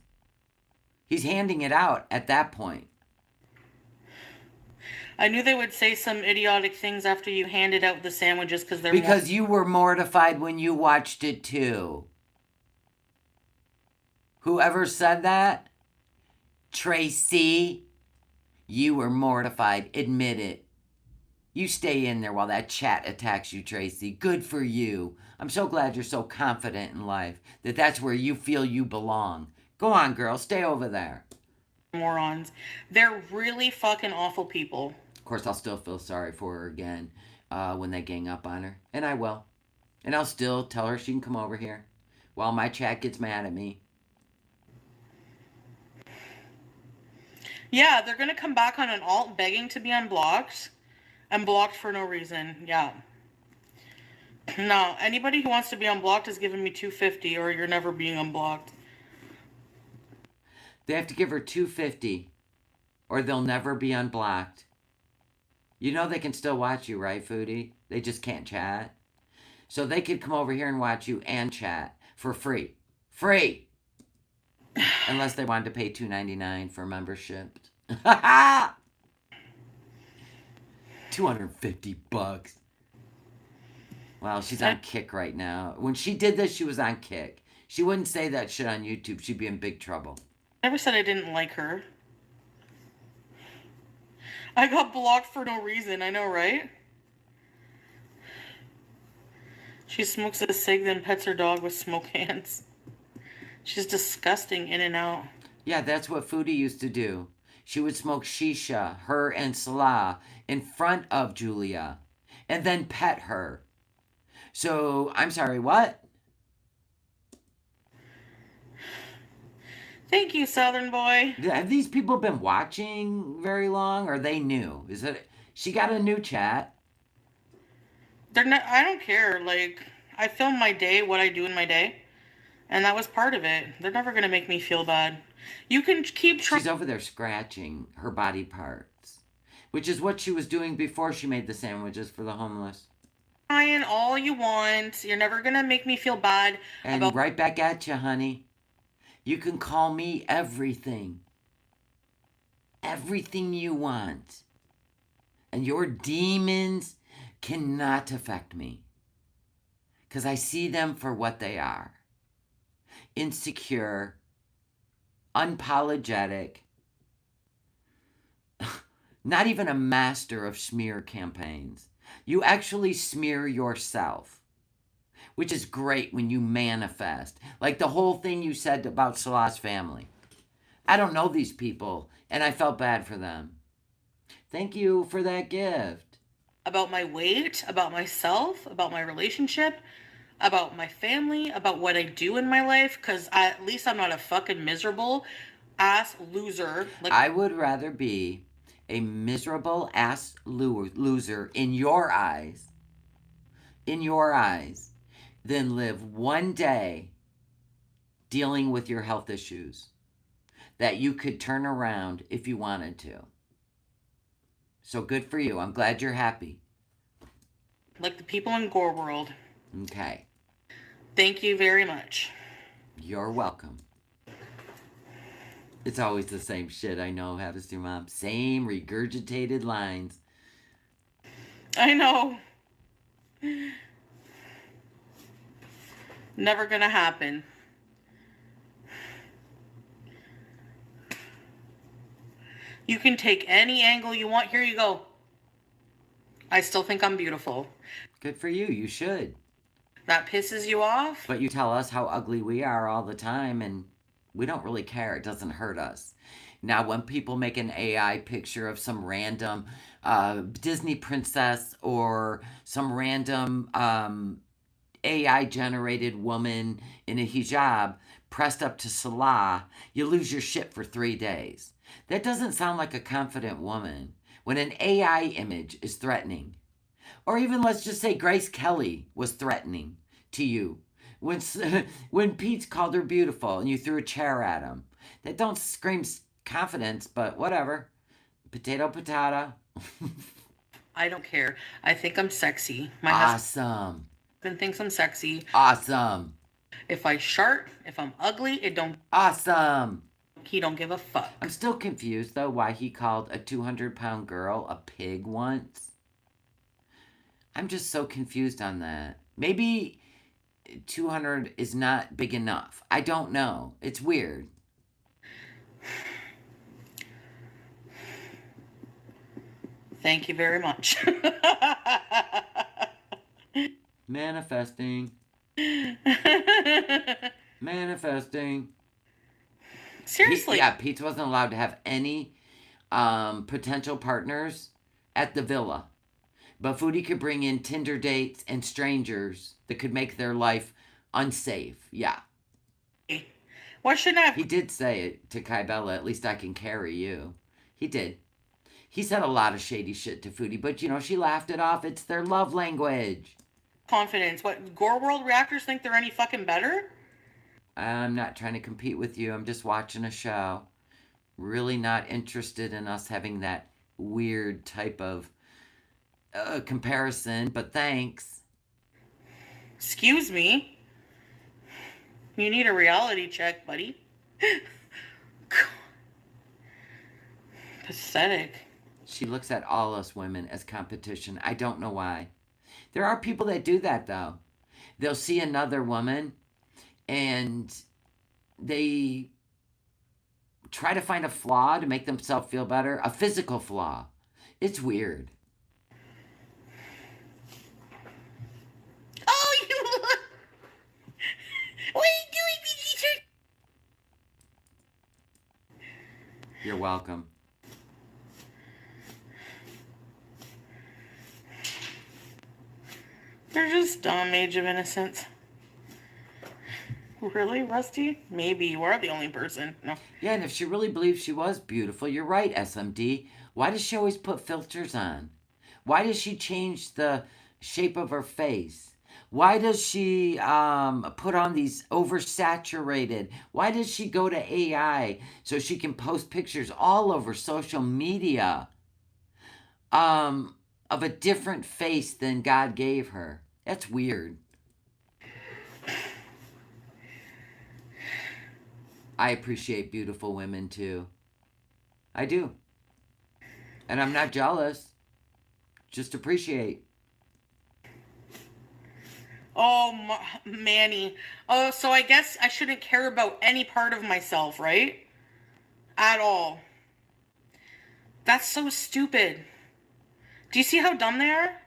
He's handing it out at that point. I knew they would say some idiotic things after you handed out the sandwiches because they're Because you were mortified when you watched it too. Whoever said that? Tracy, you were mortified. Admit it. You stay in there while that chat attacks you, Tracy. Good for you. I'm so glad you're so confident in life that that's where you feel you belong. Go on, girl. Stay over there. morons. They're really fucking awful people. Of course, I'll still feel sorry for her again when they gang up on her. And I will. And I'll still tell her she can come over here while my chat gets mad at me. Yeah, they're gonna come back on an alt begging to be unblocked. And blocked for no reason. Yeah. No, anybody who wants to be unblocked is giving me $250 or you're never being unblocked. They have to give her $250 or they'll never be unblocked. You know they can still watch you, right, Foodie? They just can't chat. So they could come over here and watch you and chat for free. Free! Unless they wanted to pay $2.99 for membership. $250. Wow, she's on Kick right now. When she did this, she was on Kick. She wouldn't say that shit on YouTube. She'd be in big trouble. I never said I didn't like her. I got blocked for no reason. I know, right? She smokes a cig, then pets her dog with smoke hands. She's disgusting in and out. Yeah, that's what Foodie used to do. She would smoke shisha, her and Salah, in front of Julia, and then pet her. So, I'm sorry, what? Thank you, Southern boy. Have these people been watching very long, or they new? Is it? She got a new chat. They're not. I don't care. Like, I film my day, what I do in my day, and that was part of it. They're never gonna make me feel bad. You can keep trying. She's over there scratching her body parts, which is what she was doing before she made the sandwiches for the homeless. Trying all you want. You're never gonna make me feel bad And about. right back at you, honey. You can call me everything. Everything you want. And your demons cannot affect me. Because I see them for what they are. Insecure, unapologetic, not even a master of smear campaigns. You actually smear yourself, which is great when you manifest. Like the whole thing you said about Salah's family. I don't know these people, and I felt bad for them. Thank you for that gift. About my weight, about myself, about my relationship, about my family, about what I do in my life, because at least I'm not a fucking miserable ass loser. Like, I would rather be a miserable ass loser in your eyes, than live one day dealing with your health issues that you could turn around if you wanted to. So good for you. I'm glad you're happy. like the people in Gore World. Okay. Thank you very much. You're welcome. It's always the same shit, I know, happens to your mom. Same regurgitated lines. I know. Never gonna happen. You can take any angle you want. Here you go. I still think I'm beautiful. Good for you. You should. That pisses you off? But you tell us how ugly we are all the time, and we don't really care. It doesn't hurt us. Now, when people make an AI picture of some random Disney princess or some random AI generated woman in a hijab pressed up to Salah, you lose your shit for 3 days. That doesn't sound like a confident woman when an AI image is threatening. Or even let's just say Grace Kelly was threatening to you. When Pete called her beautiful and you threw a chair at him. That don't scream confidence, but whatever. Potato, potato. I don't care. I think I'm sexy. My Awesome. husband thinks I'm sexy. Awesome. If I shart, if I'm ugly, it don't. Awesome. He don't give a fuck. I'm still confused though why he called a 200-pound girl a pig once. I'm just so confused on that. Maybe 200 is not big enough. I don't know. It's weird. Thank you very much. Manifesting. Manifesting. Seriously. Pete wasn't allowed to have any potential partners at the villa. But Foodie could bring in Tinder dates and strangers that could make their life unsafe. Yeah. Why shouldn't I have? He did say it to Kai Bella, at least I can carry you. He did. He said a lot of shady shit to Foodie, but she laughed it off. It's their love language. Confidence. What, Gore World reactors think they're any fucking better? I'm not trying to compete with you. I'm just watching a show. Really not interested in us having that weird type of comparison, but thanks. Excuse me. You need a reality check, buddy. Pathetic. She looks at all us women as competition. I don't know why. There are people that do that, though. They'll see another woman and they try to find a flaw to make themselves feel better. A physical flaw. It's weird. Oh, you You're welcome. They're just dumb, Age of Innocence. Really, Rusty? Maybe you are the only person. No. Yeah, and if she really believes she was beautiful, you're right, SMD. Why does she always put filters on? Why does she change the shape of her face? Why does she put on these oversaturated? Why does she go to AI so she can post pictures all over social media of a different face than God gave her? That's weird. I appreciate beautiful women too. I do. And I'm not jealous. Just appreciate. Oh, Manny. Oh, so I guess I shouldn't care about any part of myself, right? At all. That's so stupid. Do you see how dumb they are?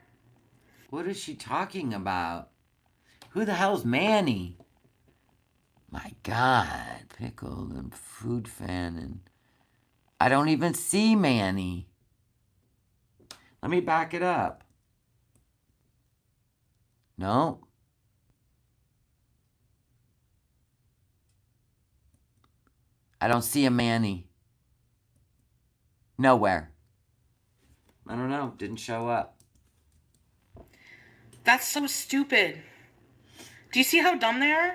What is she talking about? Who the hell's Manny? My God, pickled and food fan, and I don't even see Manny. Let me back it up. No. I don't see a Manny. Nowhere. I don't know. Didn't show up. That's so stupid. Do you see how dumb they are?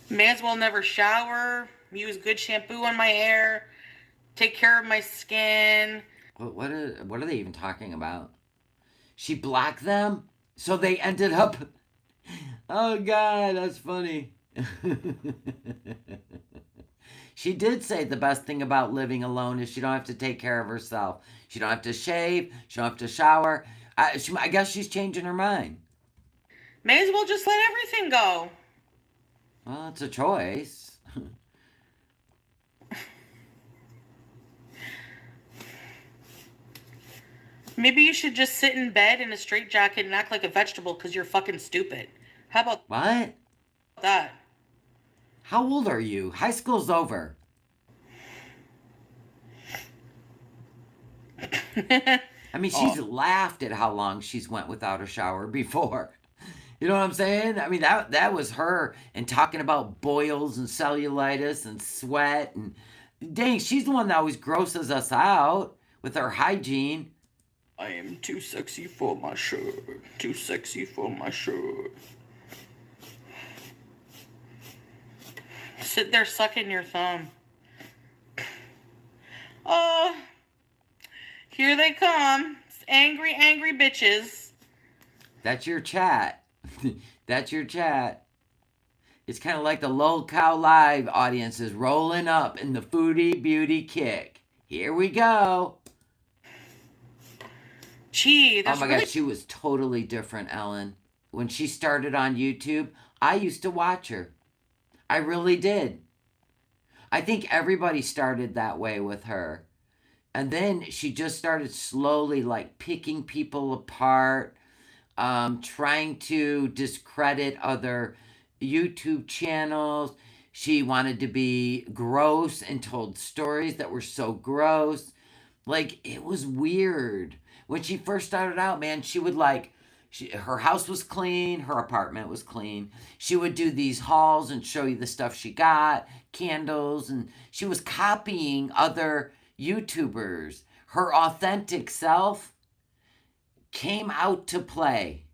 May as well never shower, use good shampoo on my hair, take care of my skin. What are they even talking about? She blocked them? So they ended up... Oh, God, that's funny. She did say the best thing about living alone is she don't have to take care of herself. She don't have to shave. She don't have to shower. I guess she's changing her mind. May as well just let everything go. Well, it's a choice. Maybe you should just sit in bed in a straitjacket and act like a vegetable because you're fucking stupid. How about What? that? How old are you? High school's over. I mean, she's laughed at how long she's went without a shower before. You know what I'm saying? I mean, that was her, and talking about boils and cellulitis and sweat, and dang, she's the one that always grosses us out with her hygiene. I am too sexy for my shirt. Too sexy for my shirt. Sit there sucking your thumb. Oh, here they come. Angry, angry bitches. That's your chat. That's your chat. It's kind of like the Lol Cow Live audiences rolling up in the Foodie Beauty Kick. Here we go. Gee, oh my God, she was totally different, Ellen. When she started on YouTube, I used to watch her. I really did. I think everybody started that way with her. And then she just started slowly like picking people apart, trying to discredit other YouTube channels. She wanted to be gross and told stories that were so gross. Like, it was weird. When she first started out, man, she would like... her house was clean. Her apartment was clean. She would do these hauls and show you the stuff she got, candles, and she was copying other YouTubers. Her authentic self came out to play.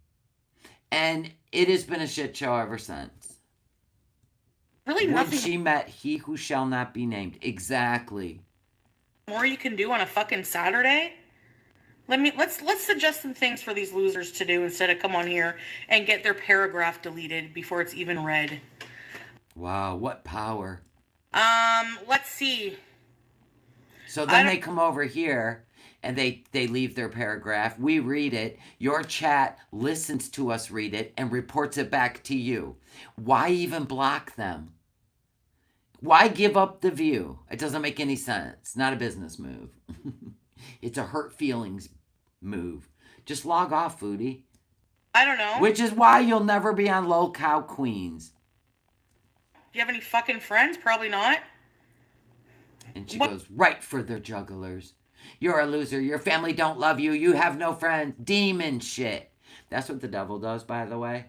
And it has been a shit show ever since. Really nothing. When she met he who shall not be named. Exactly. More you can do on a fucking Saturday? Let's suggest some things for these losers to do instead of come on here and get their paragraph deleted before it's even read. Wow, what power. Let's see. So then they come over here and they leave their paragraph. We read it. Your chat listens to us read it and reports it back to you. Why even block them? Why give up the view? It doesn't make any sense. Not a business move. It's a hurt feelings move. Just log off, Foodie. I don't know. Which is why you'll never be on Low Cow Queens. Do you have any fucking friends? Probably not. And she What? goes, right for the jugglers. You're a loser. Your family don't love you. You have no friends. Demon shit. That's what the devil does, by the way.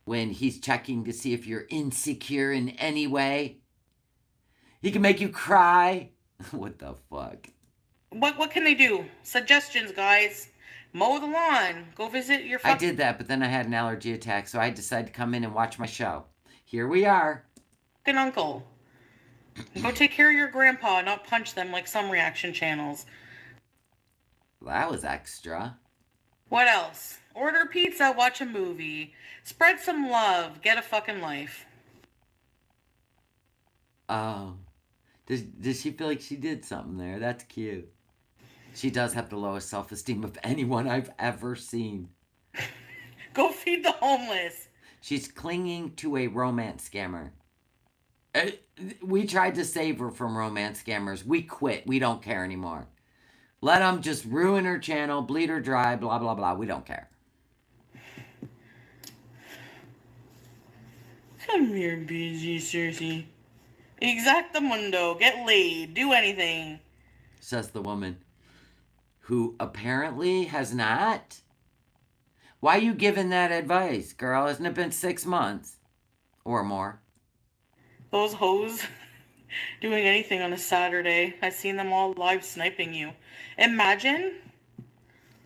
When he's checking to see if you're insecure in any way, he can make you cry. What the fuck? What can they do? Suggestions, guys. Mow the lawn. Go visit your I fucking did that, but then I had an allergy attack, so I decided to come in and watch my show. Here we are. uncle. Go take care of your grandpa, not punch them like some reaction channels. That was extra. What else? Order pizza, watch a movie. Spread some love. Get a fucking life. Oh. Does she feel like she did something there? That's cute. She does have the lowest self-esteem of anyone I've ever seen. Go feed the homeless. She's clinging to a romance scammer. We tried to save her from romance scammers. We quit. We don't care anymore. Let them just ruin her channel, bleed her dry, blah, blah, blah. We don't care. Come here, busy Cersei. Exactamundo. Get laid. Do anything. Says the woman, who apparently has not. Why you giving that advice, girl? Hasn't it been 6 months or more? Those hoes doing anything on a Saturday. I've seen them all live sniping you. Imagine.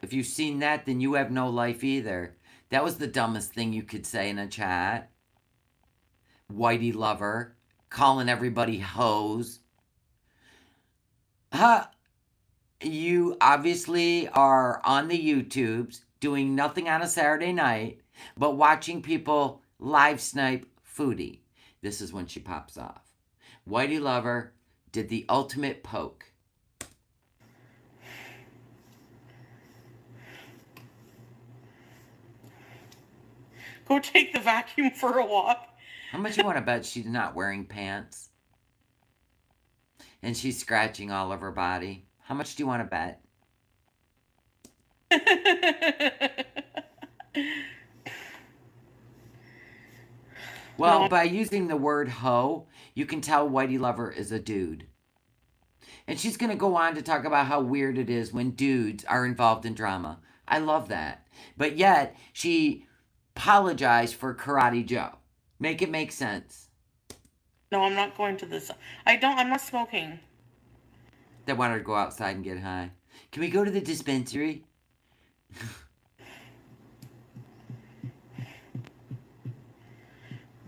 If you've seen that, then you have no life either. That was the dumbest thing you could say in a chat. Whitey lover. Calling everybody hoes. You obviously are on the YouTubes doing nothing on a Saturday night, but watching people live snipe Foodie. This is when she pops off. Whitey Lover did the ultimate poke. Go take the vacuum for a walk. How much you want to bet she's not wearing pants? And she's scratching all of her body. How much do you want to bet? Well, No. by using the word hoe, you can tell Whitey Lover is a dude. And she's going to go on to talk about how weird it is when dudes are involved in drama. I love that. But yet, she apologized for Karate Joe. Make it make sense. No, I'm not going to this. I'm not smoking. They wanted to go outside and get high. Can we go to the dispensary?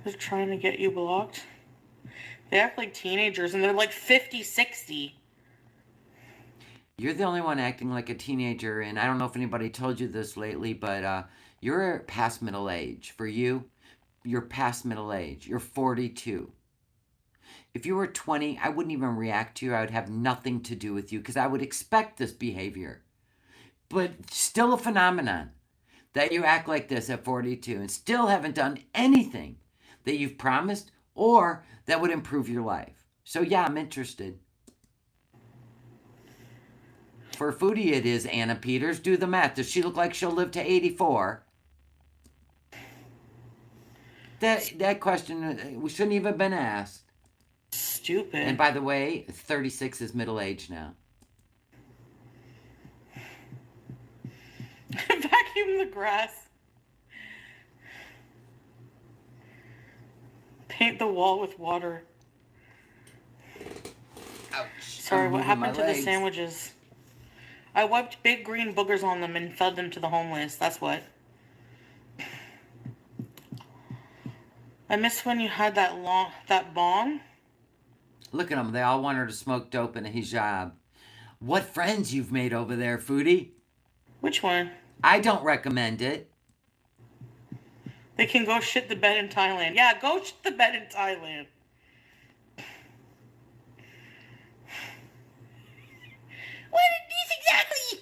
They're trying to get you blocked. They act like teenagers and they're like 50, 60. You're the only one acting like a teenager, and I don't know if anybody told you this lately, but you're past middle age. For you, you're past middle age. You're 42. If you were 20, I wouldn't even react to you. I would have nothing to do with you because I would expect this behavior. But still a phenomenon that you act like this at 42 and still haven't done anything that you've promised or that would improve your life. So yeah, I'm interested. For Foodie it is Anna Peters. Do the math. Does she look like she'll live to 84? That question we shouldn't even have been asked. Stupid. And by the way, 36 is middle age now. Vacuum the grass. Paint the wall with water. Ouch. Sorry, what happened to the sandwiches? I wiped big green boogers on them and fed them to the homeless. That's what. I miss when you had that bong. Look at them. They all want her to smoke dope in a hijab. What friends you've made over there, Foodie? Which one? I don't recommend it. They can go shit the bed in Thailand. Yeah, go shit the bed in Thailand. What is this exactly?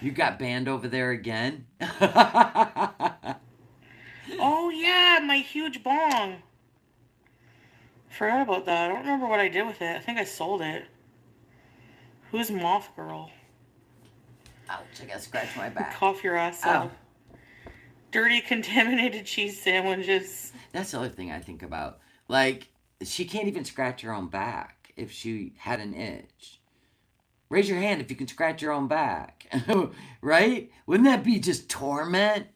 You got banned over there again? Oh yeah, my huge bong. Forgot about that. I don't remember what I did with it. I think I sold it. Who's Moth Girl? Ouch, I gotta scratch my back. Cough your ass out. dirty, contaminated cheese sandwiches. That's the other thing I think about. Like, she can't even scratch her own back if she had an itch. Raise your hand if you can scratch your own back. Right? Wouldn't that be just torment?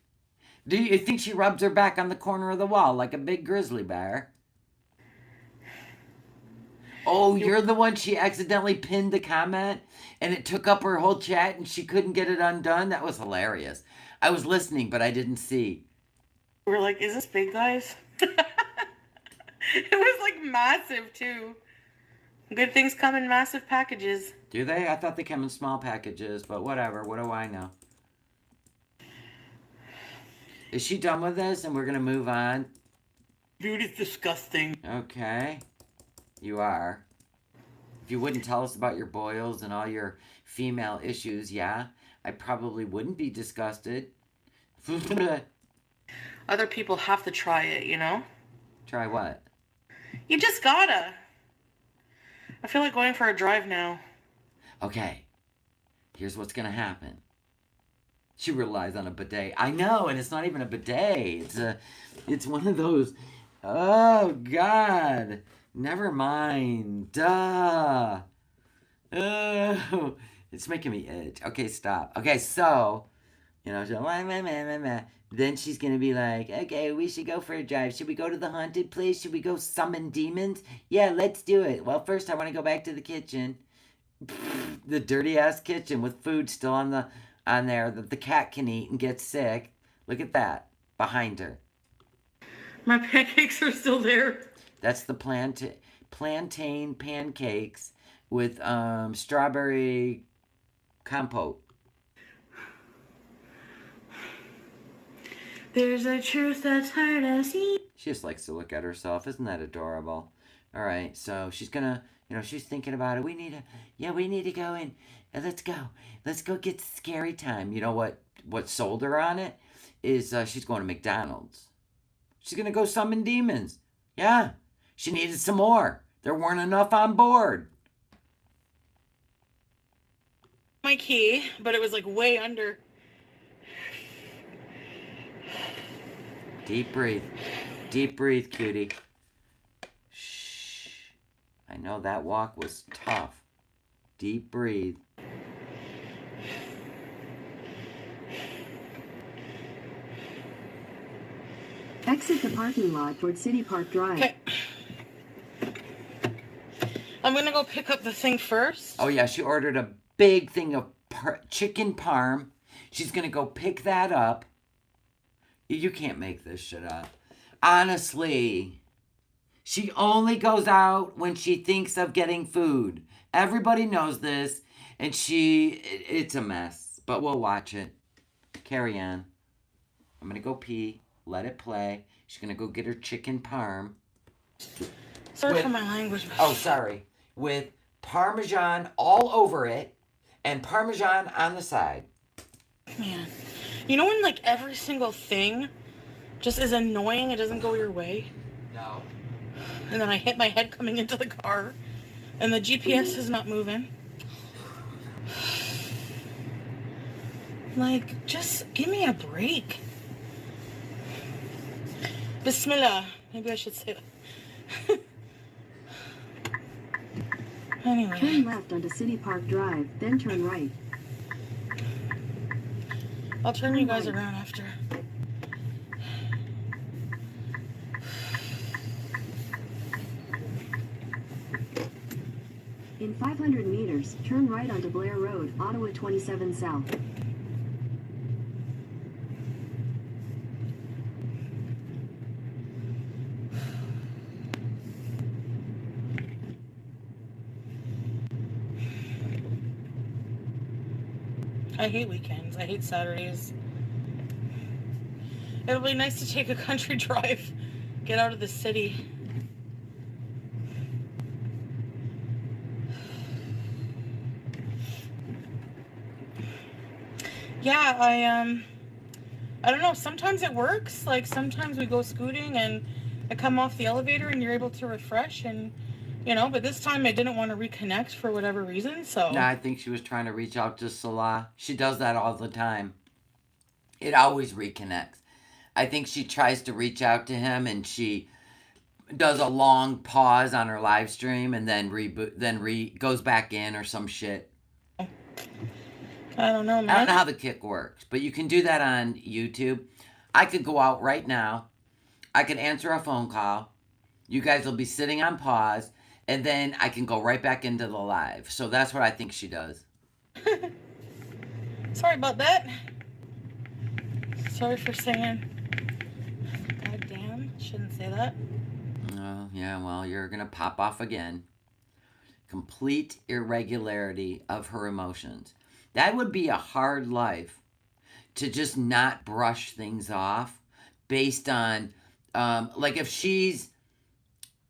Do you think she rubs her back on the corner of the wall like a big grizzly bear? Oh, you're the one she accidentally pinned the comment and it took up her whole chat and she couldn't get it undone? That was hilarious. I was listening, but I didn't see. We're like, is this big, guys? It was like massive, too. Good things come in massive packages. Do they? I thought they come in small packages, but whatever. What do I know? Is she done with this and we're going to move on? Dude, it's disgusting. Okay. You are. If you wouldn't tell us about your boils and all your female issues, yeah, I probably wouldn't be disgusted. Other people have to try it, you know? Try what? You just gotta. I feel like going for a drive now. Okay. Here's what's going to happen. She relies on a bidet. I know, and it's not even a bidet. It's one of those. Oh, God. Never mind. Duh. Oh, it's making me itch. Okay, stop. Okay, so, then she's going to be like, okay, we should go for a drive. Should we go to the haunted place? Should we go summon demons? Yeah, let's do it. Well, first I want to go back to the kitchen. The dirty-ass kitchen with food still on there that the cat can eat and get sick. Look at that. Behind her. My pancakes are still there. That's the plantain pancakes with strawberry compote. There's a truth that's hard to see. She just likes to look at herself. Isn't that adorable? All right, so she's gonna, she's thinking about it. We need to go in. Let's go get scary time. You know what sold her on it is she's going to McDonald's. She's gonna go summon demons. Yeah. She needed some more. There weren't enough on board. My key, but it was like way under. Deep breathe. Deep breathe, cutie. Shh. I know that walk was tough. Deep breathe. Exit the parking lot toward City Park Drive. Okay. I'm gonna go pick up the thing first. Oh yeah, she ordered a big thing of chicken parm. She's gonna go pick that up. You can't make this shit up. Honestly. She only goes out when she thinks of getting food. Everybody knows this. And it's a mess. But we'll watch it. Carry on. I'm gonna go pee. Let it play. She's gonna go get her chicken parm. Sorry for my language. Oh, sorry. With Parmesan all over it and Parmesan on the side. Man. You know when like every single thing just is annoying, it doesn't go your way? No. And then I hit my head coming into the car and the GPS is not moving. Like, just give me a break. Bismillah. Maybe I should say that. Anyway. Turn left onto City Park Drive, then turn right. I'll turn you guys around after. In 500 meters, turn right onto Blair Road, Ottawa 27 South. I hate weekends. I hate Saturdays. It'll be nice to take a country drive. Get out of the city. Yeah, I don't know. Sometimes it works. Like sometimes we go scooting and I come off the elevator and you're able to refresh and but this time I didn't want to reconnect for whatever reason, so. No, I think she was trying to reach out to Salah. She does that all the time. It always reconnects. I think she tries to reach out to him and she does a long pause on her live stream and then goes back in or some shit. I don't know, man. I don't know how the kick works, but you can do that on YouTube. I could go out right now. I could answer a phone call. You guys will be sitting on pause, and then I can go right back into the live. So that's what I think she does. Sorry about that. Sorry for saying. God damn, shouldn't say that. Oh, yeah, well, you're going to pop off again. Complete irregularity of her emotions. That would be a hard life to just not brush things off based on, like if she's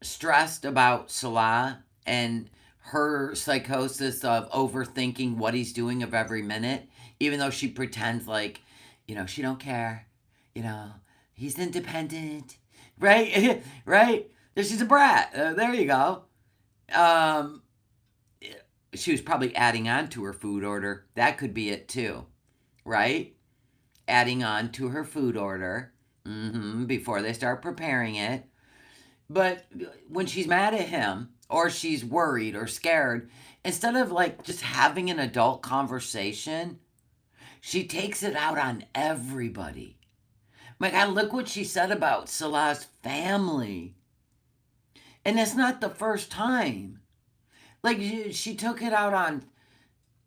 stressed about Salah and her psychosis of overthinking what he's doing of every minute, even though she pretends like, she don't care, he's independent, right? Right? She's a brat. There you go. She was probably adding on to her food order. That could be it too, right? Adding on to her food order before they start preparing it. But when she's mad at him or she's worried or scared, instead of like just having an adult conversation, she takes it out on everybody. My God, look what she said about Salah's family. And it's not the first time. Like, she took it out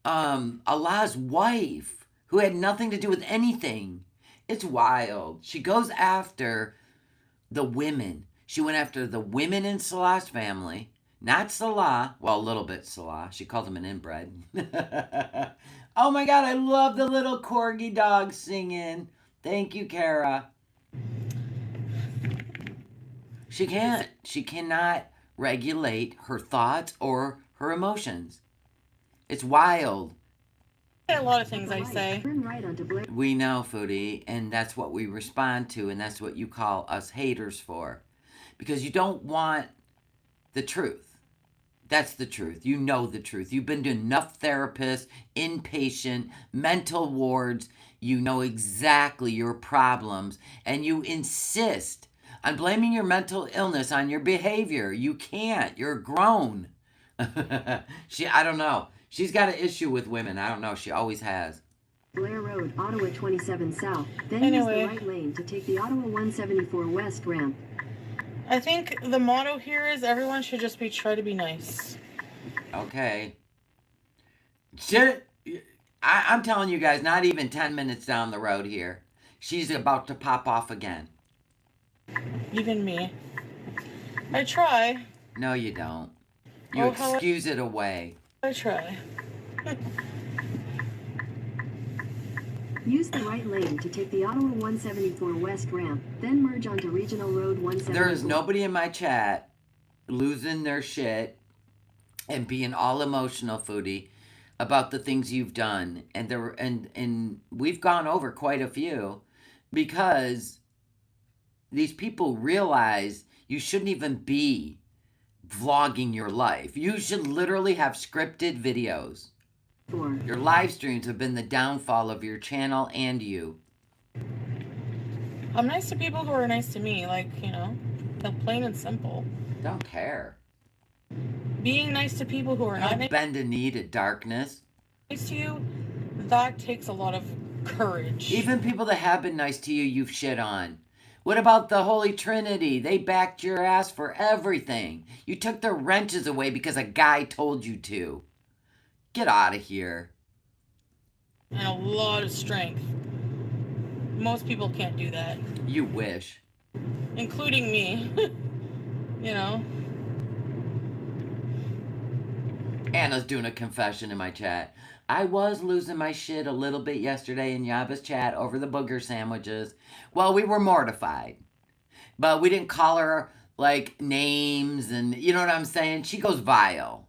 on Allah's wife, who had nothing to do with anything. It's wild. She goes after the women. She went after the women in Salah's family, not Salah. Well, a little bit Salah. She called him an inbred. Oh my God, I love the little corgi dog singing. Thank you, Kara. She can't. She cannot regulate her thoughts or her emotions. It's wild. A lot of things I say. Turn right onto Blair. We know, Foodie, and that's what we respond to, and that's what you call us haters for. Because you don't want the truth. That's the truth. You know the truth. You've been to enough therapists, inpatient, mental wards. You know exactly your problems, and you insist on blaming your mental illness on your behavior. You can't. You're grown. I don't know. She's got an issue with women. I don't know. She always has. Blair Road, Ottawa 27 South. Then Anyway. use the right lane to take the Ottawa 174 West ramp. I think the motto here is everyone should just try to be nice. Okay. I'm telling you guys, not even 10 minutes down the road here, she's about to pop off again. Even me. I try. No, you don't. You Oh, excuse it away. I try. Use the right lane to take the Ottawa 174 West ramp, then merge onto Regional Road 174. There is nobody in my chat losing their shit and being all emotional, Foodie, about the things you've done. And we've gone over quite a few because these people realize you shouldn't even be vlogging your life. You should literally have scripted videos. Your live streams have been the downfall of your channel and you. I'm nice to people who are nice to me, plain and simple. Don't care. Being nice to people who are not Don't bend a knee to darkness. nice to you, that takes a lot of courage. Even people that have been nice to you, you've shit on. What about the Holy Trinity? They backed your ass for everything. You took their wrenches away because a guy told you to. Get out of here. And a lot of strength. Most people can't do that. You wish. Including me. Anna's doing a confession in my chat. I was losing my shit a little bit yesterday in Yaba's chat over the booger sandwiches. Well, we were mortified. But we didn't call her, names and, you know what I'm saying? She goes vile.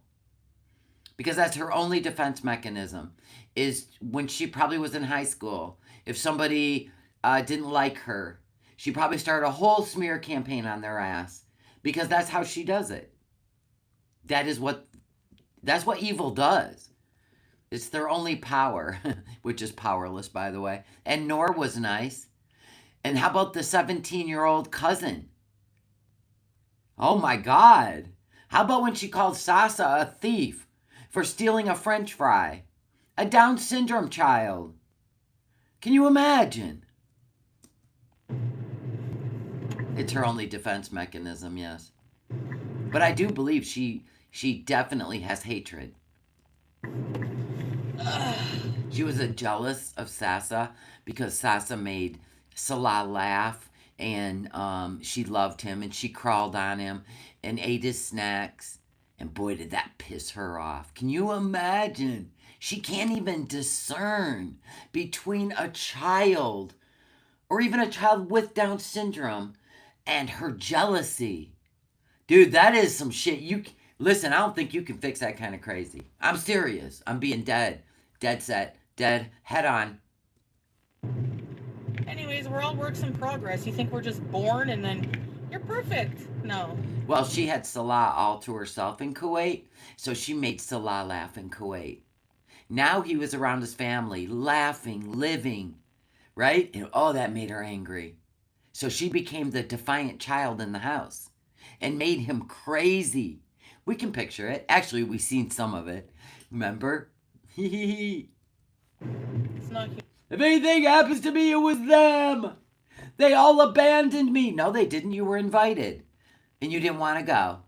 Because that's her only defense mechanism, is when she probably was in high school. If somebody didn't like her, she probably started a whole smear campaign on their ass. Because that's how she does it. That's what evil does. It's their only power, which is powerless, by the way. And Nor was nice. And how about the 17-year-old cousin? Oh my God. How about when she called Sasa a thief for stealing a French fry? A Down syndrome child. Can you imagine? It's her only defense mechanism, yes. But I do believe she definitely has hatred. She was jealous of Sasa because Sasa made Salah laugh, and she loved him, and she crawled on him and ate his snacks. And boy, did that piss her off. Can you imagine? She can't even discern between a child or even a child with Down syndrome and her jealousy. Dude, that is some shit. Listen, I don't think you can fix that kind of crazy. I'm serious. I'm being dead set, dead, head on. Anyways, we're all works in progress. You think we're just born and then you're perfect? No. Well, she had Salah all to herself in Kuwait, so she made Salah laugh in Kuwait. Now he was around his family, laughing, living, right? And oh, that made her angry. So she became the defiant child in the house and made him crazy. We can picture it. Actually, we've seen some of it. Remember? It's not. If anything happens to me, it was them. They all abandoned me. No, they didn't. You were invited. And you didn't want to go.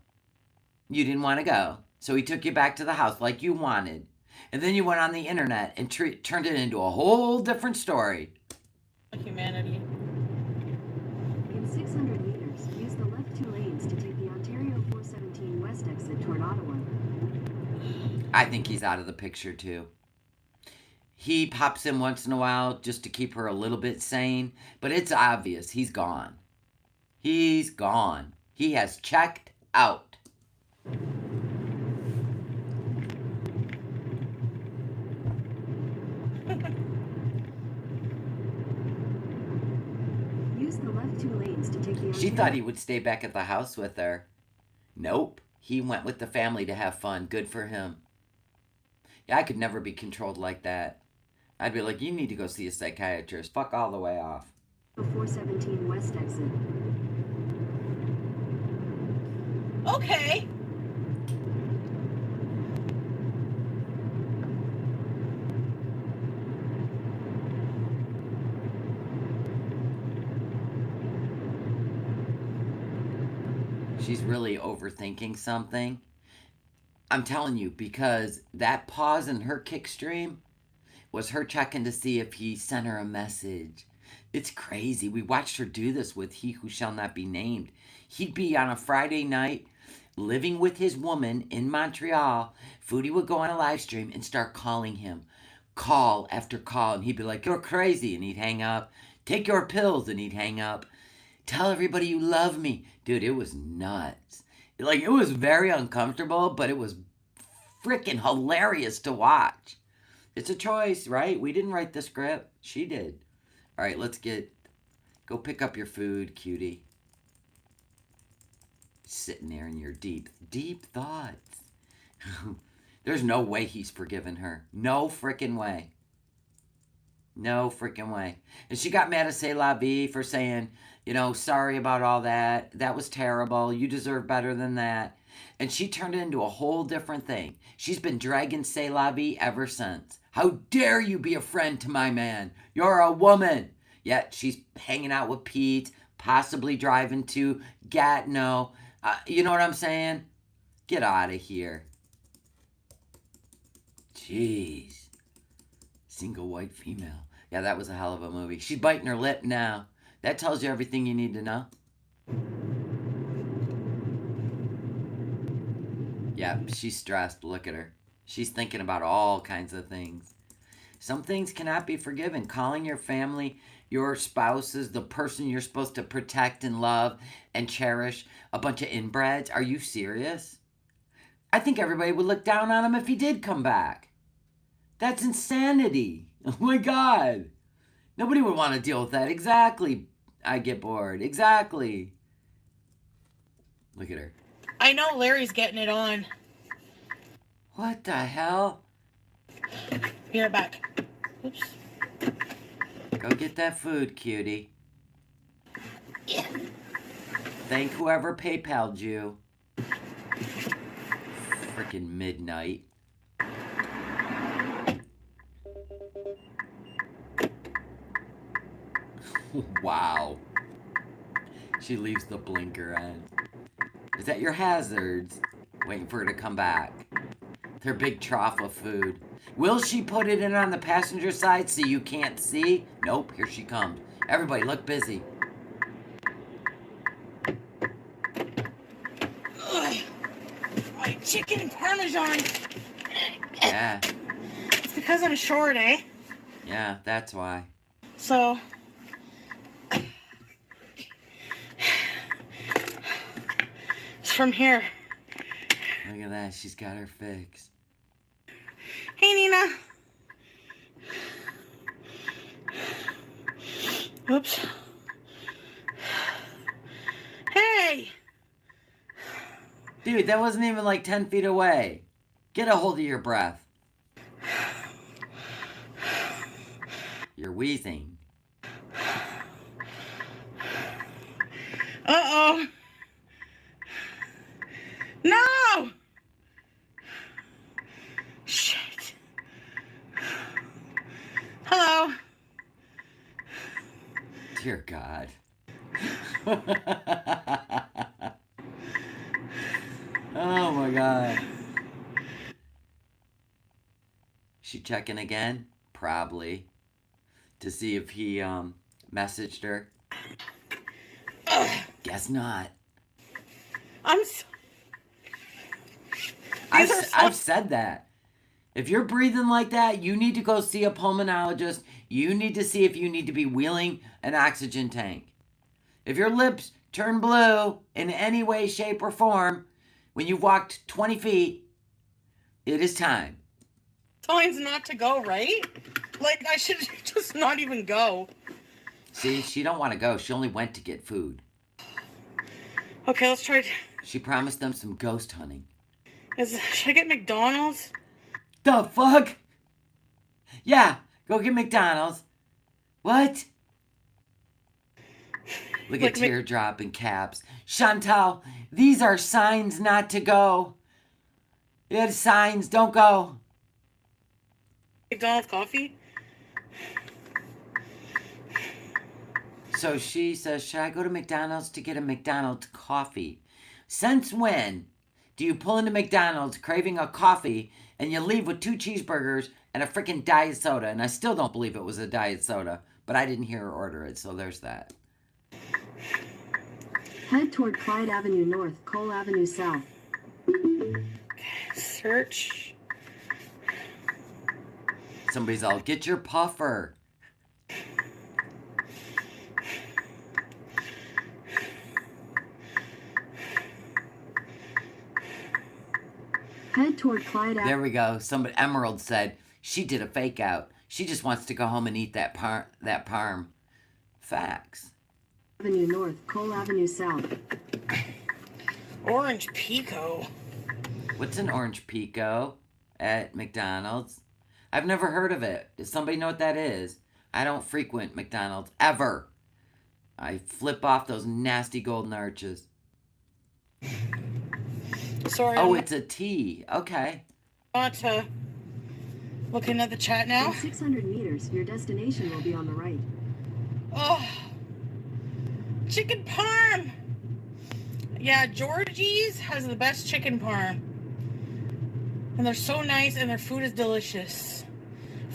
You didn't want to go. So he took you back to the house like you wanted. And then you went on the internet and turned it into a whole different story. Humanity. In 600 meters, use the left 2 lanes to take the Ontario 417 West exit toward Ottawa. I think he's out of the picture too. He pops in once in a while just to keep her a little bit sane, but it's obvious he's gone. He's gone. He has checked out. Use the left 2 lanes to take the She thought he would stay back at the house with her. Nope. He went with the family to have fun. Good for him. Yeah, I could never be controlled like that. I'd be like, you need to go see a psychiatrist. Fuck all the way off. 417 West exit. Okay. She's really overthinking something. I'm telling you, because that pause in her kick stream was her checking to see if he sent her a message. It's crazy. We watched her do this with He Who Shall Not Be Named. He'd be on a Friday night living with his woman in Montreal. Foodie would go on a live stream and start calling him. Call after call. And he'd be like, you're crazy. And he'd hang up. Take your pills. And he'd hang up. Tell everybody you love me. Dude, it was nuts. Like, it was very uncomfortable, but it was freaking hilarious to watch. It's a choice, right? We didn't write the script. She did. All right, go pick up your food, cutie. Sitting there in your deep thoughts. There's no way he's forgiven her. No freaking way. No freaking way. And she got mad at C'est La Vie for saying, sorry about all that. That was terrible. You deserve better than that. And she turned it into a whole different thing. She's been dragging C'est La Vie ever since. How dare you be a friend to my man? You're a woman. Yet she's hanging out with Pete, possibly driving to Gatineau. You know what I'm saying? Get out of here. Jeez. Single white female. Yeah, that was a hell of a movie. She's biting her lip now. That tells you everything you need to know. Yeah, she's stressed. Look at her. She's thinking about all kinds of things. Some things cannot be forgiven. Calling your family, your spouses, the person you're supposed to protect and love and cherish, a bunch of inbreds. Are you serious? I think everybody would look down on him if he did come back. That's insanity. Oh my God. Nobody would want to deal with that. Exactly. I get bored. Exactly. Look at her. I know Larry's getting it on. What the hell? Be right back. Oops. Go get that food, cutie. Thank whoever PayPal'd you. Freaking midnight. Wow. She leaves the blinker on. Is that your hazards? Waiting for her to come back. Her big trough of food. Will she put it in on the passenger side so you can't see? Nope, here she comes. Everybody look busy. Ugh. My chicken parmesan. Yeah. It's because I'm short, eh? Yeah, that's why. So... it's from here. Look at that, she's got her fix. Hey, Nina. Oops. Hey! Dude, that wasn't even like 10 feet away. Get a hold of your breath. You're wheezing. Uh-oh. No! Shit. Hello. Dear God. Oh my God. She checking again? Probably. To see if he messaged her. Guess not. I've said that. If you're breathing like that, you need to go see a pulmonologist. You need to see if you need to be wheeling an oxygen tank. If your lips turn blue in any way, shape, or form when you've walked 20 feet, it is time. Time's not to go, right? Like, I should just not even go. See, she don't want to go. She only went to get food. Okay, let's try. She promised them some ghost hunting. Should I get McDonald's? The fuck? Yeah, go get McDonald's. What? Look at teardrop in caps. Chantal, these are signs not to go. It's signs, don't go. McDonald's coffee? So she says, should I go to McDonald's to get a McDonald's coffee? Since when do you pull into McDonald's craving a coffee and you leave with 2 cheeseburgers and a freaking diet soda? And I still don't believe it was a diet soda, but I didn't hear her order it, so there's that. Head toward Clyde Avenue North, Cole Avenue South. Search. Somebody's all, get your puffer. Head toward Clyde Avenue. There we go. Somebody, Emerald said, she did a fake out. She just wants to go home and eat that parm. Facts. Avenue North, Cole Avenue South. Orange Pico. What's an orange pico at McDonald's? I've never heard of it. Does somebody know what that is? I don't frequent McDonald's ever. I flip off those nasty golden arches. Sorry. Oh, it's a tea. Okay. Not looking at the chat now. In 600 meters, your destination will be on the right. Oh, chicken parm. Yeah, Georgie's has the best chicken parm. And they're so nice and their food is delicious.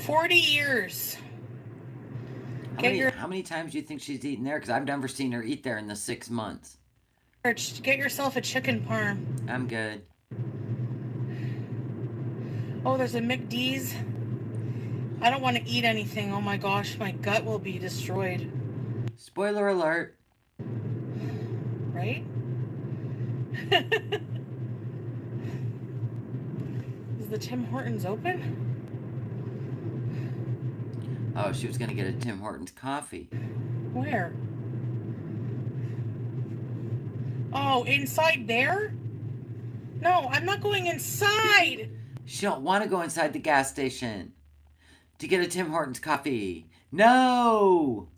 40 years. How many times do you think she's eaten there? Because I've never seen her eat there in the 6 months. Get yourself a chicken parm. I'm good. Oh, there's a McD's. I don't want to eat anything. Oh my gosh, my gut will be destroyed. Spoiler alert. Right? Is the Tim Hortons open? Oh, she was going to get a Tim Hortons coffee. Where? Oh, inside there? No, I'm not going inside. She don't want to go inside the gas station to get a Tim Hortons coffee. No!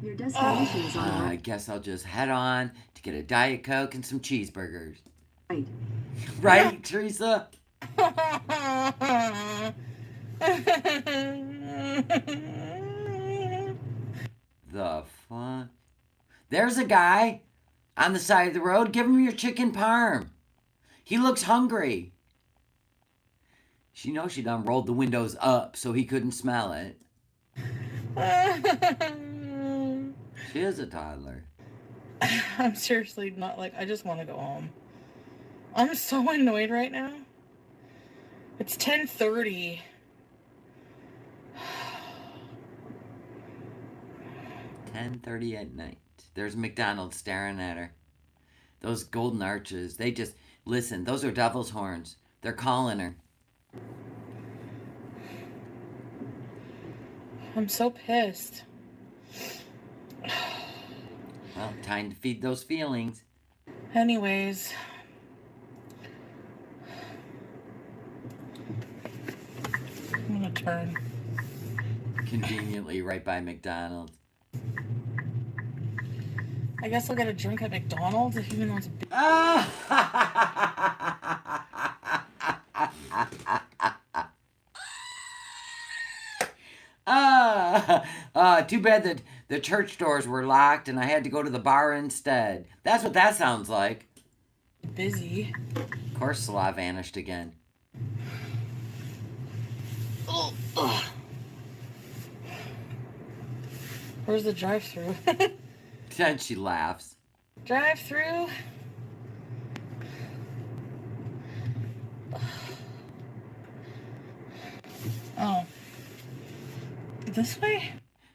Your destination is on the I guess I'll just head on to get a Diet Coke and some cheeseburgers. right. Right, Teresa? The fuck? There's a guy on the side of the road. Give him your chicken parm. He looks hungry. She knows she done rolled the windows up so he couldn't smell it. She is a toddler. I'm seriously not like, I just want to go home. I'm so annoyed right now. It's 10:30. 10:30 at night. There's McDonald's staring at her. Those golden arches, they just, listen, those are devil's horns. They're calling her. I'm so pissed. Well, time to feed those feelings. Anyways. I'm gonna turn. Conveniently right by McDonald's. I guess I'll get a drink at McDonald's, even though it's big. Too bad that the church doors were locked and I had to go to the bar instead. That's what that sounds like. Busy. Of course, Slav vanished again. Where's the drive-thru? Then she laughs. Drive-thru? Oh. This way?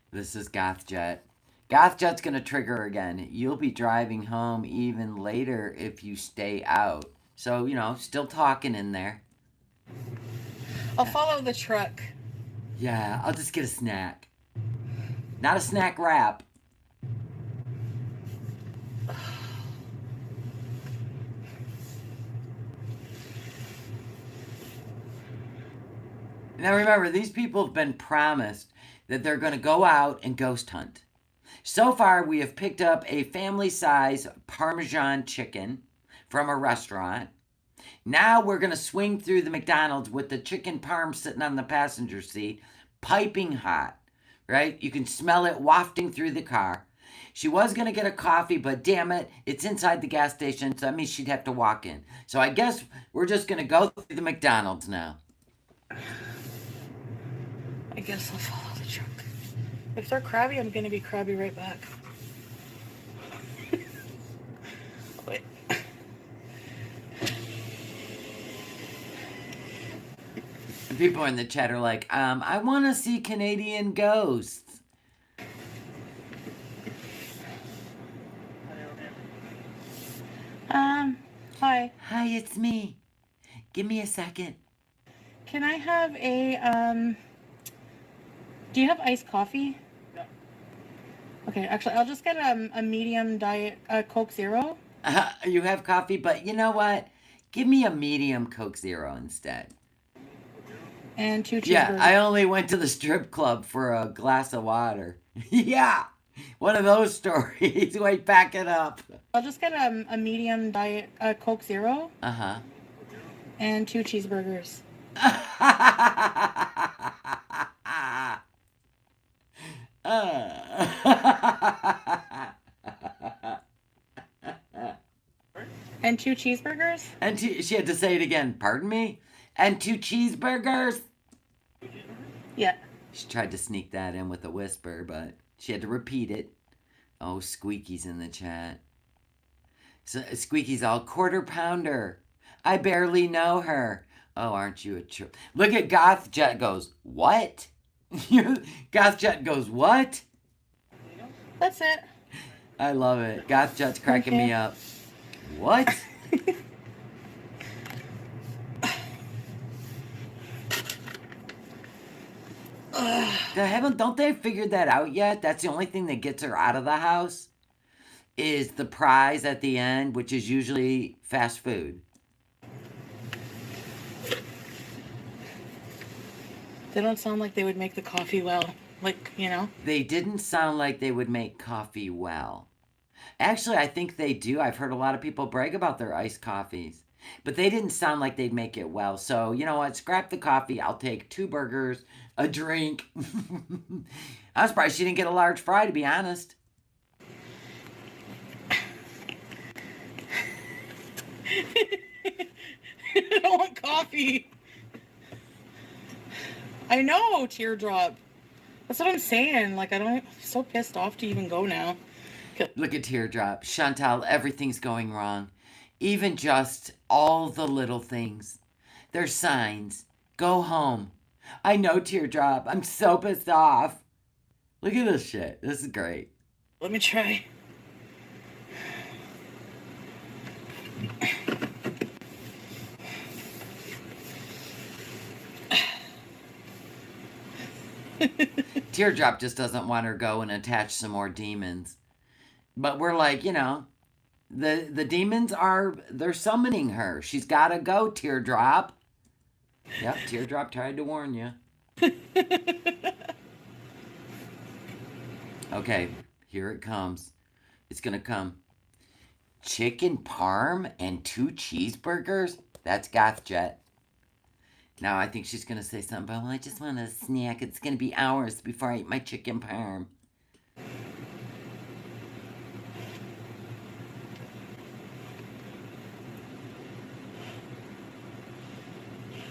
This is Gothjet. Gothjet's gonna trigger again. You'll be driving home even later if you stay out. So, you know, still talking in there. I'll follow the truck. Yeah, I'll just get a snack. Not a snack wrap. Now remember, these people have been promised that they're going to go out and ghost hunt. So far, we have picked up a family-size Parmesan chicken from a restaurant. Now we're going to swing through the McDonald's with the chicken parm sitting on the passenger seat, piping hot, right? You can smell it wafting through the car. She was going to get a coffee, but damn it, it's inside the gas station, so that means she'd have to walk in. So I guess we're just going to go through the McDonald's now. I guess I'll follow the truck. If they're crabby, I'm gonna be crabby right back. Wait. And people in the chat are like, I want to see Canadian ghosts. Hi. Hi, it's me. Give me a second. Can I have a, do you have iced coffee? No. Okay, actually, I'll just get a medium diet, Coke Zero. You have coffee, but you know what? Give me a medium Coke Zero instead. And 2 cheeseburgers. Yeah, I only went to the strip club for a glass of water. Yeah, one of those stories. Wait, back it up. I'll just get a medium diet, Coke Zero. Uh-huh. And 2 cheeseburgers. And 2 cheeseburgers? And she had to say it again. Pardon me? And 2 cheeseburgers? Yeah. She tried to sneak that in with a whisper, but she had to repeat it. Oh, Squeaky's in the chat. So Squeaky's all, quarter pounder. I barely know her. Oh, aren't you a trip? Look at Gothjet goes, what? Gothjet goes, what? That's it. I love it. Gothjet's cracking me up. What? Don't they figured that out yet? That's the only thing that gets her out of the house is the prize at the end, which is usually fast food. They don't sound like they would make the coffee well. Like, you know? They didn't sound like they would make coffee well. Actually, I think they do. I've heard a lot of people brag about their iced coffees. But they didn't sound like they'd make it well. So, you know what? Scrap the coffee. I'll take 2 burgers, a drink. I'm surprised she didn't get a large fry, to be honest. I don't want coffee. I know, teardrop. That's what I'm saying. Like, I'm so pissed off to even go now. Look at Teardrop. Chantal, everything's going wrong. Even just all the little things. They're signs. Go home. I know, Teardrop. I'm so pissed off. Look at this shit. This is great. Let me try. Teardrop just doesn't want her to go and attach some more demons. But we're like, you know, the demons they're summoning her. She's got to go, Teardrop. Yep, Teardrop tried to warn you. Okay, here it comes. It's going to come. Chicken parm and 2 cheeseburgers? That's Gothjet. Now I think she's going to say something about, well, I just want a snack. It's going to be hours before I eat my chicken parm.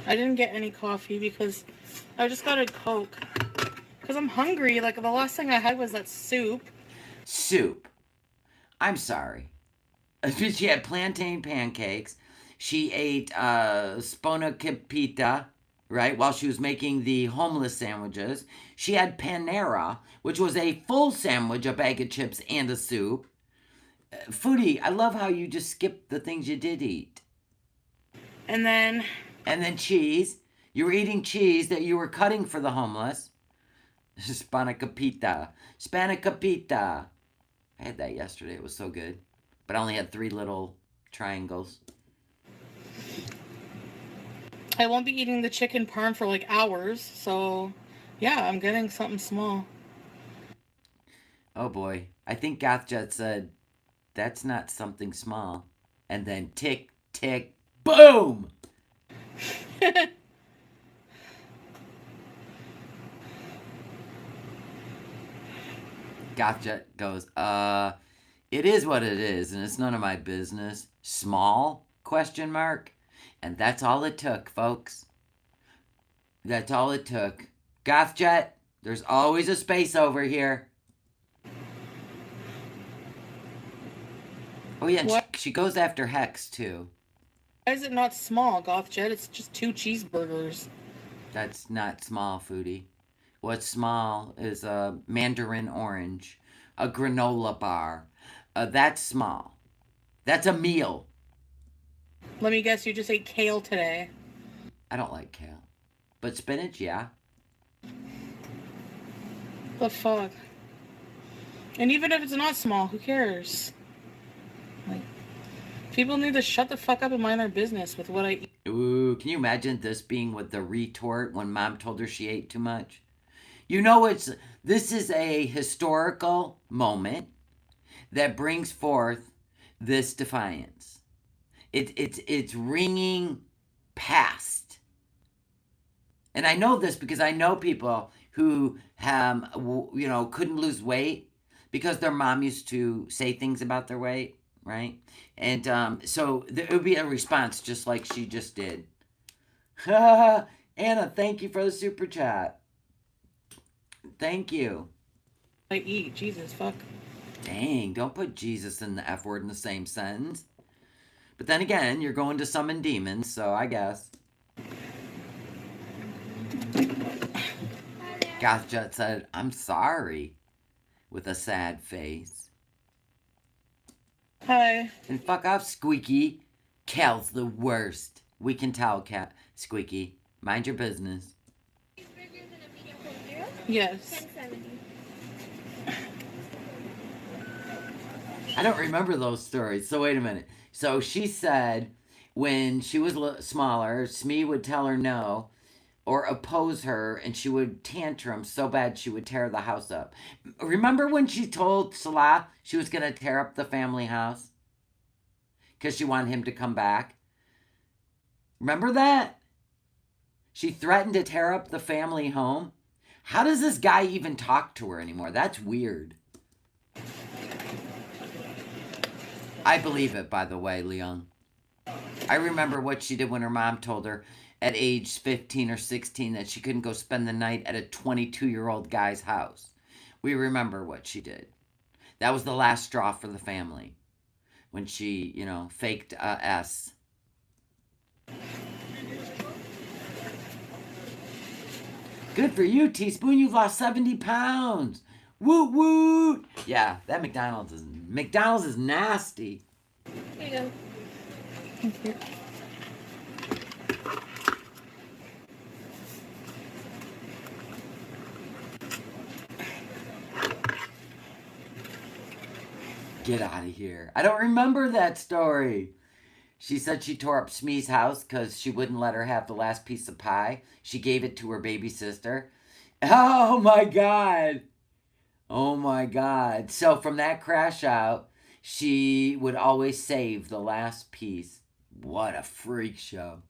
I didn't get any coffee because I just got a Coke. Because I'm hungry. Like, the last thing I had was that soup. Soup. I'm sorry. She had plantain pancakes. She ate sponacipita, right, while she was making the homeless sandwiches. She had panera, which was a full sandwich, a bag of chips, and a soup. Foodie, I love how you just skipped the things you did eat. And then cheese. You were eating cheese that you were cutting for the homeless. Spanakopita. Spanakopita. I had that yesterday. It was so good. But I only had 3 little triangles. I won't be eating the chicken parm for like hours. So, yeah, I'm getting something small. Oh boy. I think Gothjet said, that's not something small. And then tick, tick, boom! Gothjet goes, it is what it is, and it's none of my business. Small? Question mark. And that's all it took, folks. That's all it took. Gothjet, there's always a space over here. Oh yeah, and she goes after Hex too. Why is it not small, Gothjet? It's just 2 cheeseburgers. That's not small, Foodie. What's small is a mandarin orange, a granola bar. That's small. That's a meal. Let me guess, you just ate kale today. I don't like kale. But spinach, yeah. The fuck? And even if it's not small, who cares? Like, people need to shut the fuck up and mind their business with what I eat. Ooh, can you imagine this being with the retort when Mom told her she ate too much? You know, this is a historical moment that brings forth this defiance. It's ringing past. And I know this because I know people who couldn't lose weight because their mom used to say things about their weight, right? And so it would be a response just like she just did. Anna, thank you for the super chat. Thank you. I eat. Jesus, fuck. Dang, don't put Jesus and the F word in the same sentence. But then again, you're going to summon demons, so I guess. Gothjet said, I'm sorry, with a sad face. Hi. And fuck off, Squeaky. Cal's the worst. We can tell, Squeaky. Mind your business. Yes. I don't remember those stories. So wait a minute. So she said when she was smaller, Smee would tell her no. or oppose her, and she would tantrum so bad she would tear the house up. Remember when she told Salah she was going to tear up the family house? Because she wanted him to come back. Remember that? She threatened to tear up the family home. How does this guy even talk to her anymore? That's weird. I believe it, by the way, Leon. I remember what she did when her mom told her at age 15 or 16 that she couldn't go spend the night at a 22-year-old guy's house. We remember what she did. That was the last straw for the family. When she, faked a S. Good for you, Teaspoon. You've lost 70 pounds. Woot woot. Yeah, that McDonald's is nasty. There you go. Thank you. Get out of here. I don't remember that story. She said she tore up Smee's house because she wouldn't let her have the last piece of pie. She gave it to her baby sister. Oh my God. Oh my God. So from that crash out, she would always save the last piece. What a freak show.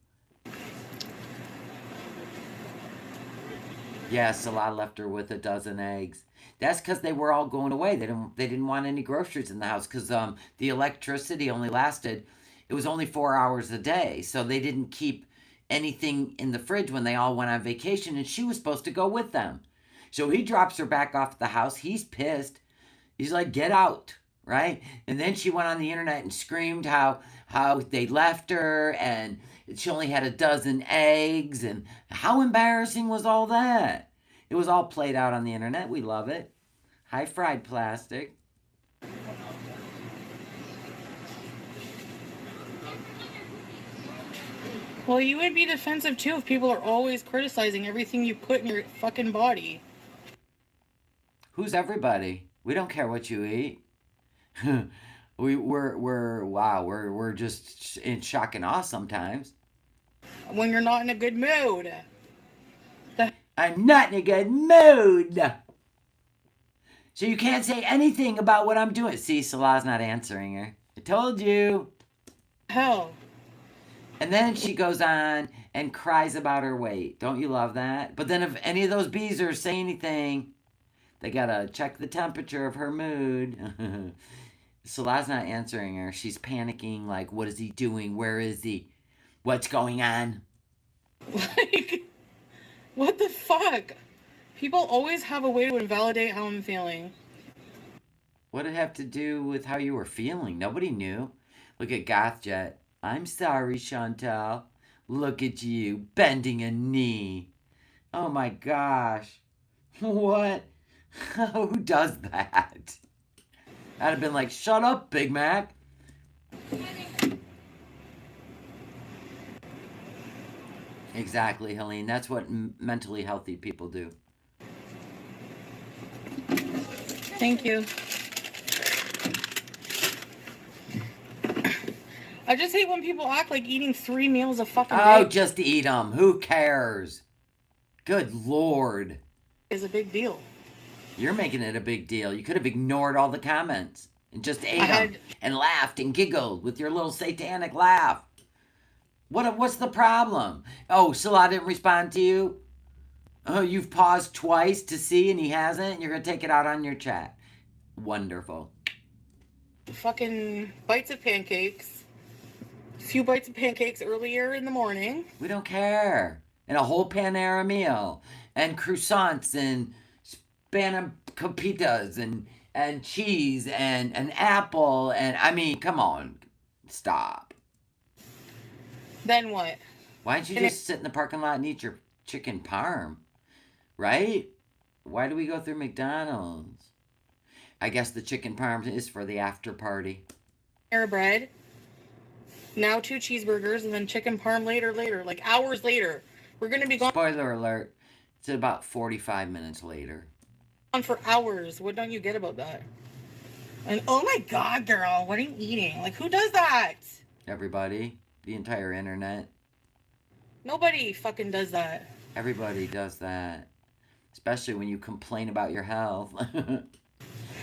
Yeah, Salah left her with a dozen eggs. That's because they were all going away. They didn't want any groceries in the house because the electricity only lasted. It was only 4 hours a day, so they didn't keep anything in the fridge when they all went on vacation, and she was supposed to go with them. So he drops her back off at the house. He's pissed. He's like, "Get out," right? And then she went on the internet and screamed how they left her and she only had a dozen eggs, and how embarrassing was all that? It was all played out on the internet. We love it. High fried plastic. Well, you would be defensive too if people are always criticizing everything you put in your fucking body. Who's everybody? We don't care what you eat. we're just in shock and awe sometimes. When you're not in a good mood. I'm not in a good mood. So you can't say anything about what I'm doing. See, Salah's not answering her. I told you. Hell. And then she goes on and cries about her weight. Don't you love that? But then if any of those beezers say anything, they gotta check the temperature of her mood. Salah's not answering her. She's panicking like, what is he doing? Where is he? What's going on? Like, what the fuck? People always have a way to invalidate how I'm feeling. What did it have to do with how you were feeling? Nobody knew. Look at GothJet. I'm sorry, Chantal. Look at you, bending a knee. Oh my gosh. What? Who does that? I'd have been like, shut up, Big Mac. Exactly, Helene. That's what mentally healthy people do. Thank you. I just hate when people act like eating 3 meals a fucking Oh, day just eat them. Who cares? Good Lord. is a big deal. You're making it a big deal. You could have ignored all the comments and just ate them had- and laughed and giggled with your little satanic laugh. What's the problem? Oh, Salah didn't respond to you? Oh, you've paused twice to see and he hasn't? And you're going to take it out on your chat. Wonderful. Fucking bites of pancakes. A few bites of pancakes earlier in the morning. We don't care. And a whole Panera meal. And croissants and spanakoppitas and cheese and an apple. And, I mean, come on. Stop. Then what? Why don't you just sit in the parking lot and eat your chicken parm? Right? Why do we go through McDonald's? I guess the chicken parm is for the after party. Panera bread. Now 2 cheeseburgers and then chicken parm later, like hours later. We're going to be gone Spoiler alert. It's about 45 minutes later. for hours. What don't you get about that? And oh my God, girl, what are you eating? Like, who does that? Everybody, the entire internet. Nobody fucking does that. Everybody does that. Especially when you complain about your health.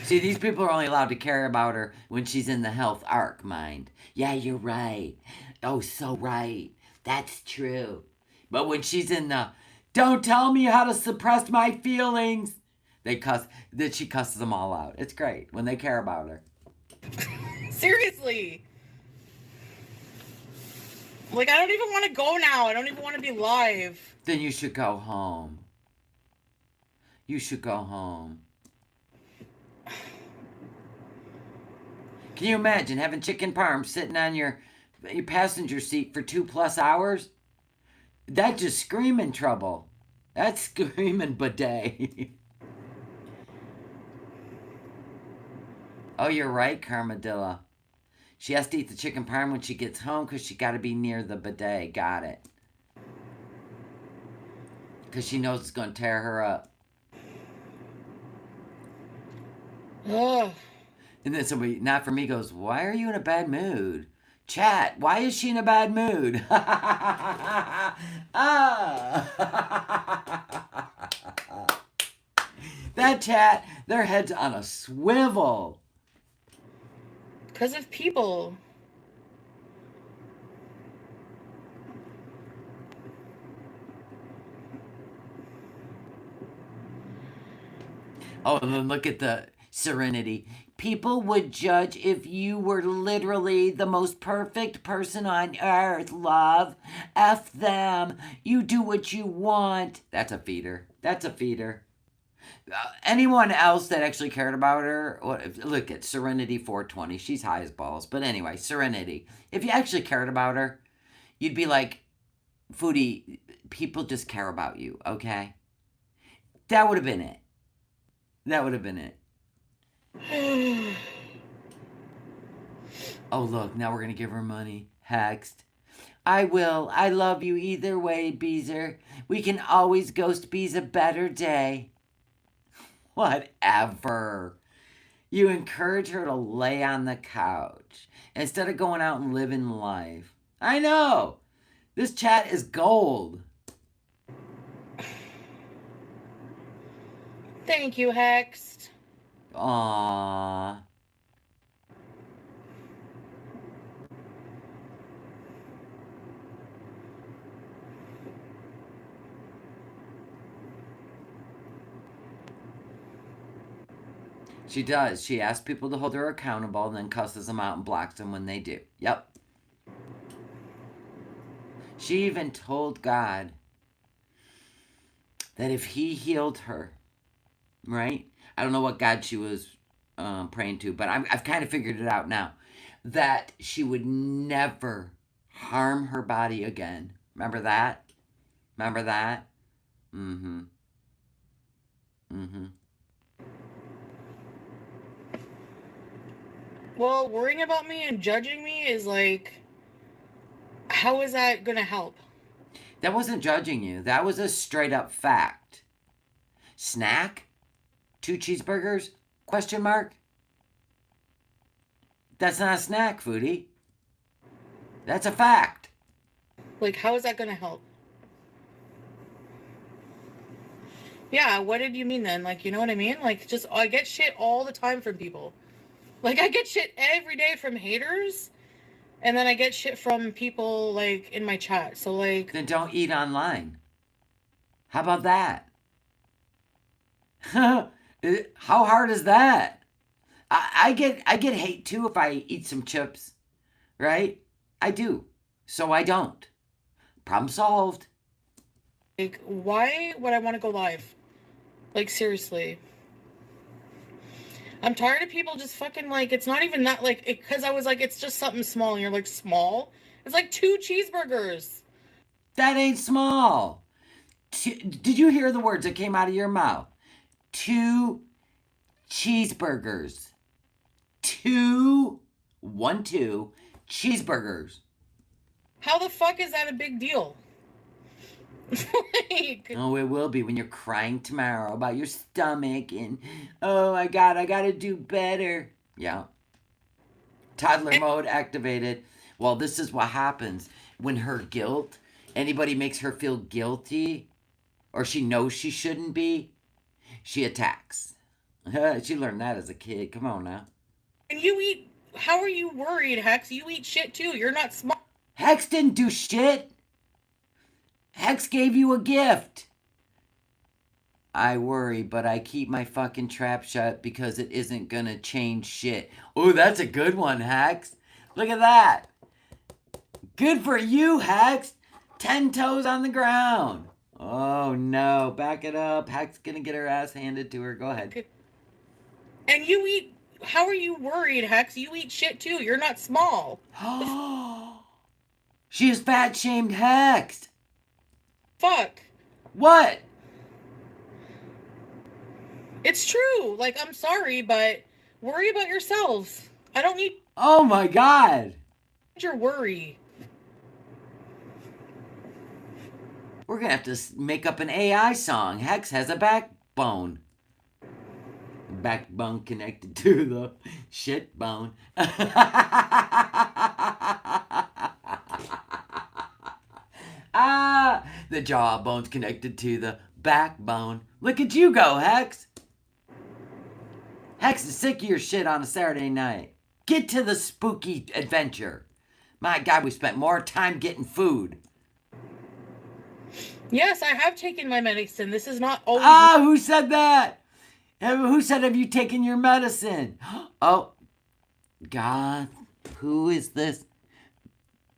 See, these people are only allowed to care about her when she's in the health arc, mind. Yeah, you're right. Oh, so right. That's true. But when she's in the, don't tell me how to suppress my feelings, she cusses them all out. It's great when they care about her. Seriously. Like, I don't even want to go now. I don't even want to be live. Then you should go home. You should go home. Can you imagine having chicken parm sitting on your passenger seat for 2+ hours? That's just screaming trouble. That's screaming bidet. Oh, you're right, Carmadilla. She has to eat the chicken parm when she gets home because she got to be near the bidet. Got it. Because she knows it's going to tear her up. Ugh. And then somebody, not for me, goes, why are you in a bad mood? Chat, why is she in a bad mood? That chat, their head's on a swivel. Because of people. Oh, and then look at the serenity. People would judge if you were literally the most perfect person on earth, love. F them. You do what you want. That's a feeder. That's a feeder. Anyone else that actually cared about her, look at Serenity 420. She's high as balls. But anyway, Serenity. If you actually cared about her, you'd be like, Foodie, people just care about you, okay? That would have been it. That would have been it. Oh, look, now we're going to give her money. Hexed. I will. I love you either way, Beezer. We can always ghost Beez a better day. Whatever. You encourage her to lay on the couch instead of going out and living life. I know. This chat is gold. Thank you, Hexed. Aww. She does. She asks people to hold her accountable and then cusses them out and blocks them when they do. Yep. She even told God that if he healed her, right? I don't know what God she was praying to, but I've kind of figured it out now. That she would never harm her body again. Remember that? Remember that? Mm-hmm. Mm-hmm. Well, worrying about me and judging me is like, how is that going to help? That wasn't judging you. That was a straight up fact. Snack? 2 cheeseburgers? Question mark? That's not a snack, Foodie. That's a fact. Like, how is that going to help? Yeah, what did you mean then? Like, you know what I mean? Like, just, I get shit all the time from people. Like, I get shit every day from haters, and then I get shit from people, like, in my chat. So, like... Then don't eat online. How about that? How hard is that? I get hate too if I eat some chips, right? I do. So I don't. Problem solved. Like, why would I want to go live? Like, seriously. I'm tired of people just fucking, like, it's not even that, like, because I was like, it's just something small, and you're like, small? It's like 2 cheeseburgers. That ain't small. Did you hear the words that came out of your mouth? 2 cheeseburgers. 2 cheeseburgers. How the fuck is that a big deal? Like... Oh, it will be when you're crying tomorrow about your stomach and, oh my God, I gotta do better. Yeah. Toddler mode activated. Well, this is what happens when her guilt, anybody makes her feel guilty, or she knows she shouldn't be, she attacks. She learned that as a kid. Come on now. And you eat. How are you worried, Hex? You eat shit too. You're not smart. Hex didn't do shit. Hex gave you a gift. I worry, but I keep my fucking trap shut because it isn't gonna change shit. Oh, that's a good one, Hex. Look at that. Good for you, Hex. 10 toes on the ground. Oh, no. Back it up. Hex gonna get her ass handed to her. Go ahead. And you eat. How are you worried, Hex? You eat shit too. You're not small. She is fat shamed Hex. Fuck. What? It's true. Like, I'm sorry, but worry about yourselves. I don't need Oh my God. your worry. We're gonna have to make up an AI song. Hex has a backbone. Backbone connected to the shit bone. Ah, the jawbone's connected to the backbone. Look at you go, Hex. Hex is sick of your shit on a Saturday night. Get to the spooky adventure. My God, we spent more time getting food. Yes, I have taken my medicine. This is not always. Ah, who said that? Who said, have you taken your medicine? Oh, God, who is this?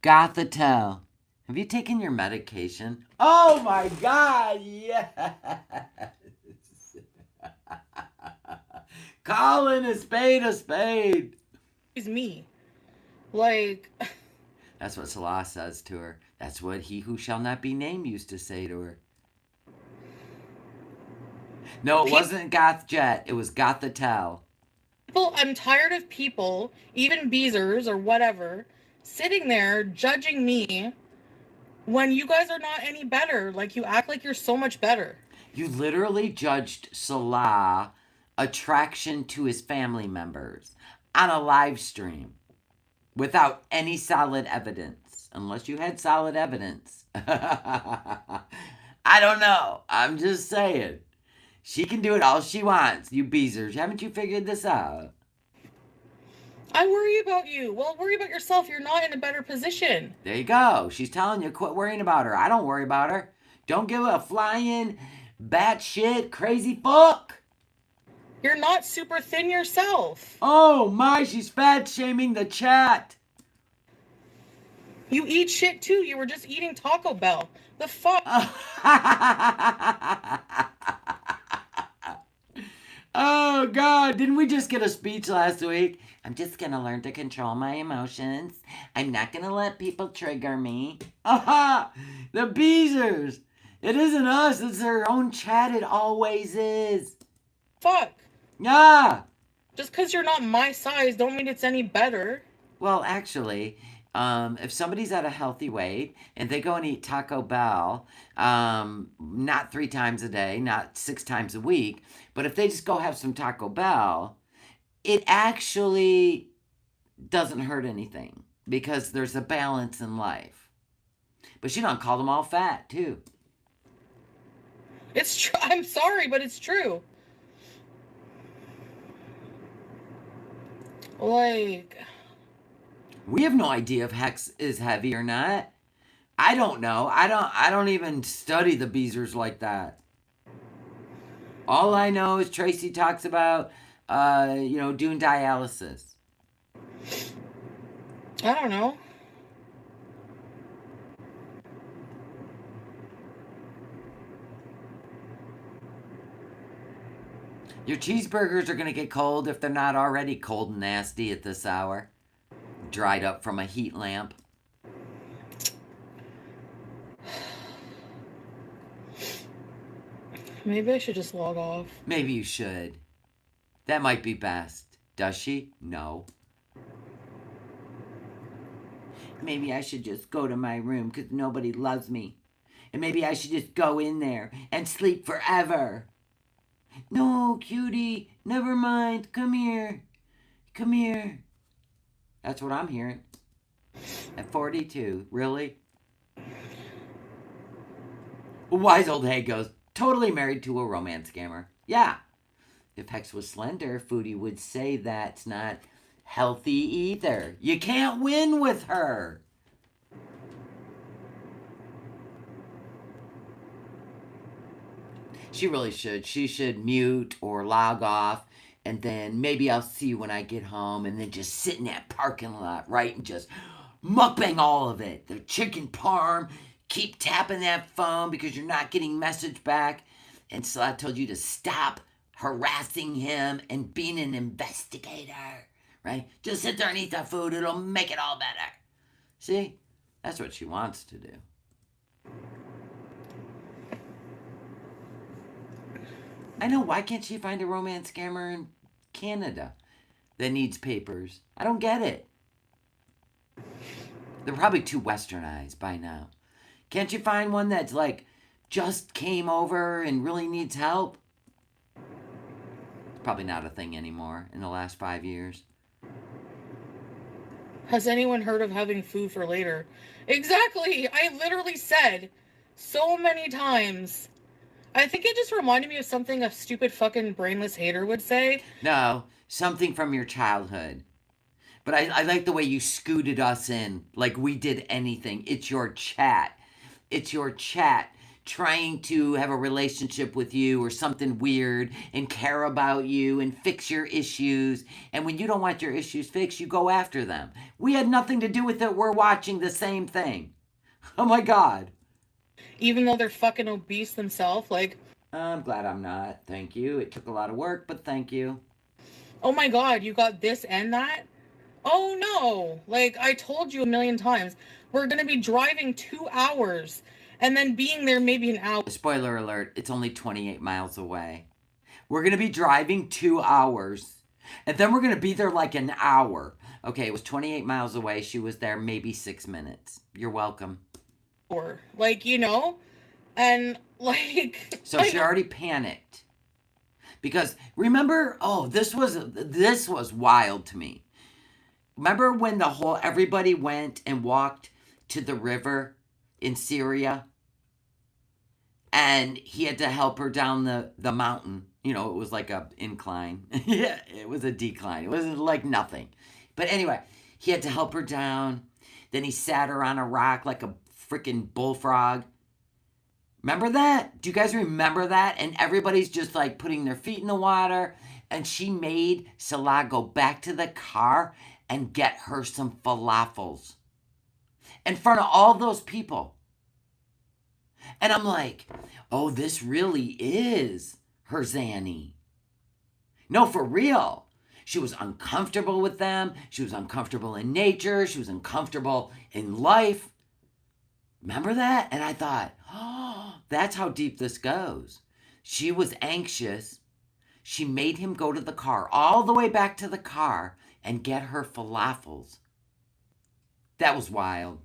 Gothatel. Have you taken your medication? Oh my God, yes. Calling a spade a spade. It's me. Like, That's what Salah says to her. That's what he who shall not be named used to say to her. No, it wasn't Goth Jet. It was Gothatel. people, I'm tired of people, even Beezers or whatever, sitting there judging me when you guys are not any better. Like, you act like you're so much better. You literally judged Salah attraction to his family members on a live stream without any solid evidence. Unless you had solid evidence. I don't know. I'm just saying. She can do it all she wants, you beezers. Haven't you figured this out? I worry about you. Well, worry about yourself. You're not in a better position. There you go. She's telling you, quit worrying about her. I don't worry about her. Don't give a flying, batshit, crazy fuck. You're not super thin yourself. Oh my, she's fat shaming the chat. You eat shit too. You were just eating Taco Bell. The fuck? Oh God, didn't we just get a speech last week? I'm just gonna learn to control my emotions. I'm not gonna let people trigger me. Aha! The Beezers! It isn't us, it's their own chat, it always is. Fuck. Ah! Just because you're not my size don't mean it's any better. Well, actually, if somebody's at a healthy weight and they go and eat Taco Bell, not 3 times a day, not 6 times a week, but if they just go have some Taco Bell, it actually doesn't hurt anything because there's a balance in life. But she don't call them all fat, too. It's true. I'm sorry, but it's true. Like, We have no idea if Hex is heavy or not. I don't know. I don't even study the Beezers like that. All I know is Tracy talks about, doing dialysis. I don't know. Your cheeseburgers are going to get cold if they're not already cold and nasty at this hour. Dried up from a heat lamp. Maybe I should just log off. Maybe you should. That might be best. Does she? No. Maybe I should just go to my room because nobody loves me. And maybe I should just go in there and sleep forever. No, cutie. Never mind. Come here. Come here. That's what I'm hearing. At 42. Really? Wise old Hay goes, Totally married to a romance scammer. Yeah. If Hex was slender, Foodie would say that's not healthy either. You can't win with her. She really should. She should mute or log off, and then maybe I'll see you when I get home, and then just sit in that parking lot, right, and just mukbang all of it. The chicken parm, keep tapping that phone because you're not getting message back. And so I told you to stop harassing him and being an investigator, right? Just sit there and eat that food. It'll make it all better. See? That's what she wants to do. I know, why can't she find a romance scammer in Canada that needs papers? I don't get it. They're probably too westernized by now. Can't you find one that's like just came over and really needs help? It's probably not a thing anymore in the last 5 years. Has anyone heard of having food for later? Exactly. I literally said so many times. I think it just reminded me of something a stupid fucking brainless hater would say. No, something from your childhood. But I like the way you scooted us in like we did anything. It's your chat. It's your chat trying to have a relationship with you or something weird and care about you and fix your issues. And when you don't want your issues fixed, you go after them. We had nothing to do with it. We're watching the same thing. Oh my God. Even though they're fucking obese themselves, like... I'm glad I'm not. Thank you. It took a lot of work, but thank you. Oh my God, you got this and that? Oh no. Like, I told you a million times. We're going to be driving 2 hours and then being there maybe an hour. Spoiler alert, it's only 28 miles away. We're going to be driving 2 hours. And then we're going to be there like an hour. Okay, it was 28 miles away. She was there maybe 6 minutes. You're welcome. Like, you know? And, like... So she already panicked. Because, remember... Oh, this was wild to me. Remember when everybody went and walked to the river in Syria? And he had to help her down the mountain. You know, it was like a incline. Yeah, it was a decline. It was like nothing. But anyway, he had to help her down. Then he sat her on a rock like a freaking bullfrog. Remember that? Do you guys remember that? And everybody's just like putting their feet in the water. And she made Salah go back to the car and get her some falafels in front of all those people. And I'm like, oh, this really is her Zanny. No, for real. She was uncomfortable with them. She was uncomfortable in nature. She was uncomfortable in life. Remember that? And I thought, oh, that's how deep this goes. She was anxious. She made him go to the car, all the way back to the car, and get her falafels. That was wild.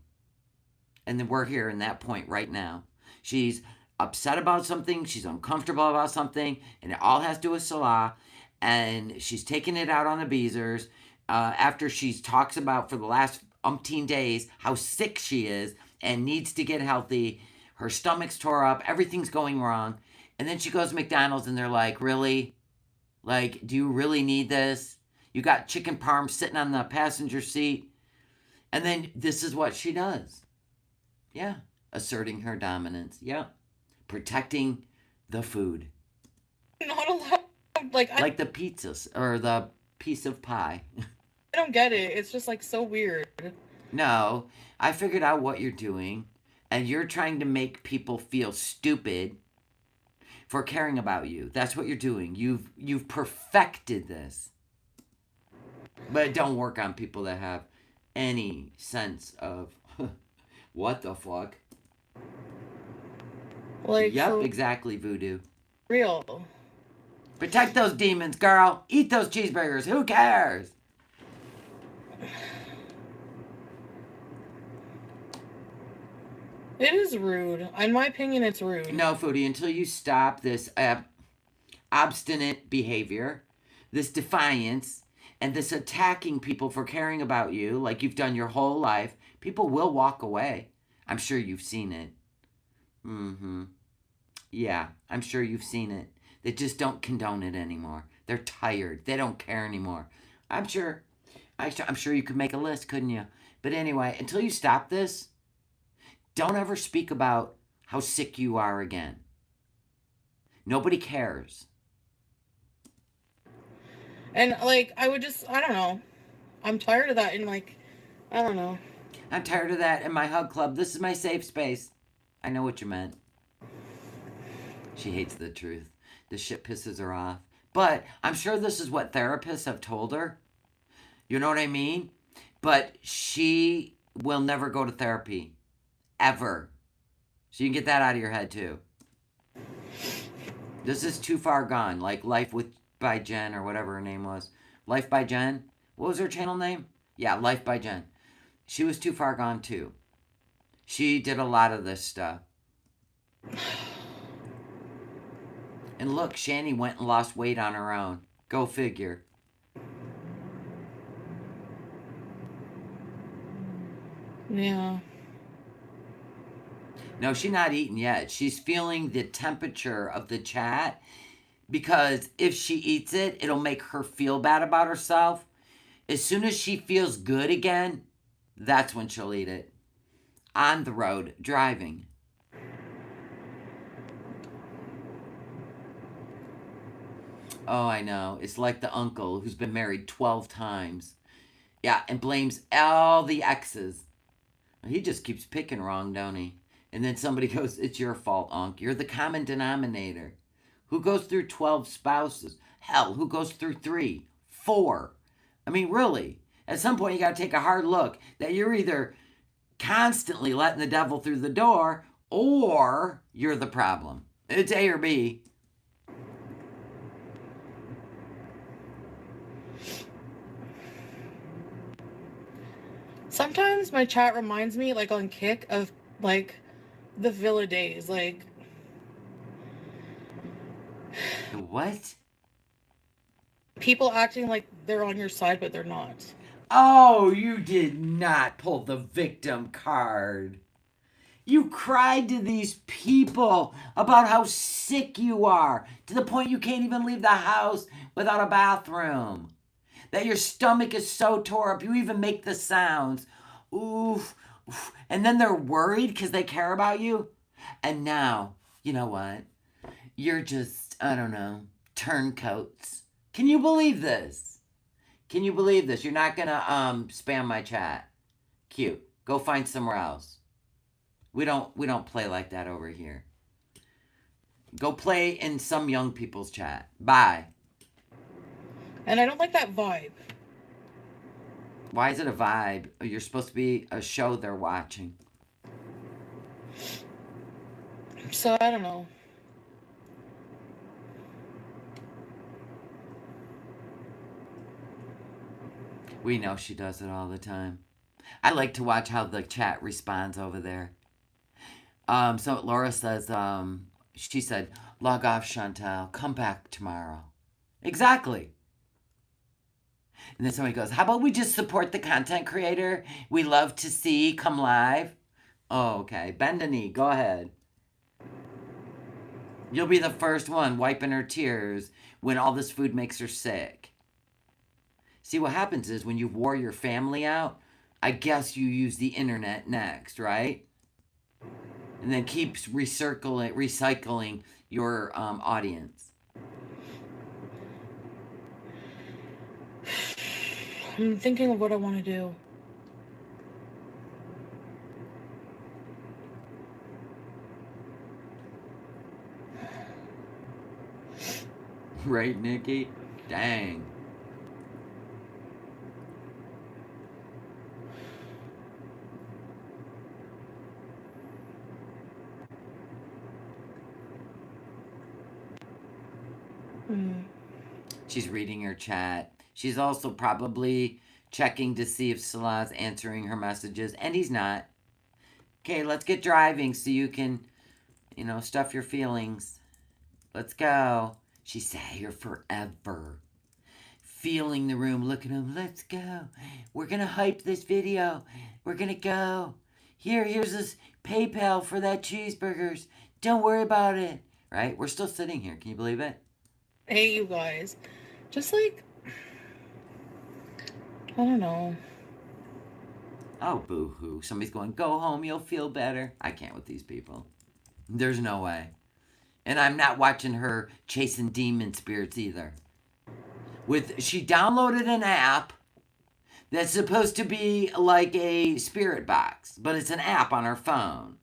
And then we're here in that point right now. She's upset about something. She's uncomfortable about something. And it all has to do with Salah. And she's taking it out on the Beezers after she talks about for the last umpteen days how sick she is and needs to get healthy. Her stomach's tore up. Everything's going wrong. And then she goes to McDonald's and they're like, really? Like, do you really need this? You got chicken parm sitting on the passenger seat. And then this is what she does. Yeah. Asserting her dominance. Yeah. Protecting the food. Not allowed. Like the pizzas or the piece of pie. I don't get it. It's just like so weird. No. I figured out what you're doing. And you're trying to make people feel stupid for caring about you. That's what you're doing. You've perfected this. But it don't work on people that have any sense of what the fuck. Like, yep, exactly, Voodoo. Real. Protect those demons, girl. Eat those cheeseburgers. Who cares? It is rude. In my opinion, it's rude. No, Foodie, until you stop this obstinate behavior, this defiance, and this attacking people for caring about you like you've done your whole life, people will walk away. I'm sure you've seen it. Yeah, I'm sure you've seen it. They just don't condone it anymore. They're tired. They don't care anymore. I'm sure. I'm sure you could make a list, couldn't you? But anyway, until you stop this, don't ever speak about how sick you are again. Nobody cares. And like, I don't know. I'm tired of that. And like, I don't know. I'm tired of that in my hug club. This is my safe space. I know what you meant. She hates the truth. This shit pisses her off. But I'm sure this is what therapists have told her. You know what I mean? But she will never go to therapy. Ever. So you can get that out of your head too. This is too far gone. Like Life with by Jen or whatever her name was. Life by Jen? What was her channel name? Yeah, Life by Jen. She was too far gone too. She did a lot of this stuff. And look, Shani went and lost weight on her own. Go figure. Yeah. No, she's not eating yet. She's feeling the temperature of the chat because if she eats it, it'll make her feel bad about herself. As soon as she feels good again, that's when she'll eat it. On the road, driving. Oh, I know. It's like the uncle who's been married 12 times. Yeah, and blames all the exes. He just keeps picking wrong, don't he? And then somebody goes, it's your fault, Unc. You're the common denominator. Who goes through 12 spouses? Hell, who goes through 3, 4? I mean, really, at some point you got to take a hard look that you're either constantly letting the devil through the door or you're the problem. It's A or B. Sometimes my chat reminds me, like on Kick, of like the Villa days. Like, What? people acting like they're on your side, but they're not. Oh, you did not pull the victim card. You cried to these people about how sick you are, to the point you can't even leave the house without a bathroom. That your stomach is so tore up, you even make the sounds. Oof. Oof. And then they're worried because they care about you. And now, you know what? You're just, I don't know, turncoats. Can you believe this? Can you believe this? You're not gonna spam my chat. Cute. Go find somewhere else. We don't play like that over here. Go play in some young people's chat. Bye. And I don't like that vibe. Why is it a vibe? You're supposed to be a show they're watching. So I don't know. We know she does it all the time. I like to watch how the chat responds over there. So Laura says, she said, log off, Chantal. Come back tomorrow. Exactly. And then somebody goes, how about we just support the content creator we love to see come live? Oh, okay. Bend a knee. Go ahead. You'll be the first one wiping her tears when all this food makes her sick. See, what happens is when you wore your family out, I guess you use the internet next, right? And then keeps recycling your audience. I'm thinking of what I want to do. Right, Nikki? Dang. She's reading her chat. She's also probably checking to see if Salah's answering her messages, and he's not. Okay, let's get driving so you can, stuff your feelings. Let's go. She sat here forever. Feeling the room, looking at him. Let's go. We're going to hype this video. We're going to go. Here's this PayPal for that cheeseburgers. Don't worry about it. right? We're still sitting here. Can you believe it? Hey, you guys. Just like, I don't know. Oh, boo-hoo. Somebody's going, go home, you'll feel better. I can't with these people. There's no way. And I'm not watching her chasing demon spirits either. She downloaded an app that's supposed to be like a spirit box, but it's an app on her phone.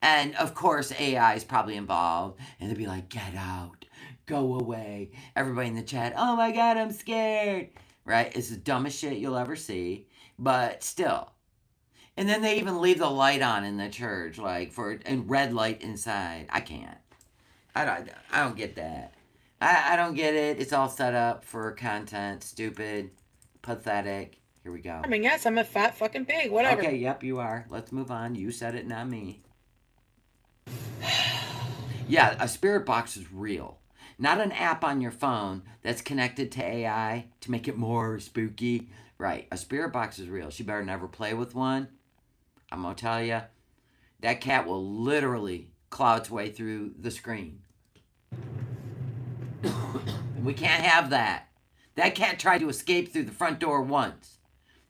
And of course, AI is probably involved. And they'd be like, get out, go away. Everybody in the chat, oh my God, I'm scared. Right? It's the dumbest shit you'll ever see. But still. And then they even leave the light on in the church, like and red light inside. I can't. I don't get that. I don't get it. It's all set up for content. Stupid. Pathetic. Here we go. I mean, yes, I'm a fat fucking pig. Whatever. Okay, yep, you are. Let's move on. You said it, not me. Yeah, a spirit box is real. Not an app on your phone that's connected to AI to make it more spooky. Right, a spirit box is real. She better never play with one. I'm going to tell you, that cat will literally claw its way through the screen. We can't have that. That cat tried to escape through the front door once.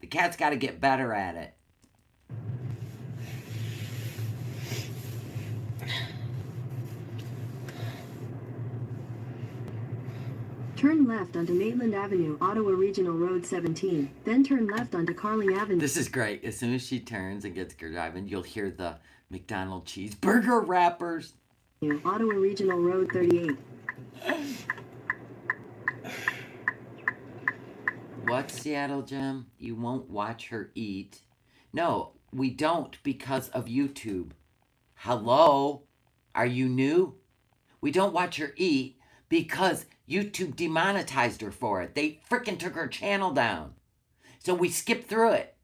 The cat's got to get better at it. Turn left onto Maitland Avenue, Ottawa Regional Road 17. Then turn left onto Carling Avenue. This is great. As soon as she turns and gets driving, you'll hear the McDonald's cheeseburger wrappers. Ottawa Regional Road 38. What, Seattle Jim? You won't watch her eat? No, we don't because of YouTube. Hello? Are you new? We don't watch her eat because YouTube demonetized her for it. They frickin' took her channel down. So we skipped through it.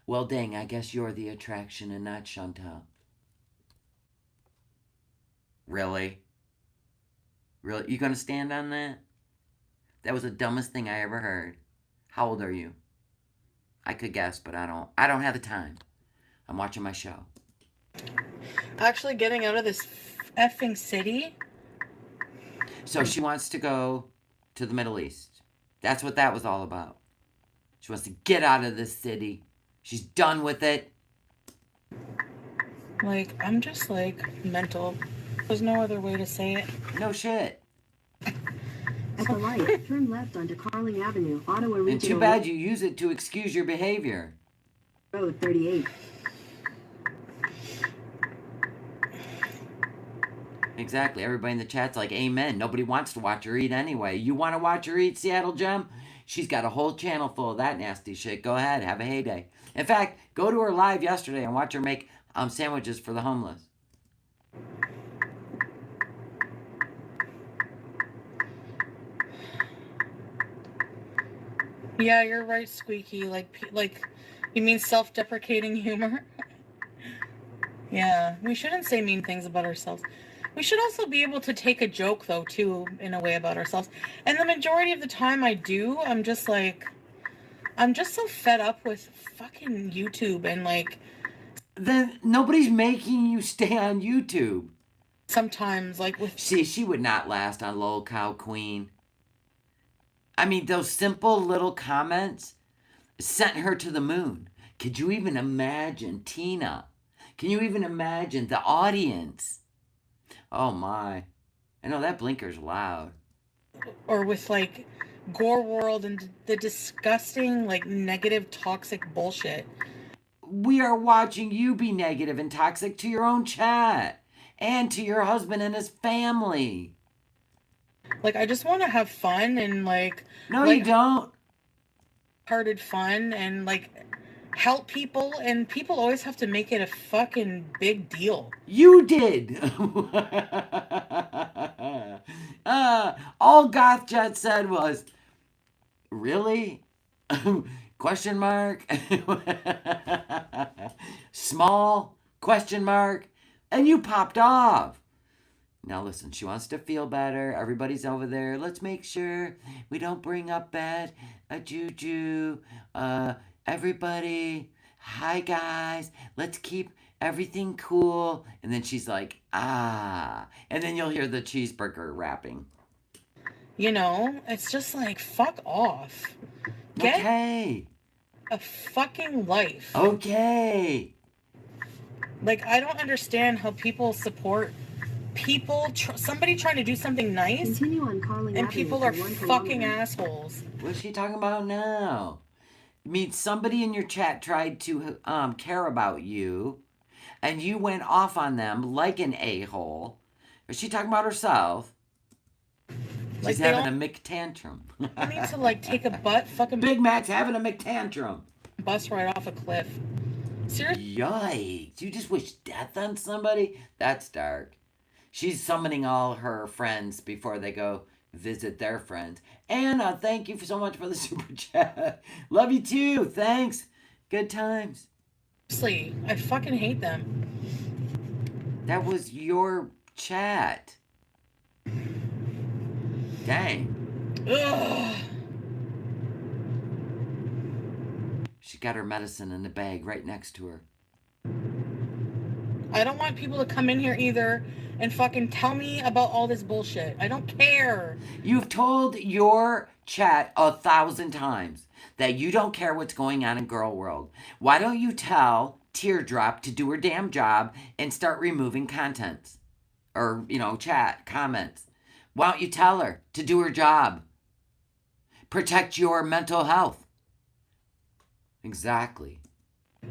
Well, dang, I guess you're the attraction and not Chantal. Really? Really? You gonna stand on that? That was the dumbest thing I ever heard. How old are you? I could guess, but I don't have the time. I'm watching my show. Actually getting out of this effing city? So she wants to go to the Middle East. That's what that was all about. She wants to get out of this city. She's done with it. Like, I'm just, like, mental. There's no other way to say it. No shit. At the light, turn left onto Carling Avenue, Ottawa Regional And too bad you use it to excuse your behavior. Road 38. Exactly. Everybody in the chat's like, amen. Nobody wants to watch her eat anyway. You want to watch her eat, Seattle Gem? She's got a whole channel full of that nasty shit. Go ahead. Have a heyday. In fact, go to her live yesterday and watch her make sandwiches for the homeless. Yeah, you're right, Squeaky. Like, you mean self-deprecating humor? Yeah, we shouldn't say mean things about ourselves. We should also be able to take a joke, though, too, in a way about ourselves. And the majority of the time I do, I'm just so fed up with fucking YouTube and, like... Then nobody's making you stay on YouTube. Sometimes, like, with... See, she would not last on Lol Cow Queen. I mean, those simple little comments sent her to the moon. Could you even imagine Tina? Can you even imagine the audience? Oh my. I know that blinker's loud. Or with, like, Gore World and the disgusting, like, negative, toxic bullshit. We are watching you be negative and toxic to your own chat and to your husband and his family. Like, I just want to have fun and, like... No, like, you don't. Hearted fun and, like, help people, and people always have to make it a fucking big deal. You did. All Goth Jet said was, really? Question mark? Small? Question mark? And you popped off. Now listen, she wants to feel better. Everybody's over there. Let's make sure we don't bring up bad juju. Everybody, hi guys. Let's keep everything cool. And then she's like, ah. And then you'll hear the cheeseburger rapping. You know, it's just like, fuck off. Get Okay. a fucking life. Okay. Like, I don't understand how people support people, somebody trying to do something nice, Continue on Carling and Avenue people for are 1 fucking kilometer. assholes. What's she talking about now? I mean, somebody in your chat tried to care about you, and you went off on them like an a-hole. Is she talking about herself? Like, She's they having all a McTantrum. need to, like, take a fucking Big Mac's having a McTantrum. bus right off a cliff. Seriously? Yikes. You just wish death on somebody? That's dark. She's summoning all her friends before they go visit their friends. Anna, thank you so much for the super chat. Love you too. Thanks. Good times. Seriously, I fucking hate them. That was your chat. Dang. Ugh. She got her medicine in the bag right next to her. I don't want people to come in here either and fucking tell me about all this bullshit. I don't care. You've told your chat 1,000 times that you don't care what's going on in girl world. Why don't you tell Teardrop to do her damn job and start removing contents? Or, chat, comments. Why don't you tell her to do her job? Protect your mental health. Exactly.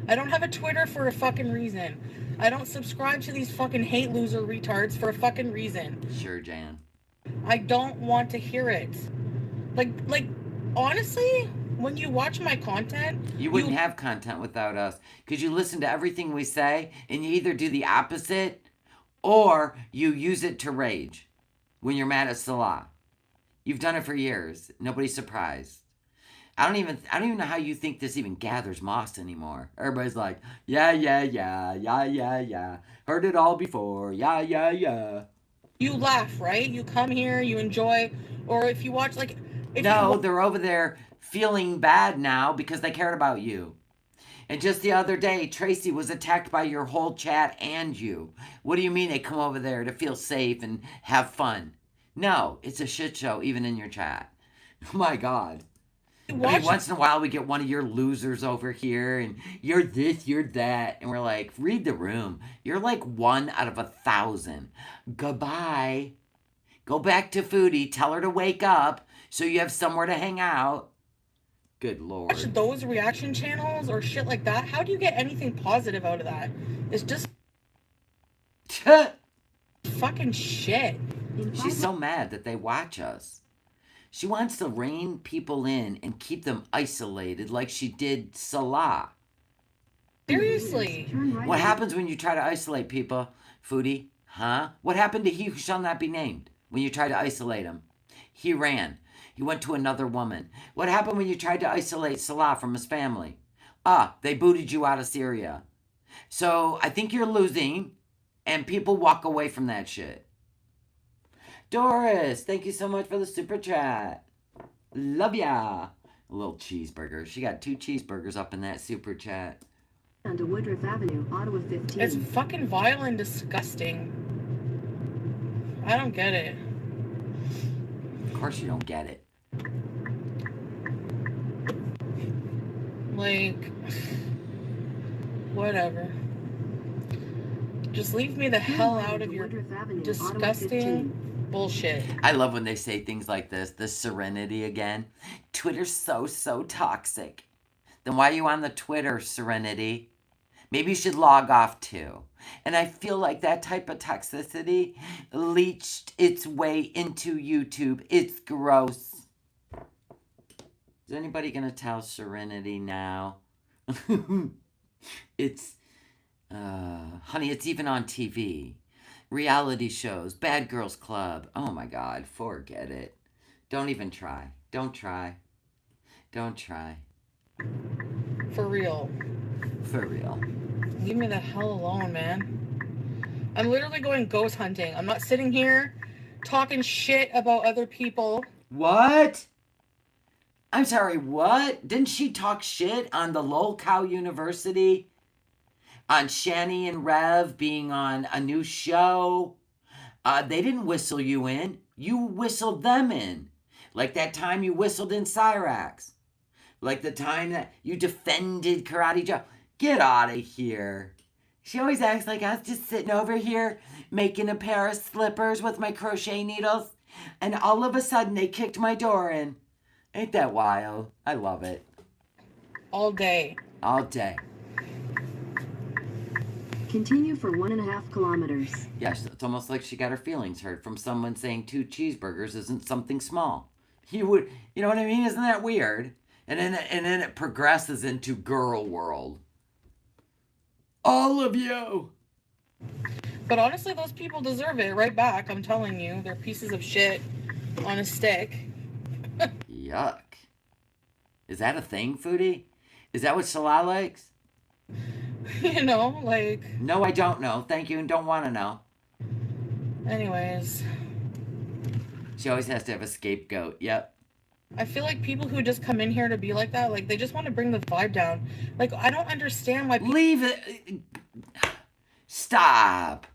I don't have a Twitter for a fucking reason. I don't subscribe to these fucking hate loser retards for a fucking reason. Sure, Jan. I don't want to hear it. Like, honestly, when you watch my content, You wouldn't have content without us. Because you listen to everything we say, and you either do the opposite, or you use it to rage when you're mad at Salah. You've done it for years. Nobody's surprised. I don't even know how you think this even gathers moss anymore. Everybody's like, yeah. Heard it all before. Yeah. you laugh, right? You come here, you enjoy, or if you watch, like, if No, you they're over there feeling bad now because they cared about you. And just the other day, Tracy was attacked by your whole chat and you. What do you mean they come over there to feel safe and have fun? No, it's a shit show even in your chat. Oh my God. I mean, once in a while we get one of your losers over here and you're this, you're that. And we're like, read the room. You're like 1 out of 1,000. Goodbye. Go back to Foodie. Tell her to wake up so you have somewhere to hang out. Good Lord. watch those reaction channels or shit like that, how do you get anything positive out of that? It's just fucking shit. She's so mad that they watch us. She wants to rein people in and keep them isolated like she did Salah. Seriously. What happens when you try to isolate people, Foodie? Huh? What happened to he who shall not be named when you try to isolate him? He ran. He went to another woman. What happened when you tried to isolate Salah from his family? They booted you out of Syria. So I think you're losing, and people walk away from that shit. Doris, thank you so much for the super chat. Love ya. A little cheeseburger. She got 2 cheeseburgers up in that super chat. Onto Woodruff Avenue, Ottawa 15. It's fucking vile and disgusting. I don't get it. Of course you don't get it. Like, whatever. Just leave me the hell out of your disgusting bullshit. I love when they say things like this. The Serenity again. Twitter's so toxic. Then why are you on the Twitter, Serenity? Maybe you should log off too. And I feel like that type of toxicity leached its way into YouTube. It's gross. Is anybody going to tell Serenity now? It's, honey, it's even on TV. Reality shows, Bad Girls Club. Oh my God, forget it. Don't even try. Don't try. Don't try. For real. For real. Leave me the hell alone, man. I'm literally going ghost hunting. I'm not sitting here talking shit about other people. What? I'm sorry, what? Didn't she talk shit on the Lol Cow University? on Shani and Rev being on a new show. They didn't whistle you in. You whistled them in. Like that time you whistled in Cyrax. Like the time that you defended Karate Joe. Get out of here. She always acts like I was just sitting over here making a pair of slippers with my crochet needles. And all of a sudden they kicked my door in. Ain't that wild? I love it. All day. All day. Continue for 1.5 kilometers. Yes, it's almost like she got her feelings hurt from someone saying 2 cheeseburgers isn't something small. You know what I mean? Isn't that weird? And then it progresses into girl world. All of you. But honestly, those people deserve it right back. I'm telling you, they're pieces of shit on a stick. Yuck. Is that a thing, Foodie? Is that what Salah likes? You know, like... No, I don't know. Thank you and don't want to know. Anyways. She always has to have a scapegoat. Yep. I feel like people who just come in here to be like that, like, they just want to bring the vibe down. Like, I don't understand why people... Leave it. Stop.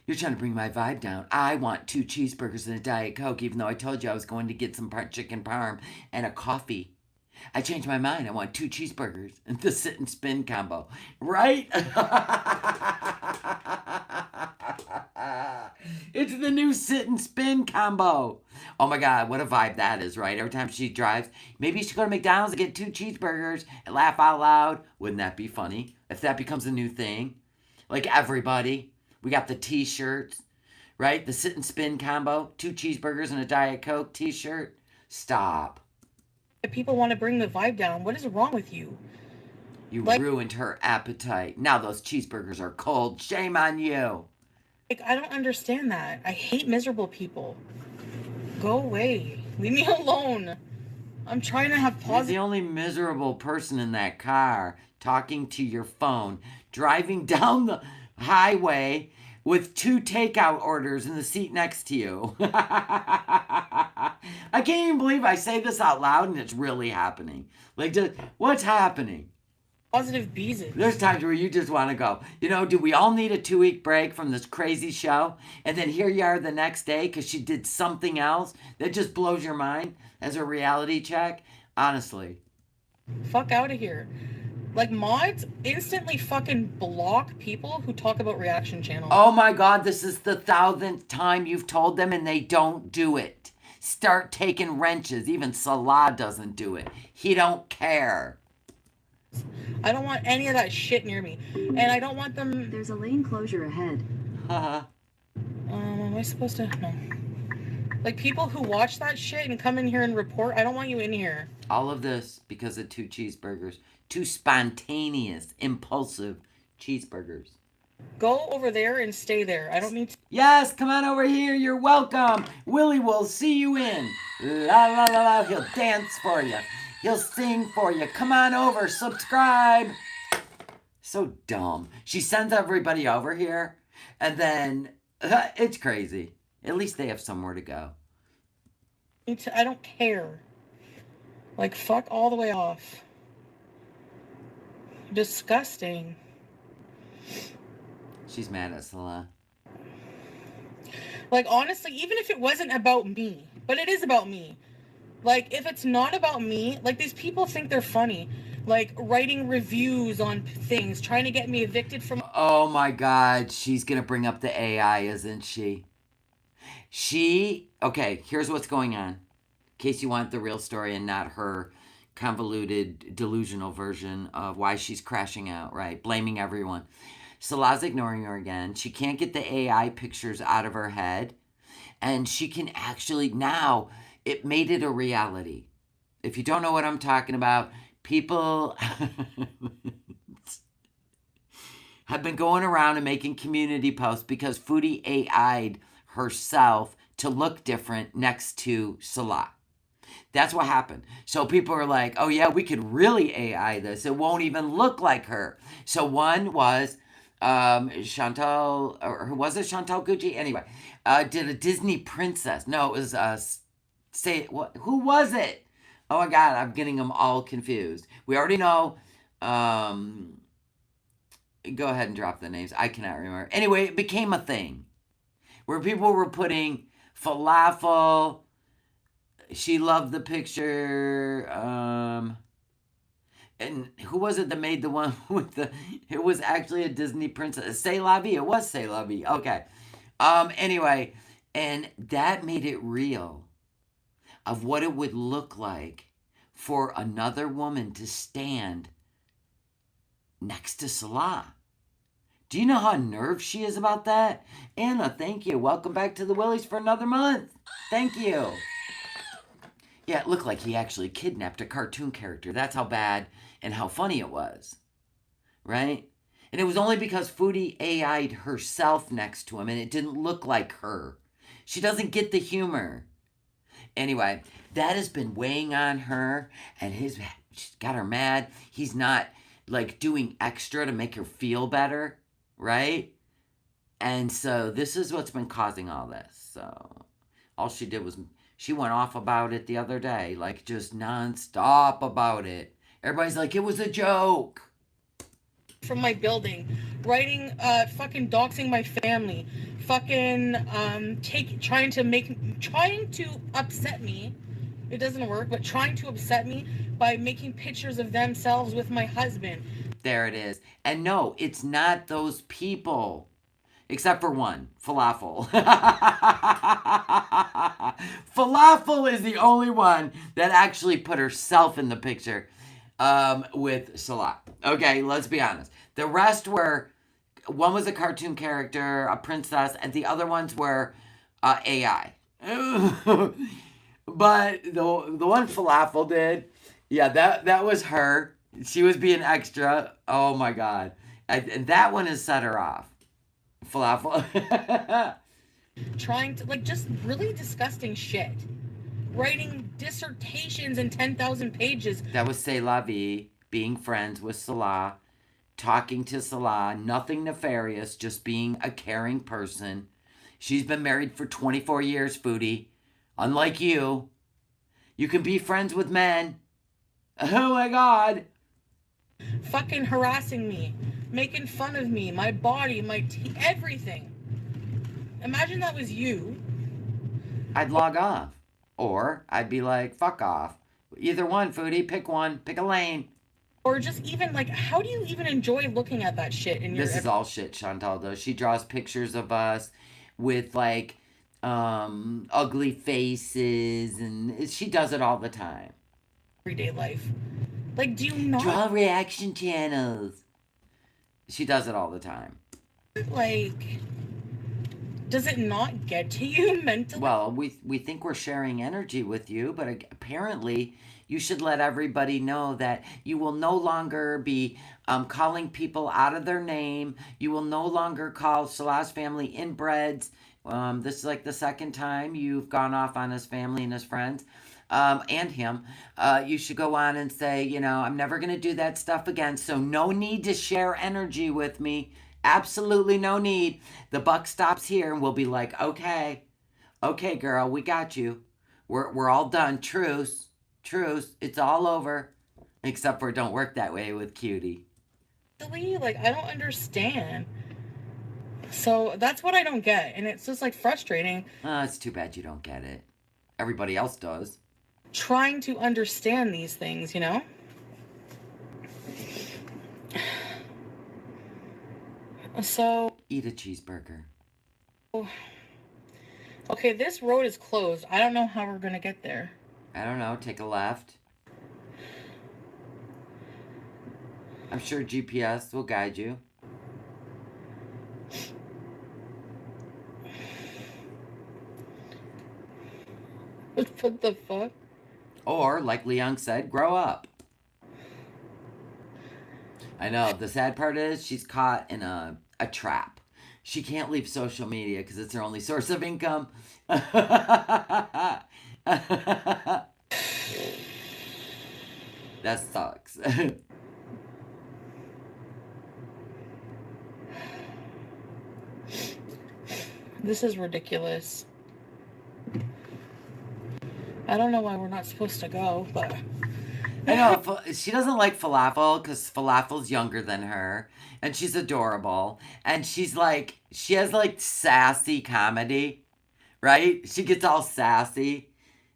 You're trying to bring my vibe down. I want 2 cheeseburgers and a Diet Coke, even though I told you I was going to get some chicken parm and a coffee. I changed my mind. I want 2 cheeseburgers and the sit and spin combo. Right? It's the new sit and spin combo. Oh my God, what a vibe that is, right? Every time she drives, maybe she should go to McDonald's and get 2 cheeseburgers and laugh out loud. Wouldn't that be funny if that becomes a new thing? Like everybody. We got the t-shirts, right? The sit and spin combo. 2 cheeseburgers and a Diet Coke t-shirt. Stop. People want to bring the vibe down. What is wrong with you? You ruined her appetite. Now those cheeseburgers are cold. Shame on you. Like, I don't understand that. I hate miserable people. Go away. Leave me alone. I'm trying to have You're positive... the only miserable person in that car, talking to your phone, driving down the highway with 2 takeout orders in the seat next to you. I can't even believe I say this out loud and it's really happening. Like, just, what's happening? Positive bees. There's times where you just want to go, you know, do we all need a 2-week break from this crazy show? And then here you are the next day because she did something else that just blows your mind as a reality check? Honestly. Fuck out of here. Like, mods instantly fucking block people who talk about reaction channels. Oh my God, this is the 1000th time you've told them and they don't do it. Start taking wrenches. Even Salah doesn't do it. He don't care. I don't want any of that shit near me. And I don't want them... There's a lane closure ahead. Am I supposed to... No. Like, people who watch that shit and come in here and report, I don't want you in here. All of this because of 2 cheeseburgers. 2 spontaneous, impulsive cheeseburgers. Go over there and stay there. I don't need to... Yes, come on over here. You're welcome. Willie will see you in. La la la la. He'll dance for you. He'll sing for you. Come on over. Subscribe. So dumb. She sends everybody over here. And then it's crazy. At least they have somewhere to go. I don't care. Like, fuck all the way off. Disgusting. She's mad at Salah. Like, honestly, even if it wasn't about me, but it is about me. Like, if it's not about me, like, these people think they're funny. Like, writing reviews on things, trying to get me evicted from... Oh my God, she's going to bring up the AI, isn't she? Okay, here's what's going on. In case you want the real story and not her convoluted, delusional version of why she's crashing out, right? Blaming everyone. Salah's ignoring her again. She can't get the AI pictures out of her head. And she can actually, now, it made it a reality. If you don't know what I'm talking about, people have been going around and making community posts because Foodie AI'd herself to look different next to Salah. That's what happened. So people are like, oh yeah, we could really AI this. It won't even look like her. So one was Chantal, or was it Chantal Gucci? Anyway, did a Disney princess. No, it was, who was it? Oh my God, I'm getting them all confused. We already know Go ahead and drop the names. I cannot remember. Anyway, it became a thing where people were putting falafel. She loved the picture. And who was it that made the one with the? It was actually a Disney princess. C'est la vie. It was C'est la vie. Okay. Anyway, and that made it real of what it would look like for another woman to stand next to Salah. Do you know how nerved she is about that? Anna, thank you. Welcome back to the Willies for another month. Thank you. Yeah, it looked like he actually kidnapped a cartoon character. That's how bad and how funny it was. Right? And it was only because Foodie AI'd herself next to him and it didn't look like her. She doesn't get the humor. Anyway, that has been weighing on her and she's got her mad. He's not like doing extra to make her feel better, right? And so this is what's been causing all this. So all she did was she went off about it the other day, like just nonstop about it. Everybody's like, it was a joke. From my building, writing, fucking doxing my family, fucking, trying to upset me. It doesn't work, but trying to upset me by making pictures of themselves with my husband. There it is. And no, it's not those people. Except for one, Falafel. Falafel is the only one that actually put herself in the picture with Salah. Okay, let's be honest. The rest were, one was a cartoon character, a princess, and the other ones were AI. But the one Falafel did, yeah, that was her. She was being extra. Oh my God. And that one has set her off. Falafel. Trying to, like, just really disgusting shit. Writing dissertations in 10,000 pages. That was C'est la vie, being friends with Salah, talking to Salah, nothing nefarious, just being a caring person. She's been married for 24 years, Foodie. Unlike you. You can be friends with men. Oh my God. Fucking harassing me. Making fun of me, my body, my everything. Imagine that was you. I'd log off. Or I'd be like, fuck off. Either one, Foodie. Pick one. Pick a lane. Or just even like, how do you even enjoy looking at that shit in your... This is all shit Chantal does. She draws pictures of us with like ugly faces and she does it all the time. Everyday life. Like, do you not... Draw reaction channels. She does it all the time. Like, does it not get to you mentally? Well, we think we're sharing energy with you, but apparently you should let everybody know that you will no longer be calling people out of their name. You will no longer call Salah's family inbreds. This is like the second time you've gone off on his family and his friends. And him, you should go on and say, you know, I'm never going to do that stuff again. So no need to share energy with me. Absolutely no need. The buck stops here and we'll be like, okay, girl, we got you. We're all done. Truce. It's all over. Except for it don't work that way with Cutie. Like, I don't understand. So that's what I don't get. And it's just like frustrating. It's too bad you don't get it. Everybody else does. Trying to understand these things, you know? So... Eat a cheeseburger. Okay, this road is closed. I don't know how we're gonna get there. I don't know. Take a left. I'm sure GPS will guide you. What the fuck? Or, like Leon said, grow up. I know. The sad part is she's caught in a trap. She can't leave social media because it's her only source of income. That sucks. This is ridiculous. I don't know why we're not supposed to go, but... I know she doesn't like falafel because falafel's younger than her, and she's adorable, and she has like sassy comedy, right? She gets all sassy.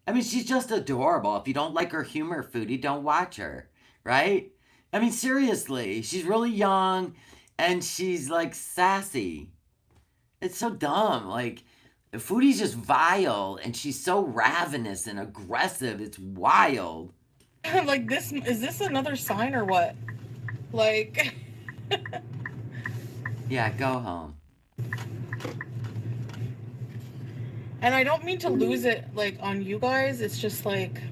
I mean, she's just adorable. If you don't like her humor, Foodie, don't watch her, right? I mean, seriously, she's really young, and she's like sassy. It's so dumb. Like, Foodie's just vile, and she's so ravenous and aggressive. It's wild. Like, this is this another sign or what? Like, Yeah, go home. and I don't mean to lose it like on you guys. It's just like,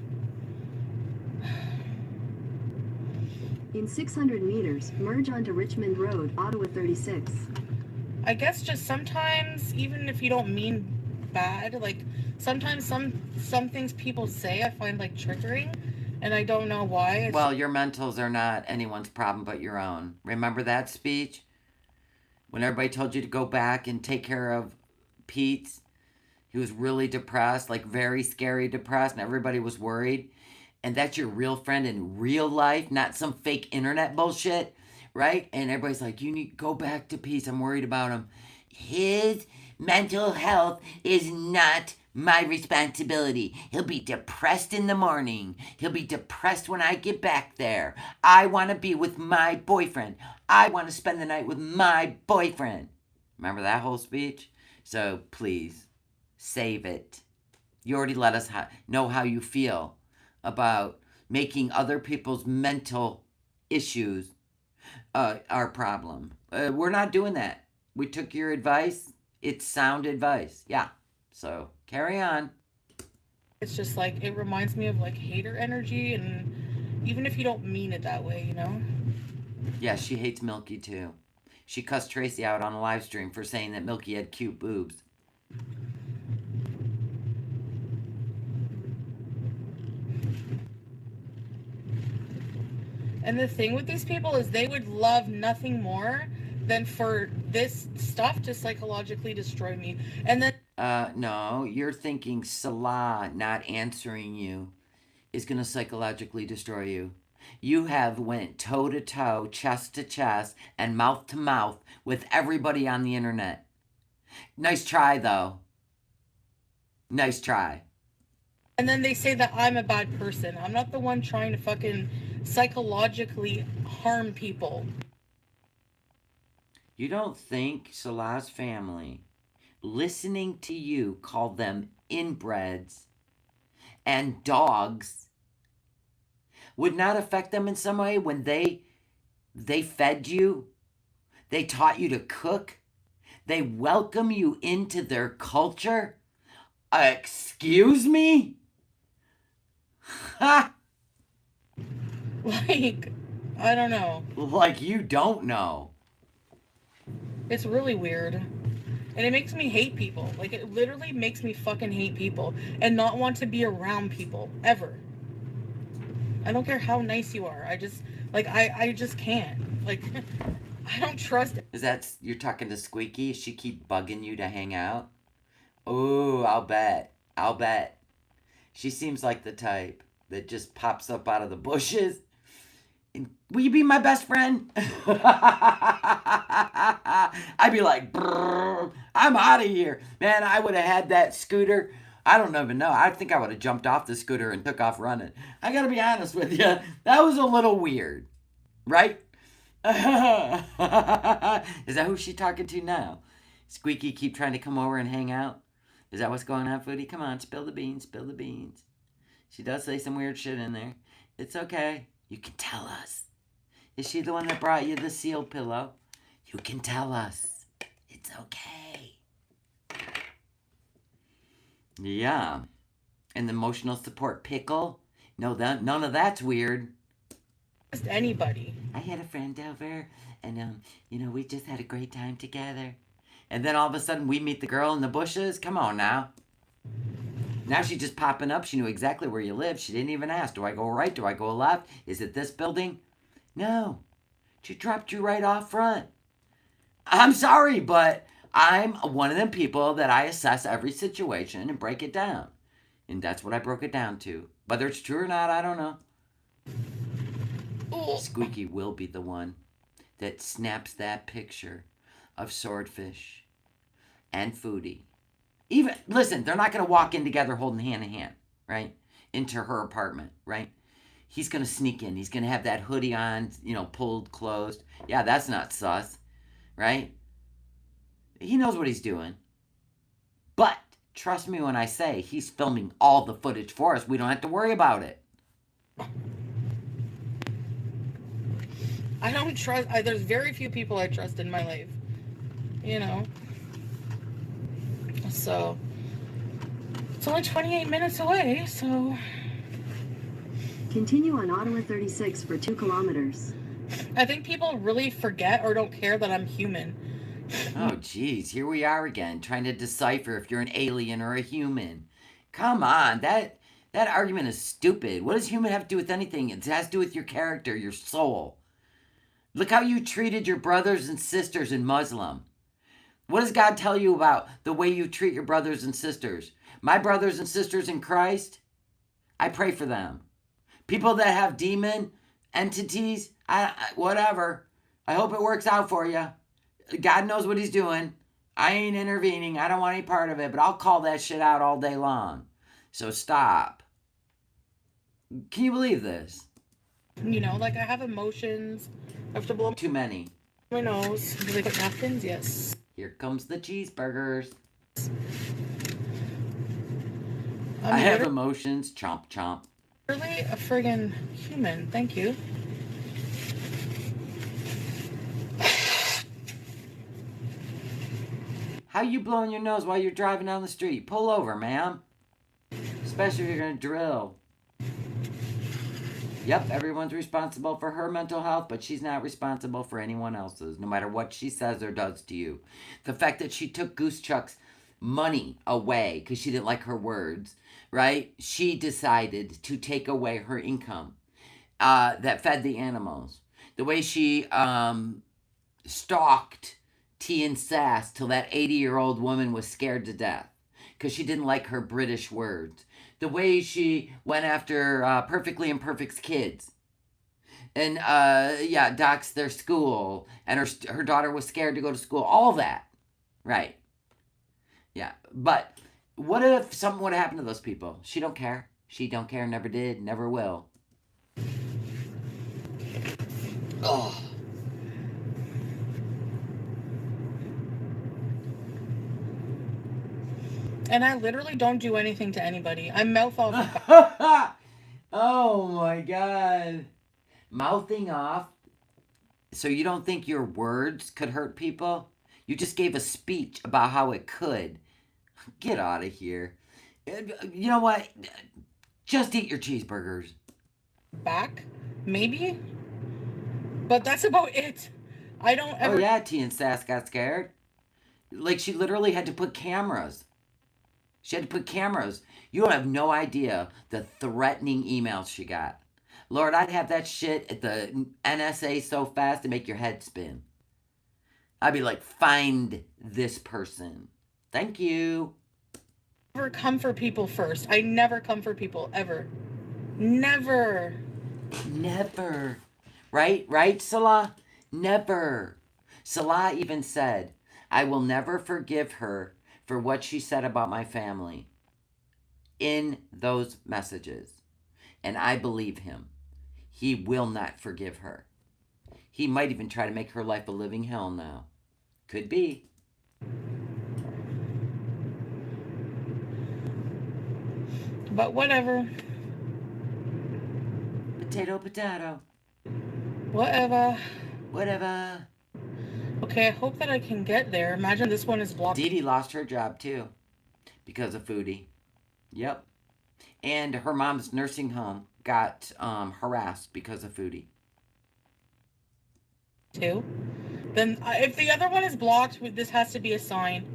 In 600 meters, merge onto Richmond Road, Ottawa 36. I guess just sometimes, even if you don't mean bad, like sometimes some things people say I find like triggering, and I don't know why. It's Well, your mentals are not anyone's problem but your own. Remember that speech? When everybody told you to go back and take care of Pete's? He was really depressed, like very scary depressed, and everybody was worried. And that's your real friend in real life, not some fake internet bullshit, right? And everybody's like, you need to go back to Pete's. I'm worried about him. His mental health is not my responsibility. He'll be depressed in the morning. He'll be depressed when I get back there. I want to be with my boyfriend. I want to spend the night with my boyfriend. Remember that whole speech? So please, save it. You already let us know how you feel about making other people's mental issues our problem. We're not doing that. We took your advice. It's sound advice. Yeah. So carry on. it's just like it reminds me of like hater energy, and even if you don't mean it that way, you know. Yeah, she hates Milky too. She cussed Tracy out on a live stream for saying that Milky had cute boobs. And the thing with these people is they would love nothing more than for this stuff to psychologically destroy me. And then No, you're thinking Salah not answering you is going to psychologically destroy you. You have went toe to toe, chest to chest, and mouth to mouth with everybody on the internet. Nice try, though. Nice try. and then they say that I'm a bad person. I'm not the one trying to fucking psychologically harm people. You don't think Salah's family, listening to you call them inbreds and dogs, would not affect them in some way when they fed you, they taught you to cook, they welcome you into their culture? Excuse me? Ha! Like, I don't know. Like you don't know. It's really weird. And it makes me hate people. Like, it literally makes me fucking hate people and not want to be around people ever. I don't care how nice you are. I just, like, I just can't. Like, I don't trust it. Is that, you're talking to Squeaky? She keep bugging you to hang out? Oh, I'll bet. I'll bet. She seems like the type that just pops up out of the bushes. And, will you be my best friend? I'd be like, brrr, I'm out of here. Man, I would have had that scooter. I don't even know. I think I would have jumped off the scooter and took off running. I gotta be honest with you. That was a little weird. Right? Is that who she's talking to now? Squeaky keep trying to come over and hang out? Is that what's going on, Foodie? Come on, spill the beans, spill the beans. She does say some weird shit in there. It's okay. You can tell us. Is she the one that brought you the seal pillow? You can tell us. It's okay. Yeah. And the emotional support pickle? No, none of that's weird. Just anybody. I had a friend over, and, we just had a great time together. And then all of a sudden, we meet the girl in the bushes? Come on now. Now she's just popping up. She knew exactly where you live. She didn't even ask, do I go right? Do I go left? Is it this building? No. She dropped you right off front. I'm sorry, but I'm one of them people that I assess every situation and break it down. And that's what I broke it down to. Whether it's true or not, I don't know. Oh. Squeaky will be the one that snaps that picture of Swordfish and Foodie. Even listen, they're not going to walk in together holding hand in hand, right? Into her apartment, right? He's going to sneak in. He's going to have that hoodie on, pulled closed. Yeah, that's not sus, right? He knows what he's doing. But trust me when I say he's filming all the footage for us. We don't have to worry about it. I don't trust. There's very few people I trust in my life. So it's only 28 minutes away, so Continue on Ottawa 36 for 2 kilometers. I think people really forget or don't care that I'm human. Oh, geez, here we are again, trying to decipher if you're an alien or a human. Come on, that argument is stupid. What does human have to do with anything? It has to do with your character, your soul. Look how you treated your brothers and sisters in Muslim. What does God tell you about the way you treat your brothers and sisters? My brothers and sisters in Christ, I pray for them. People that have demon entities, whatever, I hope it works out for you. God knows what he's doing. I ain't intervening. I don't want any part of it, but I'll call that shit out all day long. So stop. Can you believe this? I have emotions. I have to blow Too many. my nose. Do they put napkins? Yes. Here comes the cheeseburgers. I'm I have emotions. Chomp, chomp. really a friggin' human. Thank you. How you blowing your nose while you're driving down the street? Pull over, ma'am. Especially if you're going to drill. Yep, everyone's responsible for her mental health, but she's not responsible for anyone else's, no matter what she says or does to you. The fact that she took Goose Chuck's money away because she didn't like her words, right? She decided to take away her income that fed the animals. The way she stalked Tea and Sass till that 80-year-old woman was scared to death because she didn't like her British words. The way she went after Perfectly Imperfect's kids and doxed their school, and her daughter was scared to go to school. All that, right? Yeah, but what if something would have happened to those people? She don't care. She don't care. Never did. Never will. Oh. And I literally don't do anything to anybody. I mouth off. Oh my God. Mouthing off? So you don't think your words could hurt people? You just gave a speech about how it could. Get out of here. You know what? Just eat your cheeseburgers. Back? Maybe? But that's about it. I don't ever... Oh yeah, T and Sass got scared. Like she literally had to put cameras. She had to put cameras. You don't have no idea the threatening emails she got. Lord, I'd have that shit at the NSA so fast to make your head spin. I'd be like, find this person. Thank you. Never come for people first. I never come for people, ever. Never. Never. Right, Salah? Never. Salah even said, I will never forgive her for what she said about my family in those messages. And I believe him. He will not forgive her. He might even try to make her life a living hell now. Could be. But whatever. Potato, potato. Whatever. Whatever. Okay, I hope that I can get there. Imagine this one is blocked. Dee Dee lost her job too because of Foodie. Yep. And her mom's nursing home got harassed because of Foodie. Too. Then if the other one is blocked, this has to be a sign.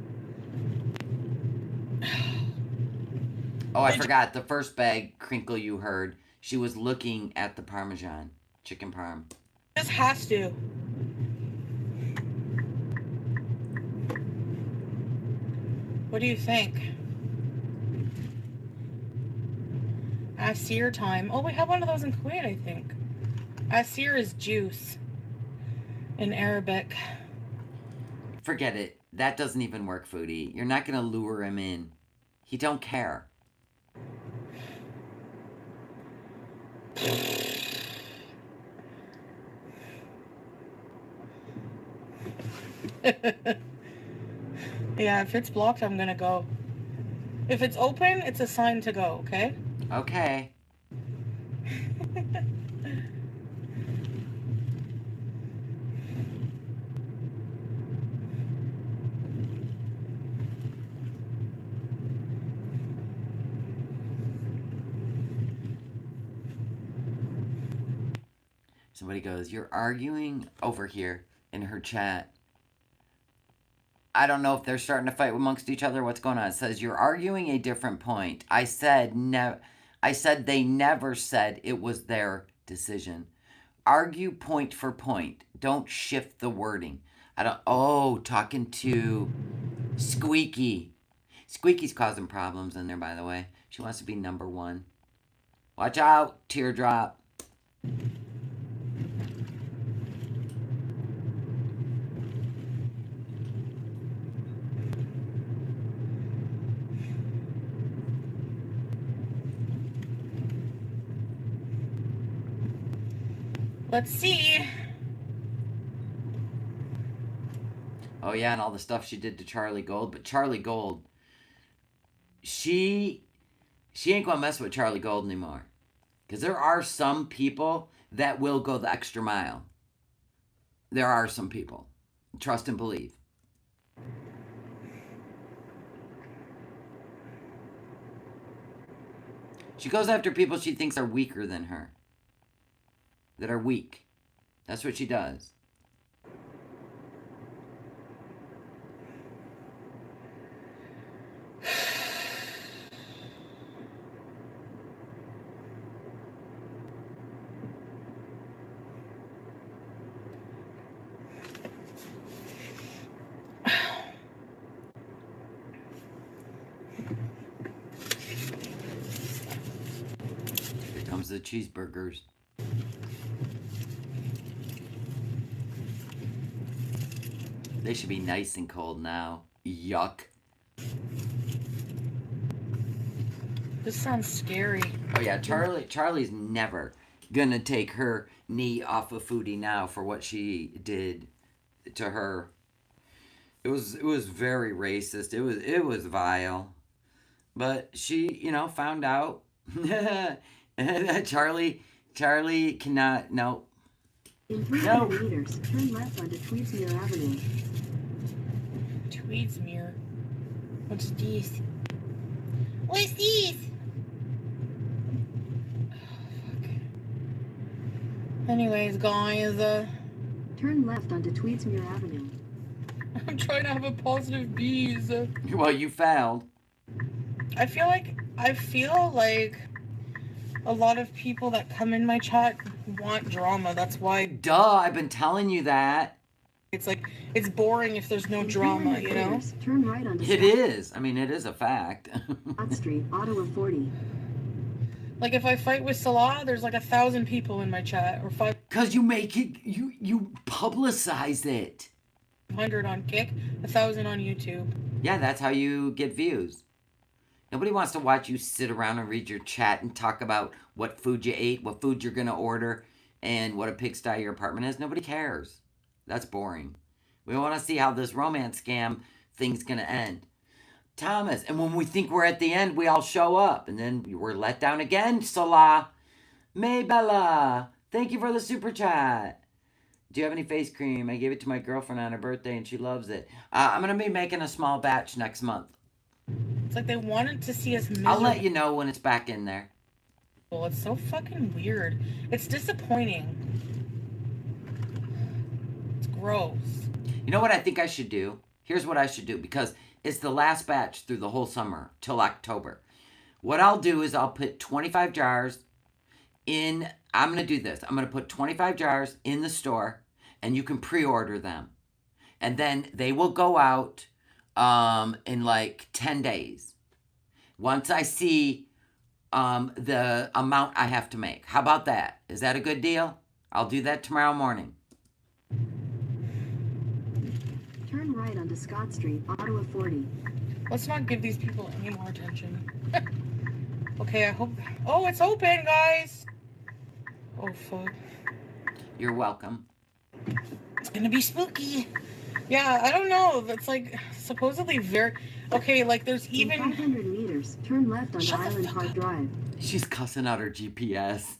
Oh, I forgot. The first bag crinkle you heard, she was looking at the Parmesan. Chicken parm. This has to. What do you think? I see your time. Oh, we have one of those in Kuwait, I think. Asir is juice in Arabic. Forget it. That doesn't even work, Foodie. You're not going to lure him in. He don't care. Yeah, if it's blocked, I'm gonna go. If it's open, it's a sign to go, okay? Okay. Somebody goes, "You're arguing over here in her chat." I don't know if they're starting to fight amongst each other. What's going on? It says, "You're arguing a different point. I said they never said it was their decision. Argue point for point. Don't shift the wording." I don't. Oh, talking to Squeaky. Squeaky's causing problems in there, by the way. She wants to be number one. Watch out, teardrop. Let's see. Oh yeah, and all the stuff she did to Charlie Gold. But Charlie Gold, she ain't gonna mess with Charlie Gold anymore. Because there are some people that will go the extra mile. There are some people. Trust and believe. She goes after people she thinks are weaker than her. That are weak. That's what she does. Here comes the cheeseburgers. They should be nice and cold now. Yuck. This sounds scary. Oh yeah, Charlie's never gonna take her knee off of Foodie now for what she did to her. It was very racist. It was vile. But she, found out. Charlie cannot. No. In 300 meters, turn left onto Tweedsmuir Avenue. Tweedsmuir. What's this? What's this? Oh, fuck. Anyways, guys, Turn left onto Tweedsmuir Avenue. I'm trying to have a positive bees. Well, you failed. I feel like a lot of people that come in my chat want drama. That's why Duh, I've been telling you that. it's like it's boring if there's no In drama, 300 you know? meters, turn right onto It is. I mean, it is a fact. Scott Street, Ottawa 40. Like if I fight with Salah, there's like 1,000 people in my chat, or 'Cause you make it, you publicize it. 500 on Kick, 1,000 on YouTube. Yeah, that's how you get views. Nobody wants to watch you sit around and read your chat and talk about what food you ate, what food you're going to order, and what a pigsty your apartment is. Nobody cares. That's boring. We want to see how this romance scam thing's going to end. Thomas, and when we think we're at the end, we all show up. And then we're let down again, Salah. Maybella, thank you for the super chat. Do you have any face cream? I gave it to my girlfriend on her birthday and she loves it. I'm going to be making a small batch next month. It's like they wanted to see us miserable. I'll let you know when it's back in there. It's so fucking weird. It's disappointing. It's gross. You know what I think I should do? Here's what I should do, because it's the last batch through the whole summer till October. What I'll do is I'll put 25 jars in. I'm going to do this. I'm going to put 25 jars in the store and you can pre-order them. And then they will go out in like 10 days. Once I see the amount I have to make. How about that? Is that a good deal? I'll do that tomorrow morning. Turn right onto Scott Street, Ottawa 40. Let's not give these people any more attention. Okay, I hope... Oh, it's open, guys! Oh, fuck. You're welcome. It's gonna be spooky. Yeah, I don't know. That's like supposedly very... Okay, like there's In even... 500 meters, turn left onto Shut the Island fuck Park up. Drive. She's cussing out her GPS.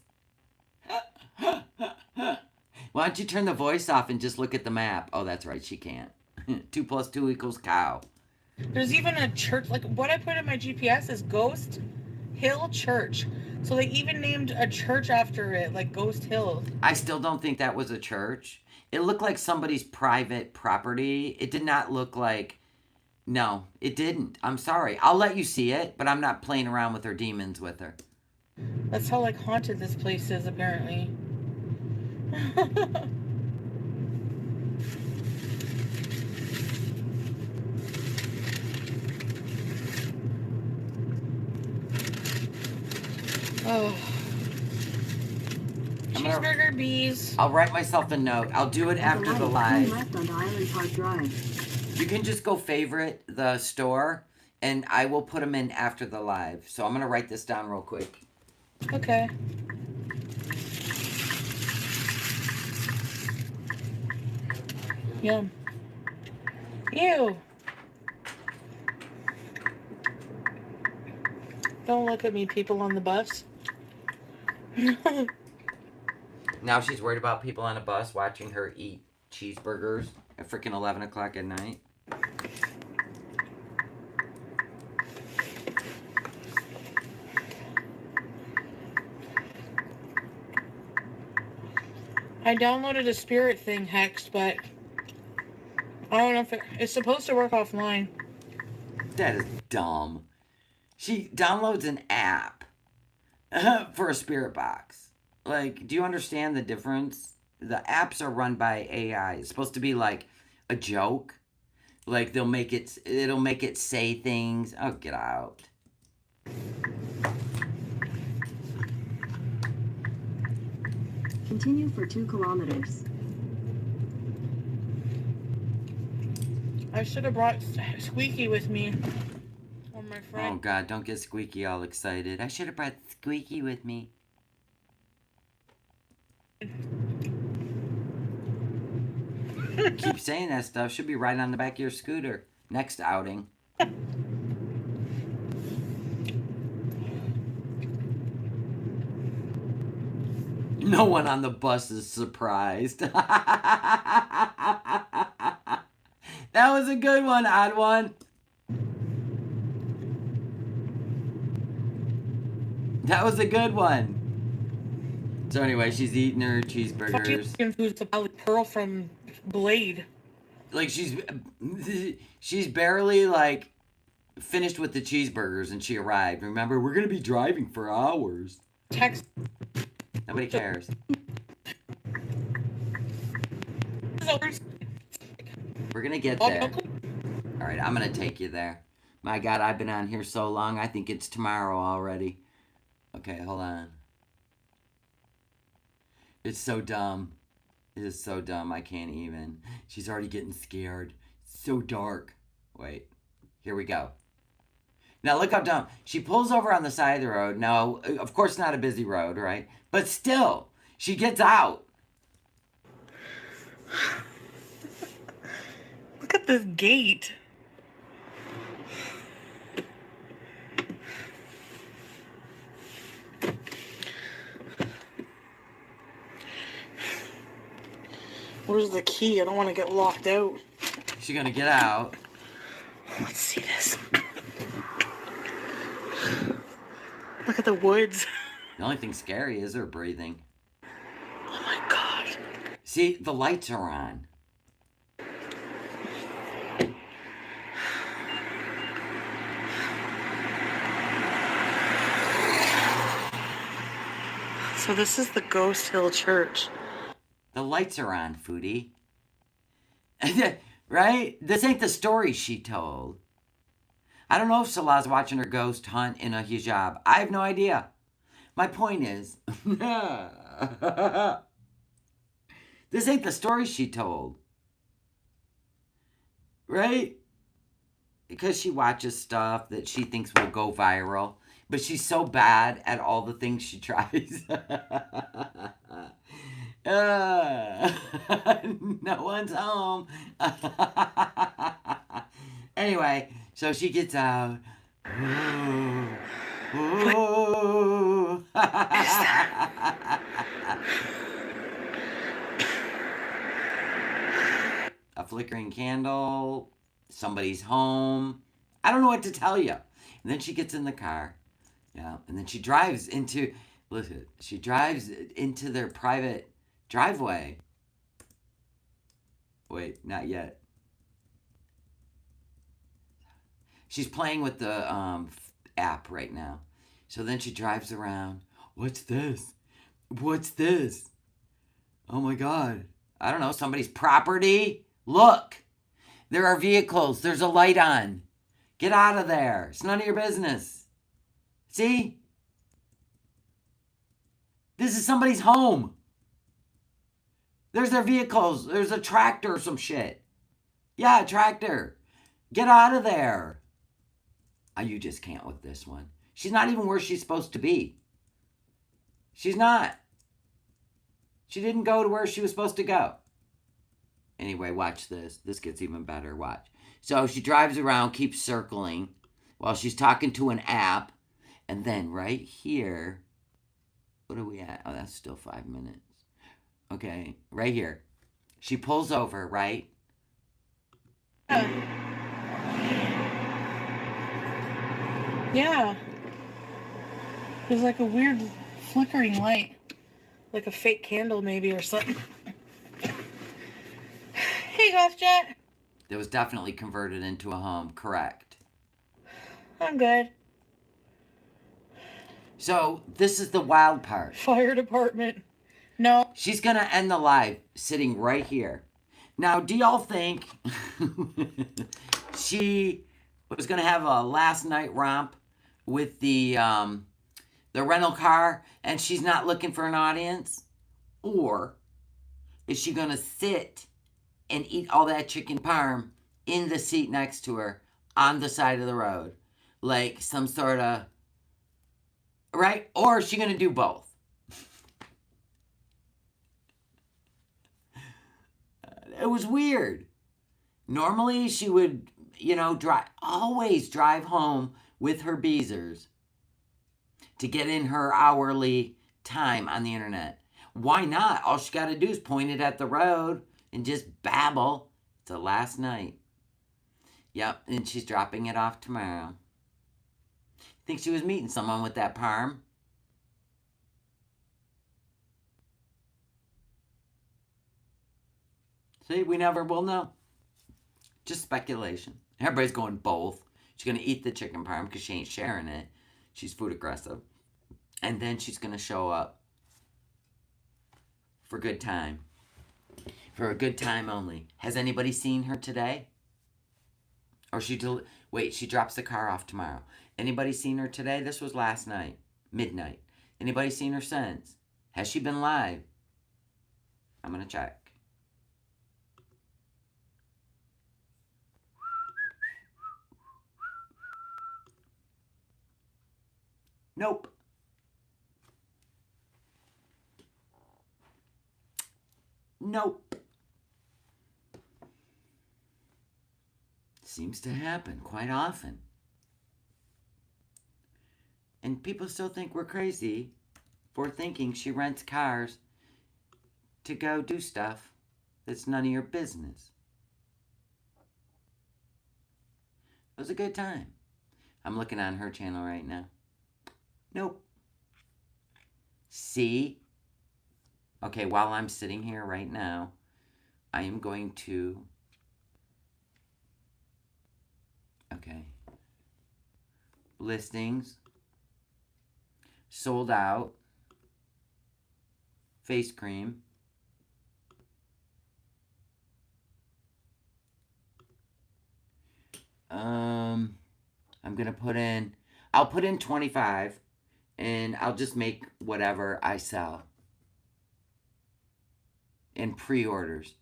Why don't you turn the voice off and just look at the map? Oh, that's right, she can't. 2 + 2 = cow. There's even a church, like what I put in my GPS is Ghost Hill Church. So they even named a church after it, like Ghost Hill. I still don't think that was a church. It looked like somebody's private property. It did not look like... No, it didn't. I'm sorry. I'll let you see it, but I'm not playing around with her demons with her. That's how like haunted this place is, apparently. Oh. Cheeseburger bees. I'll write myself a note. I'll do it At after the light, turn live. left onto Island Park Drive. You can just go favorite the store, and I will put them in after the live. So I'm going to write this down real quick. Okay. Yum. Ew. Don't look at me, people on the bus. Now she's worried about people on a bus watching her eat cheeseburgers at freaking 11 o'clock at night. I downloaded a spirit thing, Hex, but I don't know if it's supposed to work offline. That is dumb. She downloads an app for a spirit box. Like, do you understand the difference? The apps are run by AI. It's supposed to be like a joke. Like it'll make it say things. Oh, get out. Continue for 2 kilometers. I should have brought Squeaky with me. Or my Oh friend. God, don't get Squeaky all excited. I should have brought Squeaky with me. Keep saying that stuff. Should be right on the back of your scooter. Next outing. No one on the bus is surprised. That was a good one, odd one. That was a good one. So anyway, she's eating her cheeseburgers. Confused about Pearl from Blade. Like she's barely like finished with the cheeseburgers and she arrived. Remember, we're gonna be driving for hours. Text. Nobody cares. We're gonna get there. All right, I'm gonna take you there. My God, I've been on here so long. I think it's tomorrow already. Okay, hold on. It's so dumb. It is so dumb. I can't even. She's already getting scared. So dark. Wait. Here we go. Now look how dumb. She pulls over on the side of the road. No, of course not a busy road, right? But still, she gets out. Look at this gate. Where's the key? I don't want to get locked out. She's gonna get out. Let's see this. Look at the woods. The only thing scary is her breathing. Oh my God. See, the lights are on. So this is the Ghost Hill Church. The lights are on, Foodie. Right? This ain't the story she told. I don't know if Salah's watching her ghost hunt in a hijab. I have no idea. My point is... This ain't the story she told. Right? Because she watches stuff that she thinks will go viral. But she's so bad at all the things she tries. No one's home. Anyway, so she gets out. Ooh. A flickering candle, somebody's home. I don't know what to tell you. And then she gets in the car. Yeah, and then she drives into, listen, she drives into their private driveway. Wait, not yet. She's playing with the app right now. So then she drives around. What's this? What's this? Oh my God. I don't know, somebody's property? Look, there are vehicles. There's a light on. Get out of there. It's none of your business. See? This is somebody's home. There's their vehicles. There's a tractor or some shit. Yeah, a tractor. Get out of there. You just can't with this one. She's not even where she's supposed to be. She's not. She didn't go to where she was supposed to go. Anyway, watch this. This gets even better. Watch. So she drives around, keeps circling while she's talking to an app. And then right here, what are we at? Oh, that's still 5 minutes. Okay, right here. She pulls over, right? Yeah. There's like a weird flickering light. Like a fake candle maybe or something. Hey, Golf Jet. That was definitely converted into a home, correct. I'm good. So this is the wild part. Fire department. No. She's going to end the live sitting right here. Now, do y'all think she was going to have a last night romp with the rental car and she's not looking for an audience? Or is she going to sit and eat all that chicken parm in the seat next to her on the side of the road? Like some sort of, right? Or is she going to do both? It was weird. Normally she would, always drive home with her beezers to get in her hourly time on the internet. Why not? All she got to do is point it at the road and just babble. It's a last night. Yep, and she's dropping it off tomorrow. Think she was meeting someone with that parm? See, we never will know. Just speculation. Everybody's going both. She's going to eat the chicken parm because she ain't sharing it. She's food aggressive. And then she's going to show up for good time. For a good time only. Has anybody seen her today? Or she drops the car off tomorrow. Anybody seen her today? This was last night. Midnight. Anybody seen her since? Has she been live? I'm going to check. Nope. Nope. Seems to happen quite often. And people still think we're crazy for thinking she rents cars to go do stuff that's none of your business. It was a good time. I'm looking on her channel right now. Nope. See? Okay, while I'm sitting here right now, I am going to... Okay. Listings. Sold out. Face cream. I'm going to put in... I'll put in 25. And I'll just make whatever I sell. in pre-orders.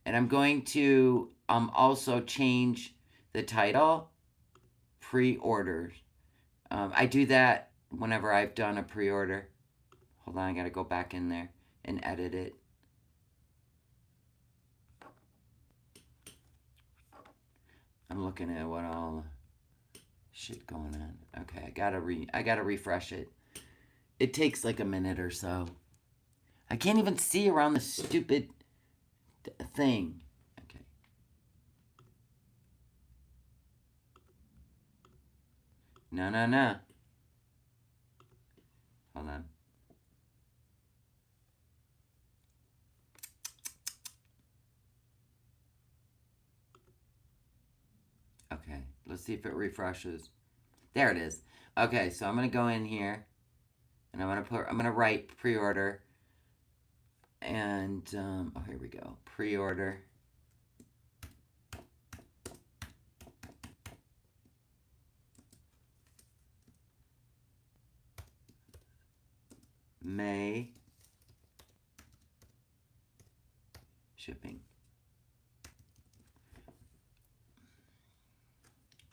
And I'm going to also change the title, pre-orders. I do that whenever I've done a pre-order. Hold on, I gotta go back in there and edit it. I'm looking at what all shit going on. Okay, I gotta refresh it. It takes like a minute or so. I can't even see around the stupid thing. Okay. No. Hold on. Okay, let's see if it refreshes. There it is. Okay, so I'm gonna go in here, and I'm gonna write pre-order, and oh, here we go, pre-order. May shipping.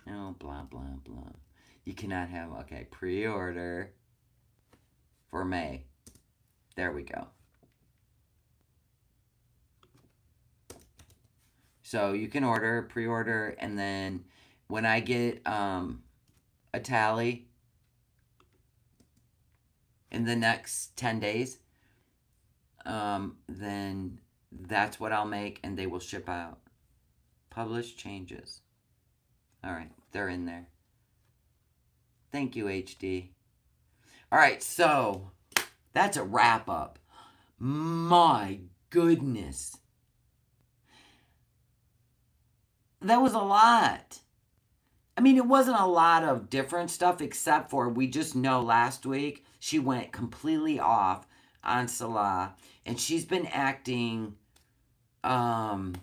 Oh, blah, blah, blah. You cannot have, okay, pre-order for May. There we go. So you can order, pre-order, and then when I get a tally in the next 10 days, then that's what I'll make, and they will ship out. Publish changes. All right, they're in there. Thank you, HD. All right, so that's a wrap up. My goodness. That was a lot. I mean, it wasn't a lot of different stuff, except for we just know last week she went completely off on Salah, and she's been acting all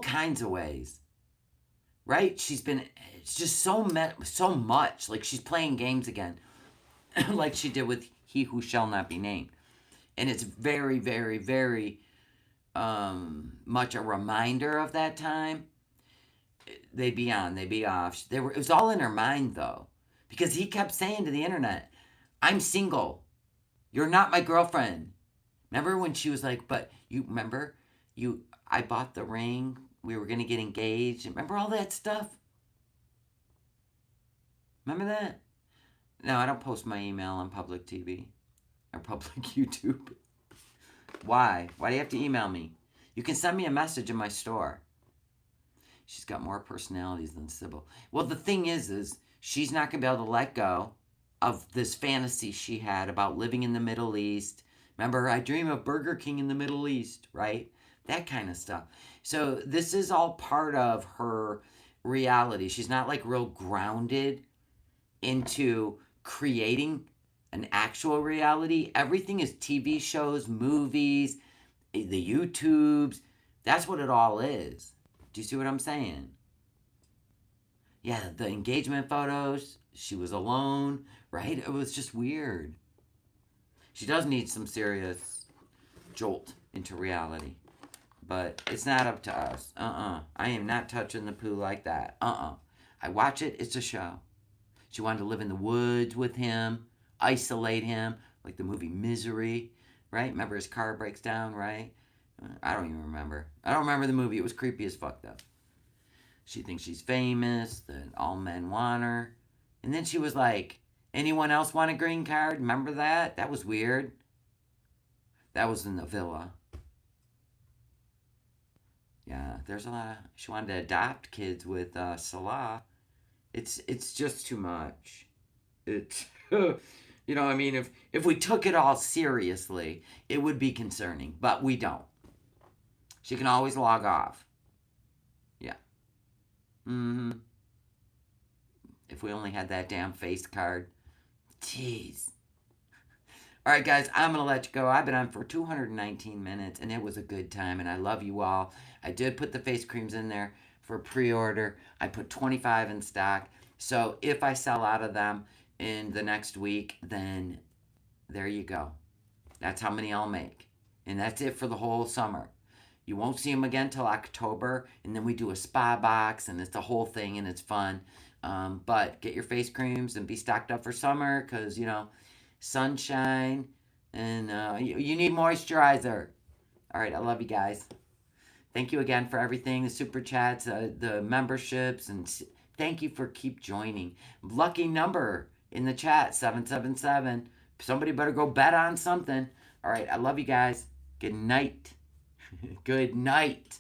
kinds of ways. Right? She's been, it's just so much. Like, she's playing games again. Like she did with He Who Shall Not Be Named. And it's very, very, very much a reminder of that time. They'd be on, they'd be off. It was all in her mind, though. Because he kept saying to the internet, I'm single. You're not my girlfriend. Remember when she was like, but you, remember? I bought the ring. We were going to get engaged. Remember all that stuff? Remember that? No, I don't post my email on public TV or public YouTube. Why? Why do you have to email me? You can send me a message in my store. She's got more personalities than Sybil. Well, the thing is she's not going to be able to let go of this fantasy she had about living in the Middle East. Remember, I dream of Burger King in the Middle East, right? That kind of stuff. So this is all part of her reality. She's not like real grounded into creating an actual reality. Everything is TV shows, movies, the YouTubes. That's what it all is. Do you see what I'm saying? Yeah, the engagement photos, she was alone, right? It was just weird. She does need some serious jolt into reality. But it's not up to us. I am not touching the poo like that. I watch it, it's a show. She wanted to live in the woods with him, isolate him, like the movie Misery, right? Remember his car breaks down, right? I don't even remember. I don't remember the movie. It was creepy as fuck, though. She thinks she's famous, that all men want her. And then she was like, anyone else want a green card? Remember that? That was weird. That was in the villa. Yeah, there's a lot of... She wanted to adopt kids with Salah. It's just too much. It's... You know, I mean, if we took it all seriously, it would be concerning. But we don't. She can always log off. Yeah. If we only had that damn face card. Jeez. All right, guys, I'm going to let you go. I've been on for 219 minutes, and it was a good time, and I love you all. I did put the face creams in there for pre-order. I put 25 in stock. So if I sell out of them in the next week, then there you go. That's how many I'll make. And that's it for the whole summer. You won't see them again till October, and then we do a spa box, and it's the whole thing, and it's fun. But get your face creams and be stocked up for summer, because, sunshine, and you need moisturizer. All right, I love you guys. Thank you again for everything, the super chats, the memberships, and thank you for keep joining. Lucky number in the chat, 777. Somebody better go bet on something. All right, I love you guys. Good night. Good night.